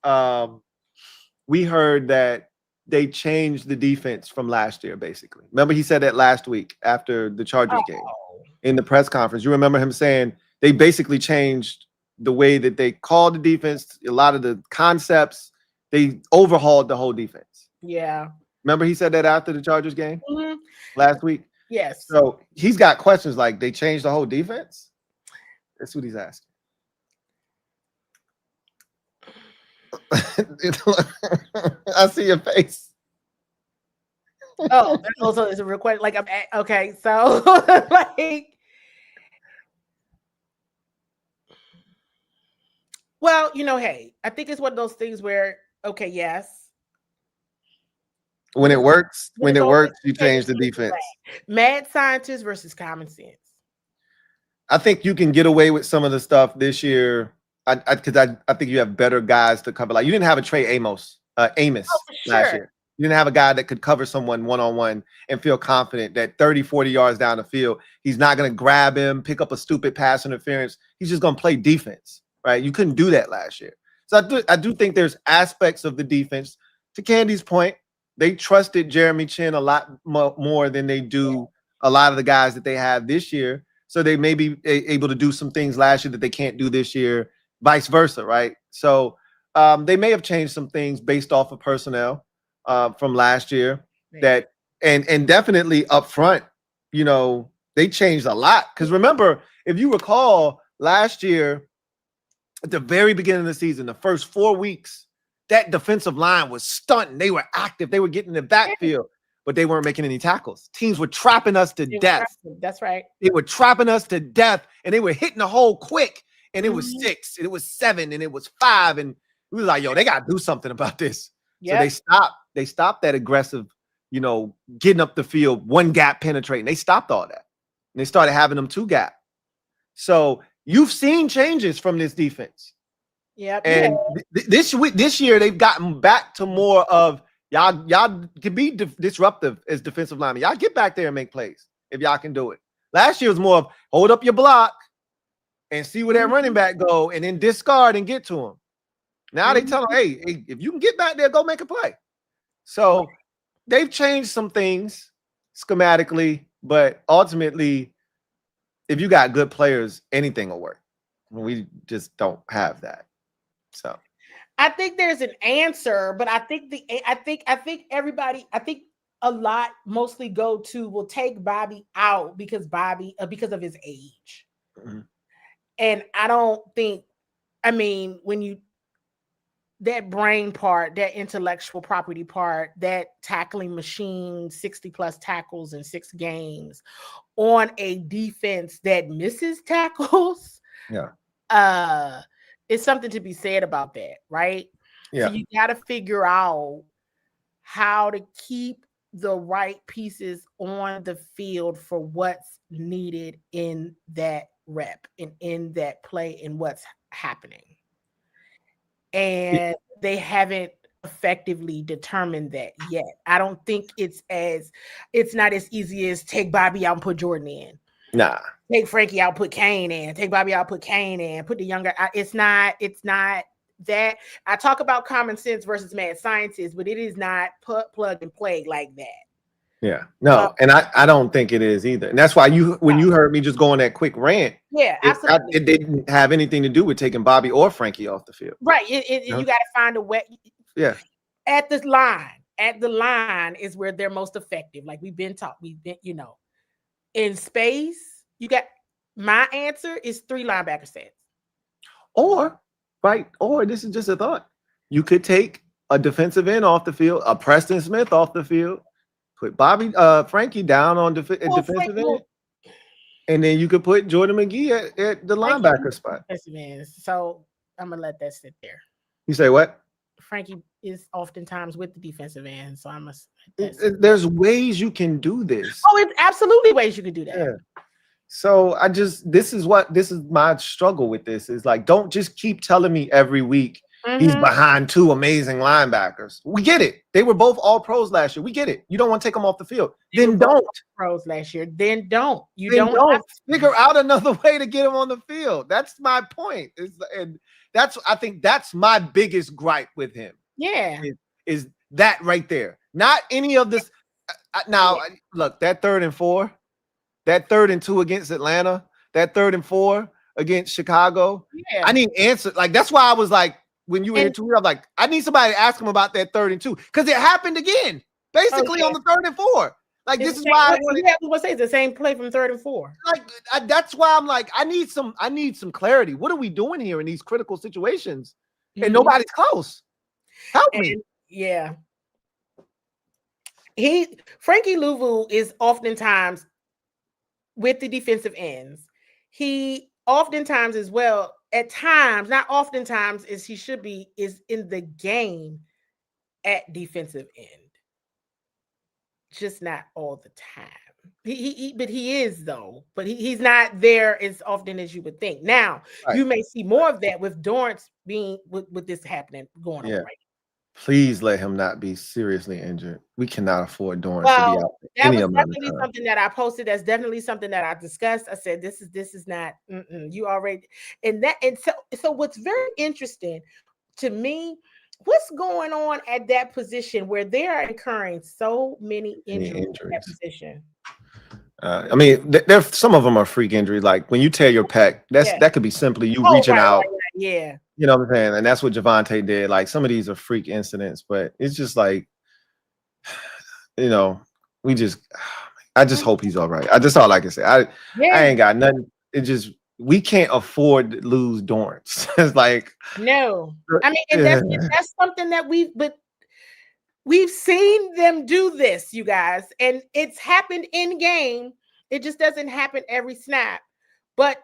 we heard that they changed the defense from last year, basically. Remember he said that last week after the Chargers game in the press conference. You remember him saying they basically changed the way that they called the defense, a lot of the concepts. They overhauled the whole defense. Yeah. Remember he said that after the Chargers game last week? Yes. So he's got questions like they changed the whole defense? That's what he's asking. I see your face. Oh, that also is a real question. Like, okay, so like, well, hey, I think it's one of those things where, okay, yes, When it works, you okay, change the defense. Mad scientist versus common sense. I think you can get away with some of the stuff this year. I think you have better guys to cover. Like you didn't have a Trey Amos last year. You didn't have a guy that could cover someone one-on-one and feel confident that 30, 40 yards down the field, he's not going to grab him, pick up a stupid pass interference. He's just going to play defense, right? You couldn't do that last year. So I do think there's aspects of the defense. To Candy's point, they trusted Jeremy Chin a lot more than they do a lot of the guys that they have this year. So they may be able to do some things last year that they can't do this year, vice versa, right? So they may have changed some things based off of personnel from last year. That and definitely up front, they changed a lot. Because remember, if you recall, last year at the very beginning of the season, the first 4 weeks, that defensive line was stunting. They were active. They were getting in the backfield, but they weren't making any tackles. Teams were trapping us to death. That's right. They were trapping us to death, and they were hitting the hole quick. And it was 6, and it was 7, and it was 5, and we was like, "Yo, they gotta do something about this." Yep. So they stopped that aggressive, getting up the field, one gap penetrating. They stopped all that, and they started having them 2 gap. So you've seen changes from this defense. Yeah, and this year they've gotten back to more of y'all can be disruptive as defensive linemen. Y'all get back there and make plays if y'all can do it. Last year was more of hold up your block and see where that running back go, and then discard and get to him. Now they tell them, hey, if you can get back there, go make a play. So they've changed some things schematically, but ultimately, if you got good players, anything will work. We just don't have that. So I think there's an answer, but I think everybody, a lot mostly will take Bobby out because of his age. Mm-hmm. And I don't think, when that brain part, that intellectual property part, that tackling machine, 60 plus tackles in 6 games on a defense that misses tackles. Yeah. It's something to be said about that, right? Yeah. So you got to figure out how to keep the right pieces on the field for what's needed in that rep and in that play and what's happening. And they haven't effectively determined that yet. I don't think it's not as easy as take Bobby out and put Jordan in. Nah. Take Frankie out, put Kane in. Take Bobby out, put Kane in. Put the younger. It's not that. I talk about common sense versus mad scientists, but it is not plug and play like that. Yeah, no, and I don't think it is either. And that's why when you heard me just go on that quick rant, absolutely, it didn't have anything to do with taking Bobby or Frankie off the field. Right. You got to find a way. Yeah. At the line is where they're most effective. Like we've been taught, in space, you got my answer is 3 linebacker sets. Or this is just a thought. You could take a defensive end off the field, a Preston Smith off the field, put Frankie down on defensive end, and then you could put Jordan McGee at the linebacker spot. So I'm gonna let that sit there. You say what? Frankie is oftentimes with the defensive end, so I must. There's ways you can do this. Oh, it's absolutely ways you can do that. Yeah. So this is my struggle with this is like, don't just keep telling me every week he's behind 2 amazing linebackers. We get it. They were both all pros last year. We get it. You don't want to take them off the field. Then don't. Pros last year. Then don't. Don't figure out another way to get them on the field. That's my point. I think that's my biggest gripe with him. Yeah. Is that right there. Not any of this. Now, look, that 3rd and 4, that 3rd and 2 against Atlanta, that 3rd and 4 against Chicago. Yeah. I need answers. Like, that's why I was like, when you were here 2 years, I'm like, I need somebody to ask him about that 3rd and 2 because it happened again, basically on the 3rd and 4. Like, this is why I want to say it's the same play from 3rd and 4. Like, that's why I'm like, I need some clarity. What are we doing here in these critical situations? And nobody's close. Help me. Yeah. Frankie Louvu is oftentimes with the defensive ends. He oftentimes as well, at times, not oftentimes as he should be, is in the game at defensive end. Just not all the time. But he is though. But he's not there as often as you would think. Now, right. You may see more of that with Dorrance being with this happening going on right. Please let him not be seriously injured. We cannot afford Dorrance to be out. That was definitely something that I posted. That's definitely something that I discussed. I said, this is not you already, and so what's very interesting to me, what's going on at that position where they are incurring so many injuries. At that position? I mean, there's some of them are freak injuries. Like when you tear your pec, that could be simply you reaching out. Right. Yeah. You know what I'm saying? And that's what Javonte did. Like some of these are freak incidents, but it's just like, you know, I just hope he's all right. That's all I can say. I ain't got nothing. It just, we can't afford to lose Dorrance. It's like, no, I mean, and that's something that we've seen them do this, you guys, and it's happened in game. It just doesn't happen every snap, but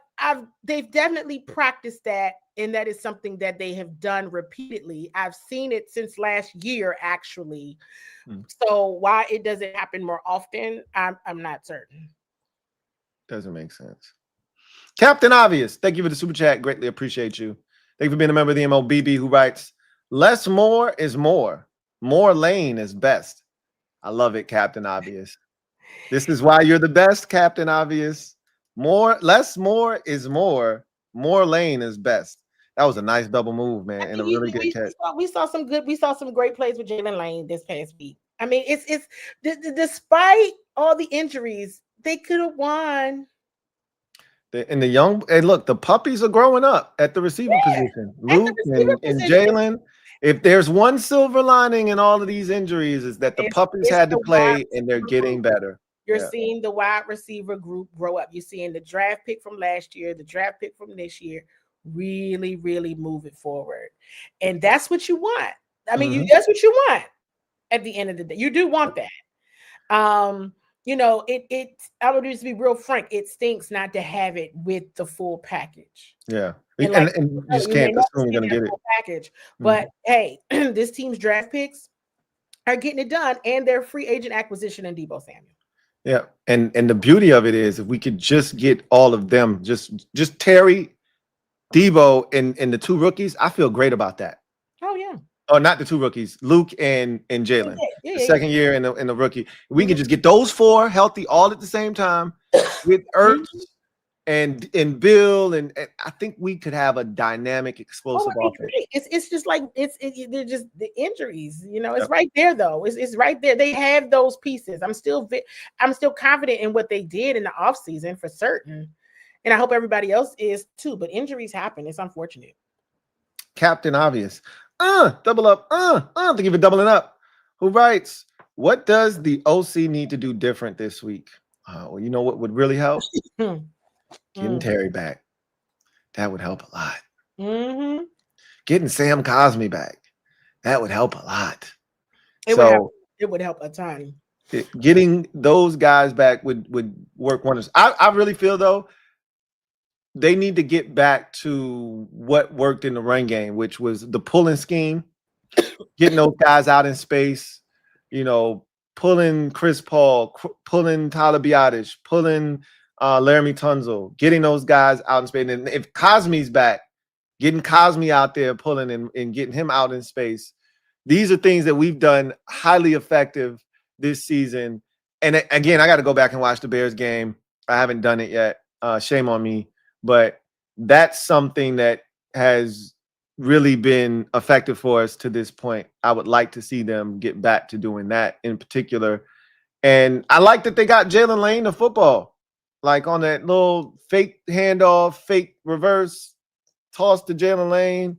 they've definitely practiced that, and that is something that they have done repeatedly. I've seen it since last year, actually. So why it doesn't happen more often, I'm not certain. Doesn't make sense. Captain Obvious, thank you for the super chat. Greatly appreciate you. Thank you for being a member of the MOBB, who writes, less more is more. More lane is best. I love it, Captain Obvious. This is why you're the best, Captain Obvious. Less more is more. More lane is best. That was a nice double move, man, and a really good catch. We saw some great plays with Jalen Lane this past week. I mean, it's despite all the injuries, they could have won. And look, the puppies are growing up at the receiver position. Luke and Jalen. If there's one silver lining in all of these injuries, is that the puppies had to play and they're getting better. You're seeing the wide receiver group grow up. You're seeing the draft pick from last year, the draft pick from this year, really, really move it forward. And that's what you want. I mean, that's what you want at the end of the day. You do want that. You know, I would just be real frank. It stinks not to have it with the full package. Yeah. And you just can't assume you're going to get it. Package. But hey, this team's draft picks are getting it done, and their free agent acquisition in Deebo Samuel. Yeah. And the beauty of it is if we could just get all of them, just Terry, Deebo, and the two rookies, I feel great about that. Oh, yeah. Oh, not the two rookies, Luke and Jalen. The second year and the rookie. We can just get those four healthy all at the same time with Ertz and Bill, and I think we could have a dynamic, explosive offense. It's just like they're just the injuries, you know. It's right there though. It's right there. They have those pieces. I'm still confident in what they did in the offseason for certain, and I hope everybody else is too. But injuries happen. It's unfortunate. Captain Obvious. Double up. Thank you for doubling up. Who writes, what does the OC need to do different this week? Well, you know what would really help? Getting Terry back. That would help a lot. Getting Sam Cosmi back. That would help a lot. It would help a ton. Getting those guys back would work wonders. I really feel, though, they need to get back to what worked in the run game, which was the pulling scheme, getting those guys out in space, you know, pulling Chris Paul, pulling Tyler Biadasz, pulling Laramie Tunzel, getting those guys out in space. And if Cosmi's back, getting Cosmi out there pulling and getting him out in space. These are things that we've done highly effective this season. And again, I got to go back and watch the Bears game. I haven't done it yet. Shame on me. But that's something that has really been effective for us to this point. I would like to see them get back to doing that in particular. And I like that they got Jalen Lane the football, like on that little fake handoff, fake reverse toss to Jalen Lane.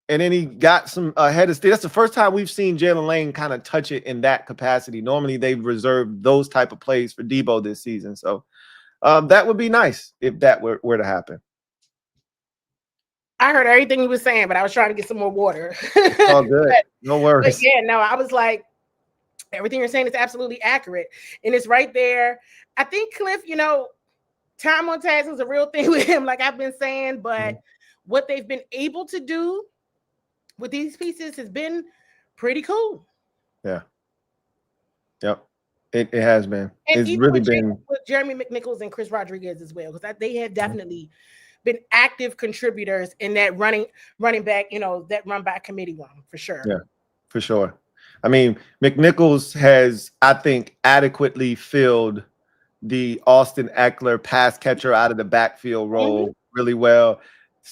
And then he got some head of steam. That's the first time we've seen Jalen Lane kind of touch it in that capacity. Normally they've reserved those type of plays for Deebo this season. So that would be nice if that were to happen. I heard everything he was saying, but I was trying to get some more water. All good. No worries. But yeah, no, I was like, everything you're saying is absolutely accurate. And it's right there. I think Cliff, time on task is a real thing with him, like I've been saying, but what they've been able to do with these pieces has been pretty cool. Yeah. Yep. It has been. And it's really been with Jeremy McNichols and Chris Rodriguez as well, because they have definitely been active contributors in that running back, that run back committee room for sure. Yeah, for sure. I mean, McNichols has, I think, adequately filled the Austin Eckler pass catcher out of the backfield role really well.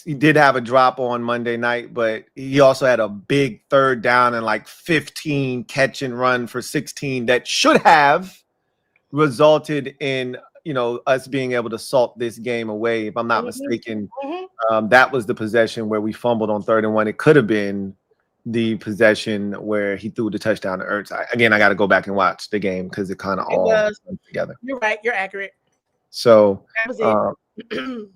He did have a drop on Monday night, but he also had a big third down and like 15 catch and run for 16 that should have resulted in, us being able to salt this game away. If I'm not mistaken, that was the possession where we fumbled on 3rd and 1. It could have been the possession where he threw the touchdown to Ertz. Again, I got to go back and watch the game because it kind of all went together. You're right. You're accurate. So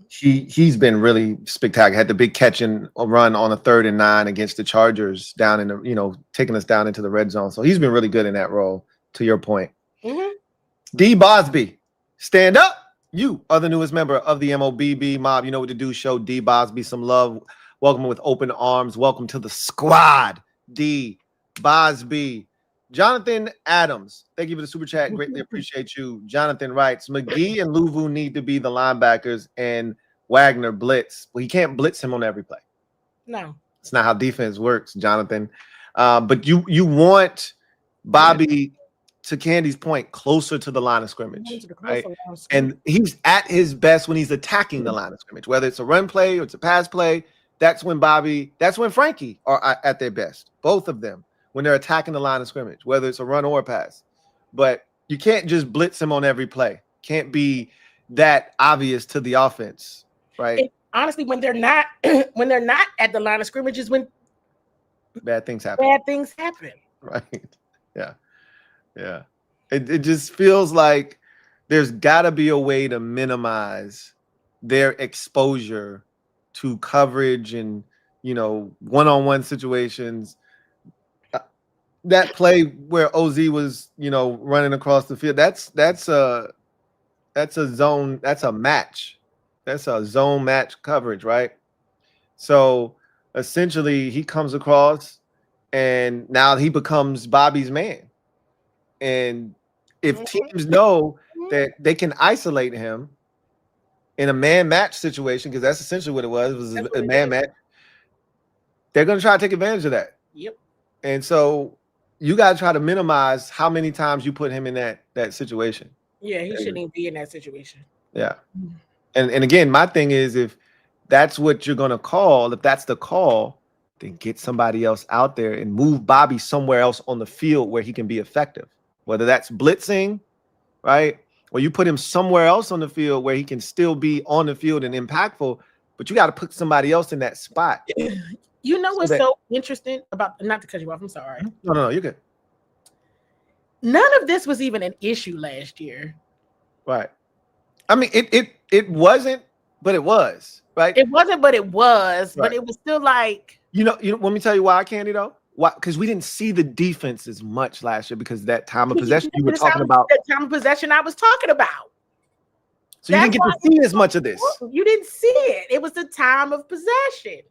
he's been really spectacular. Had the big catch and run on a 3rd and 9 against the Chargers down in the, taking us down into the red zone. So he's been really good in that role, to your point. D. Bosby, stand up. You are the newest member of the MOBB mob. You know what to do. Show D. Bosby some love. Welcome with open arms. Welcome to the squad. D. Bosby. Jonathan Adams, thank you for the super chat. Greatly appreciate you. Jonathan writes, McGee and Louvu need to be the linebackers and Wagner blitz. Well, he can't blitz him on every play. No. It's not how defense works, Jonathan. But you want Bobby, to Candy's point, closer to the line of scrimmage. Right? And he's at his best when he's attacking the line of scrimmage, whether it's a run play or it's a pass play. That's when Frankie are at their best, both of them, when they're attacking the line of scrimmage, whether it's a run or a pass. But you can't just blitz him on every play. Can't be that obvious to the offense, right? And honestly, when they're not at the line of scrimmage is when bad things happen. Right. Yeah. Yeah. It just feels like there's got to be a way to minimize their exposure to coverage and, one-on-one situations. That play where OZ was, running across the field, that's a zone, that's a match. That's a zone match coverage, right? So essentially he comes across and now he becomes Bobby's man. And if teams know that they can isolate him in a man match situation, because that's essentially what it was a man match, they're going to try to take advantage of that. Yep. And so you got to try to minimize how many times you put him in that situation. Yeah, he shouldn't even be in that situation. Yeah. And again, my thing is, if that's what you're going to call, if that's the call, then get somebody else out there and move Bobby somewhere else on the field where he can be effective, whether that's blitzing, right? Or you put him somewhere else on the field where he can still be on the field and impactful, but you got to put somebody else in that spot. You know what's so interesting about, not to cut you off, I'm sorry. No, you're good. None of this was even an issue last year. Right. I mean, it wasn't, but it was, right? It wasn't, but it was, right. But it was still like. Let me tell you why, Candy, though. Why? Because we didn't see the defense as much last year because that time of possession you were talking about. That time of possession I was talking about. So you didn't get to see as much of this. You didn't see it. It was the time of possession.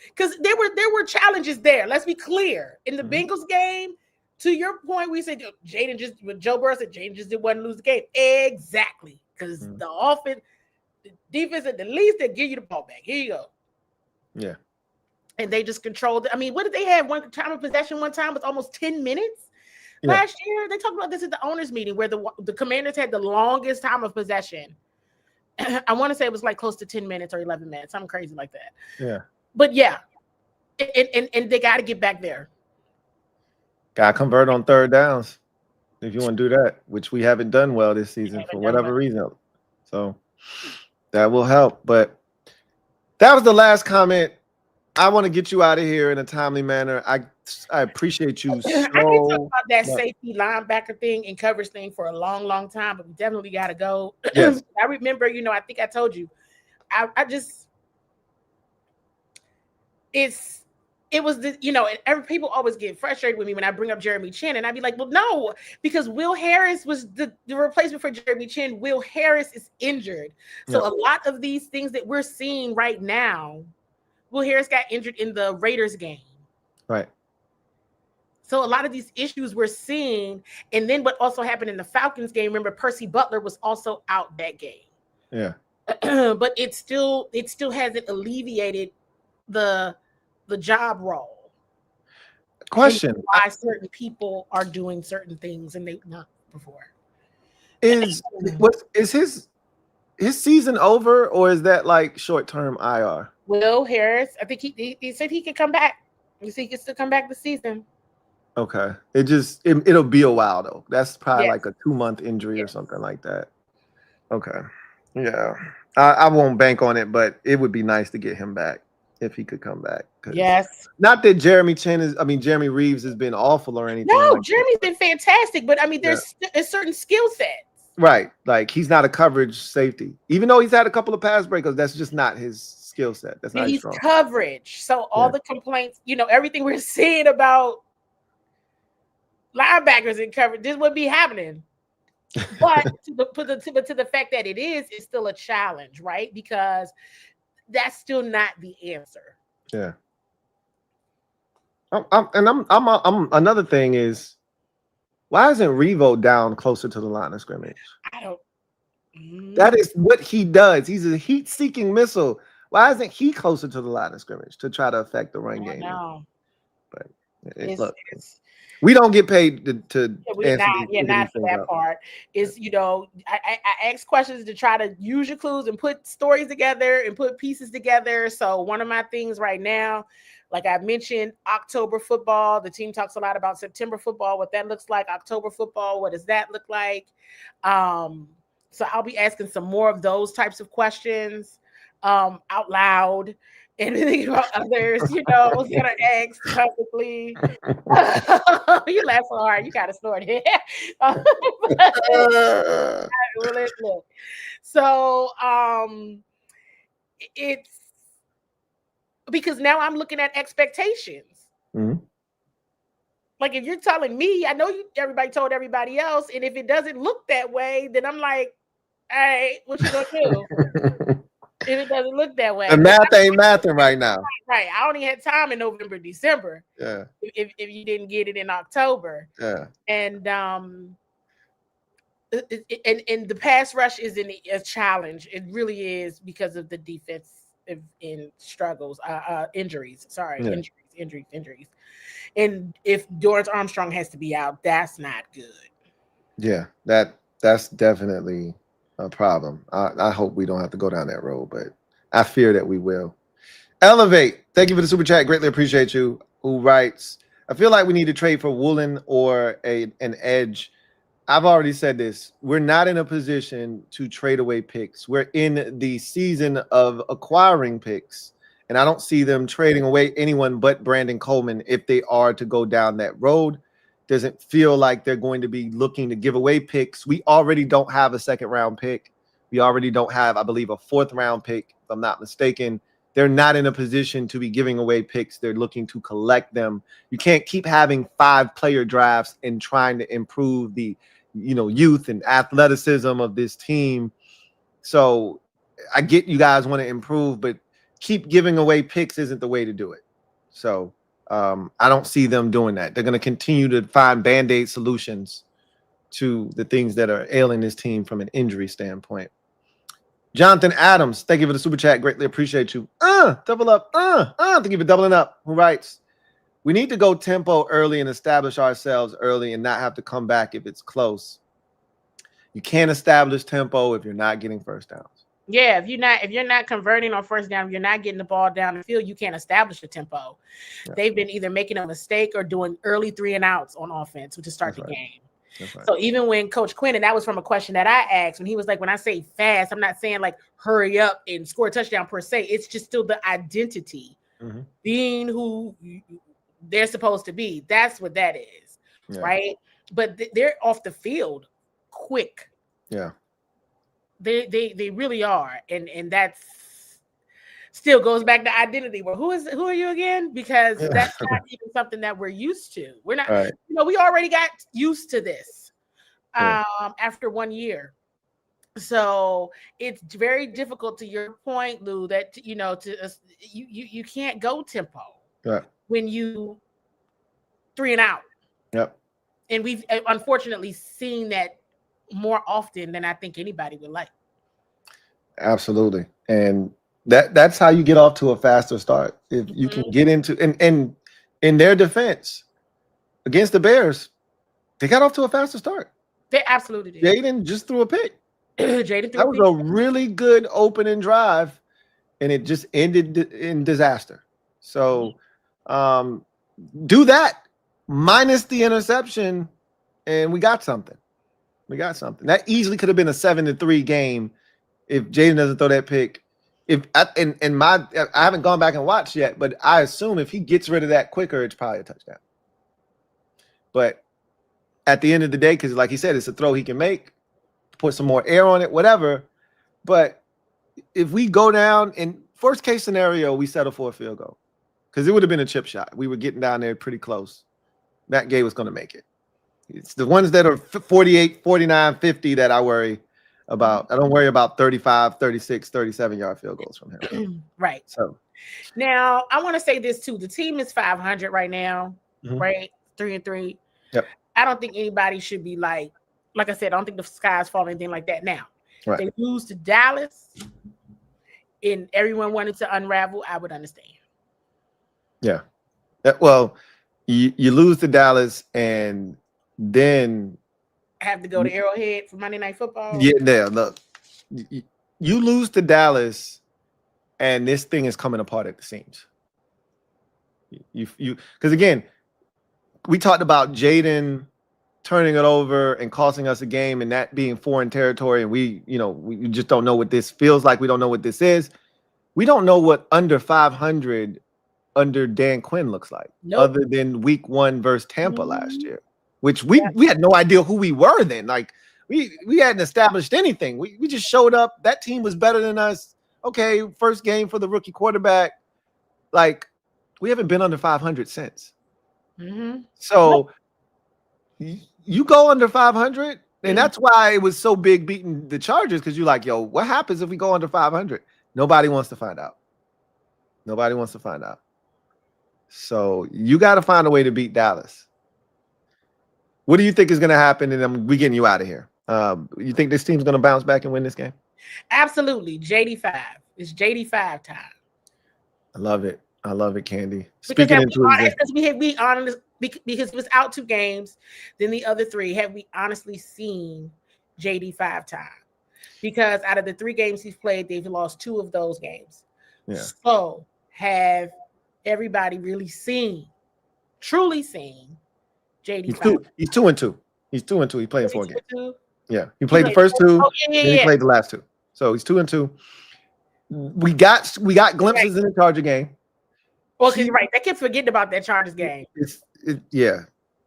Because there were challenges there. Let's be clear. In the Bengals game, to your point, we said Joe Burrow said Jaden just didn't lose the game. Exactly. Because the offense, the defense, at the least, they give you the ball back. Here you go. Yeah. And they just controlled it. I mean, what did they have? One time of possession one time was almost 10 minutes last year. They talked about this at the owners' meeting where the Commanders had the longest time of possession. I want to say it was like close to 10 minutes or 11 minutes, something crazy like that. Yeah. But yeah, and they got to get back there. Got to convert on third downs if you want to do that, which we haven't done well this season for whatever reason. So that will help. But that was the last comment. I want to get you out of here in a timely manner. I appreciate you so I can talk about that safety linebacker thing and coverage thing for a long, long time, but we definitely got to go. Yes. I remember, I think I told you, I just it was the, you know, and people always get frustrated with me when I bring up Jeremy Chin, and I'd be like, well, no, because Will Harris was the replacement for Jeremy Chin. Will Harris is injured. So a lot of these things that we're seeing right now, Will Harris got injured in the Raiders game. Right. So a lot of these issues we're seeing, and then what also happened in the Falcons game, remember Percy Butler was also out that game. Yeah. But it still hasn't alleviated the job role. Question: why certain people are doing certain things and they not before. Is his season over, or is that like short-term IR? Will Harris, I think he said he could come back. He said he could still come back this season. Okay. It'll be a while though. That's probably like a 2-month injury or something like that. Okay. Yeah. I won't bank on it, but it would be nice to get him back if he could come back. Yes. Not that Jeremy Reeves has been awful or anything. No, Jeremy's been fantastic, but I mean, there's a certain skill sets. Right. Like he's not a coverage safety. Even though he's had a couple of pass breakers, that's just not his skill set. That's not his strong. Coverage. So all the complaints, you know, everything we're seeing about linebackers in coverage, this would be happening. But to the fact that it's still a challenge, right? Because that's still not the answer. Yeah. I'm another thing is, why isn't Revo down closer to the line of scrimmage? I don't. That is what he does. He's a heat-seeking missile. Why isn't he closer to the line of scrimmage to try to affect the run game? No. But look, we don't get paid to answer not for that part. Is, you know, I ask questions to try to use your clues and put stories together and put pieces together. So one of my things right now, like I mentioned, October football. The team talks a lot about September football, what that looks like. October football, what does that look like? So I'll be asking some more of those types of questions out loud. And thinking about others, you know, that are asked publicly. You laugh so hard, you got to snort it. So it's because now I'm looking at expectations. Mm-hmm. Like if you're telling me, I know everybody told everybody else, and if it doesn't look that way, then I'm like, all right, what you gonna do? If it doesn't look that way, the math ain't mathing right now. Right, I only had time in November, December. Yeah. If you didn't get it in October. Yeah. And the pass rush is a challenge. It really is because of the defense in struggles, injuries. Sorry, injuries. And if Dorrance Armstrong has to be out, that's not good. Yeah, that's definitely a problem. I hope we don't have to go down that road, but I fear that we will. Elevate, thank you for the super chat. Greatly appreciate you. Who writes, I feel like we need to trade for Woolen or an edge. I've already said this. We're not in a position to trade away picks. We're in the season of acquiring picks, and I don't see them trading away anyone but Brandon Coleman if they are to go down that road. Doesn't feel like they're going to be looking to give away picks. We already don't have a second-round pick. We already don't have, I believe, a fourth-round pick, if I'm not mistaken. They're not in a position to be giving away picks. They're looking to collect them. You can't keep having 5-player drafts and trying to improve the, you know, youth and athleticism of this team. So I get you guys want to improve, but keep giving away picks isn't the way to do it. So I don't see them doing that. They're going to continue to find Band-Aid solutions to the things that are ailing this team from an injury standpoint. Jonathan Adams, thank you for the super chat. Greatly appreciate you. Double up. Thank you for doubling up. Who writes, we need to go tempo early and establish ourselves early and not have to come back if it's close. You can't establish tempo if you're not getting first downs. Yeah, if you're not converting on first down, if you're not getting the ball down the field, you can't establish a tempo. Yeah. They've been either making a mistake or doing early 3-and-outs on offense to start the game. Right. So even when Coach Quinn, and that was from a question that I asked, when he was like, when I say fast, I'm not saying like hurry up and score a touchdown per se. It's just still the identity, being who they're supposed to be. That's what that is, right? But they're off the field quick. Yeah. They really are, and that's still goes back to identity. Well, who are you again? Because that's not even something that we're used to. We're not, right. we already got used to this after 1 year. So it's very difficult, to your point, Lou, that you can't go tempo when you 3 and out. Yep. And we've unfortunately seen that more often than I think anybody would like. Absolutely. And that's how you get off to a faster start. If you can get into and in their defense against the Bears, they got off to a faster start. They absolutely did. Jaden just threw a pick. That was a really good opening drive, and it just ended in disaster. So do that minus the interception, and we got something. That easily could have been a 7-3 game if Jaden doesn't throw that pick. I haven't gone back and watched yet, but I assume if he gets rid of that quicker, it's probably a touchdown. But at the end of the day, because like he said, it's a throw he can make, put some more air on it, whatever. But if we go down, in worst case scenario, we settle for a field goal, because it would have been a chip shot. We were getting down there pretty close. Matt Gay was going to make it. It's the ones that are 48, 49, 50 that I worry about. I don't worry about 35, 36, 37-yard field goals from him. Right. So now I want to say this too. The team is 500 right now, right? 3-3. Yep. I don't think anybody should be like I said, I don't think the sky's falling, anything like that. Now, right. They lose to Dallas and everyone wanted to unravel, I would understand. Yeah. Well, you lose to Dallas and then have to go to Arrowhead for Monday Night Football. Yeah, look, you lose to Dallas, and this thing is coming apart at the seams. You because again, we talked about Jaden turning it over and costing us a game, and that being foreign territory, and we just don't know what this feels like. We don't know what this is. We don't know what under 500 under Dan Quinn looks like, other than week 1 versus Tampa last year. Which we had no idea who we were then. Like we hadn't established anything. We just showed up. That team was better than us. Okay, first game for the rookie quarterback. Like we haven't been under 500 since. So you go under 500, and that's why it was so big beating the Chargers, because you're like, yo, what happens if we go under 500? Nobody wants to find out. So you got to find a way to beat Dallas. What do you think is going to happen? And we're getting you out of here. You think this team's going to bounce back and win this game? Absolutely. JD5. It's JD5 time. I love it, Candi. Speaking into it, because it was out 2 games, then the other 3. Have we honestly seen JD5 time? Because out of the 3 games he's played, they've lost 2 of those games. Yeah. So have everybody really truly seen JD5? He's 2-2. He's 2-2. He played 4 games. Yeah, he played the first 2. He played the last 2. So he's 2-2. We got glimpses in the Charger game. Well, right, I kept forgetting about that Chargers game.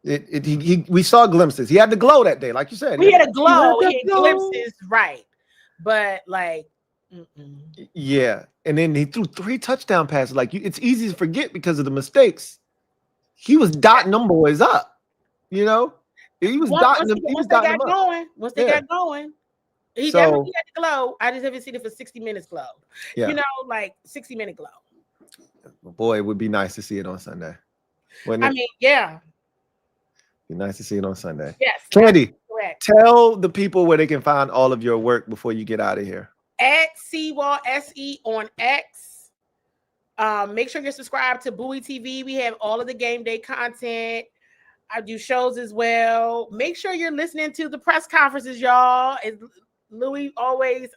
We saw glimpses. He had the glow that day, like you said. We had a glow. He had glimpses, right? But like, yeah. And then he threw 3 touchdown passes. Like it's easy to forget because of the mistakes. He was dotting them boys up. He was dotting them. Once they got going, he definitely had the glow. I just haven't seen it for 60 minutes glow. Yeah. 60-minute glow. Boy, it would be nice to see it on Sunday. Yeah. Be nice to see it on Sunday. Yes. Candi, tell the people where they can find all of your work before you get out of here. At CWall SE on X. Make sure you're subscribed to Bowie TV. We have all of the game day content. I do shows as well. Make sure you're listening to the press conferences, y'all. Louie always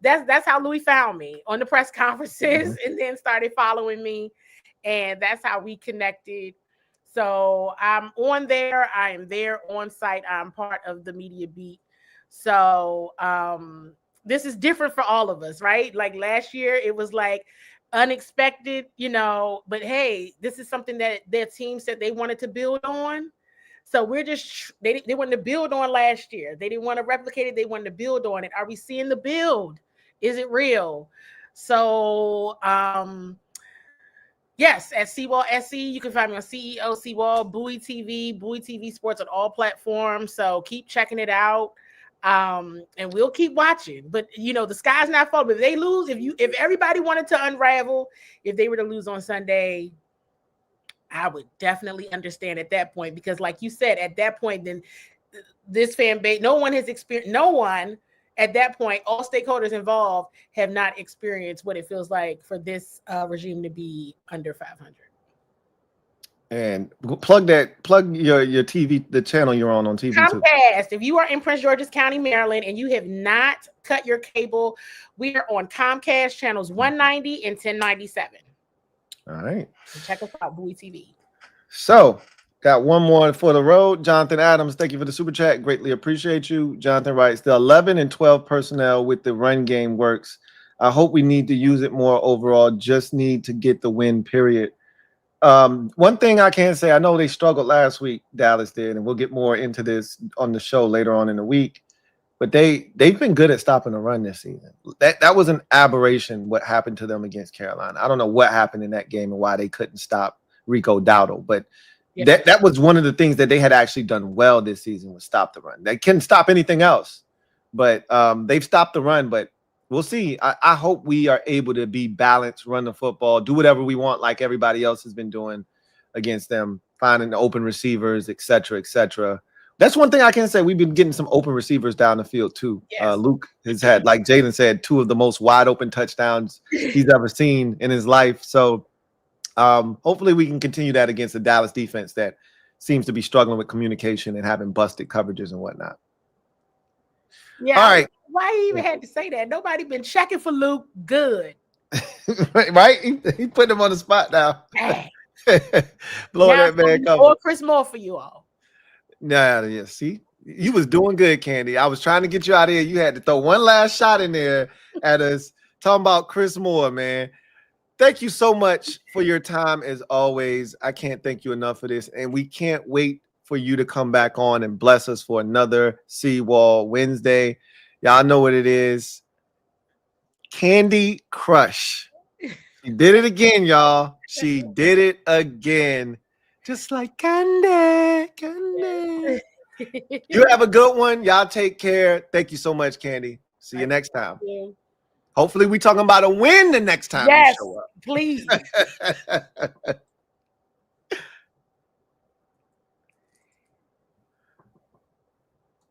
that's how Louie found me, on the press conferences, and then started following me, and that's how we connected. So I'm on there. I am there on site. I'm part of the media beat. So this is different for all of us, right? Like last year, it was like unexpected, but hey, this is something that their team said they wanted to build on. So we're just, they wanted to build on last year. They didn't want to replicate it. They wanted to build on it. Are we seeing the build? Is it real? So yes, at CWall SE, you can find me on CEO CWall, Bowie TV Sports on all platforms. So keep checking it out. And we'll keep watching. But you know, the sky's not falling. If they lose, if everybody wanted to unravel, if they were to lose on Sunday, I would definitely understand at that point, because like you said, at that point, then this fan base, no one at that point, all stakeholders involved have not experienced what it feels like for this regime to be under 500. And plug your TV, the channel you're on TV too. Comcast. If you are in Prince George's County, Maryland, and you have not cut your cable, we are on Comcast channels 190 and 1097. All right. So check us out, Bowie TV. So got one more for the road. Jonathan Adams, thank you for the super chat. Greatly appreciate you. Jonathan writes, the 11 and 12 personnel with the run game works. I hope we need to use it more overall. Just need to get the win, period. One thing I can say, I know they struggled last week, Dallas did, and we'll get more into this on the show later on in the week. But they've been good at stopping the run this season. That was an aberration what happened to them against Carolina. I don't know what happened in that game and why they couldn't stop Rico Dowdle, but that was one of the things that they had actually done well this season, was stop the run. They couldn't stop anything else, but they've stopped the run. But we'll see. I hope we are able to be balanced, run the football, do whatever we want like everybody else has been doing against them, finding the open receivers, et cetera, et cetera. That's one thing I can say. We've been getting some open receivers down the field too. Yes. Luke has had, like Jaden said, 2 of the most wide open touchdowns he's ever seen in his life. So hopefully we can continue that against the Dallas defense that seems to be struggling with communication and having busted coverages and whatnot. Yeah. All right. Why he even had to say that? Nobody been checking for Luke. Good. Right? He put him on the spot now. Blow that man cover. Or Chris Moore for you all. Nah, yeah. See, you was doing good, Candy. I was trying to get you out of here. You had to throw one last shot in there at us, talking about Chris Moore, man. Thank you so much for your time, as always. I can't thank you enough for this, and we can't wait for you to come back on and bless us for another CWall Wednesday. Y'all know what it is. Candy Crush. She did it again, y'all. She did it again. Just like Candy. You have a good one. Y'all take care. Thank you so much, Candy. See you next time. Hopefully we talking about a win the next time. Yes, please.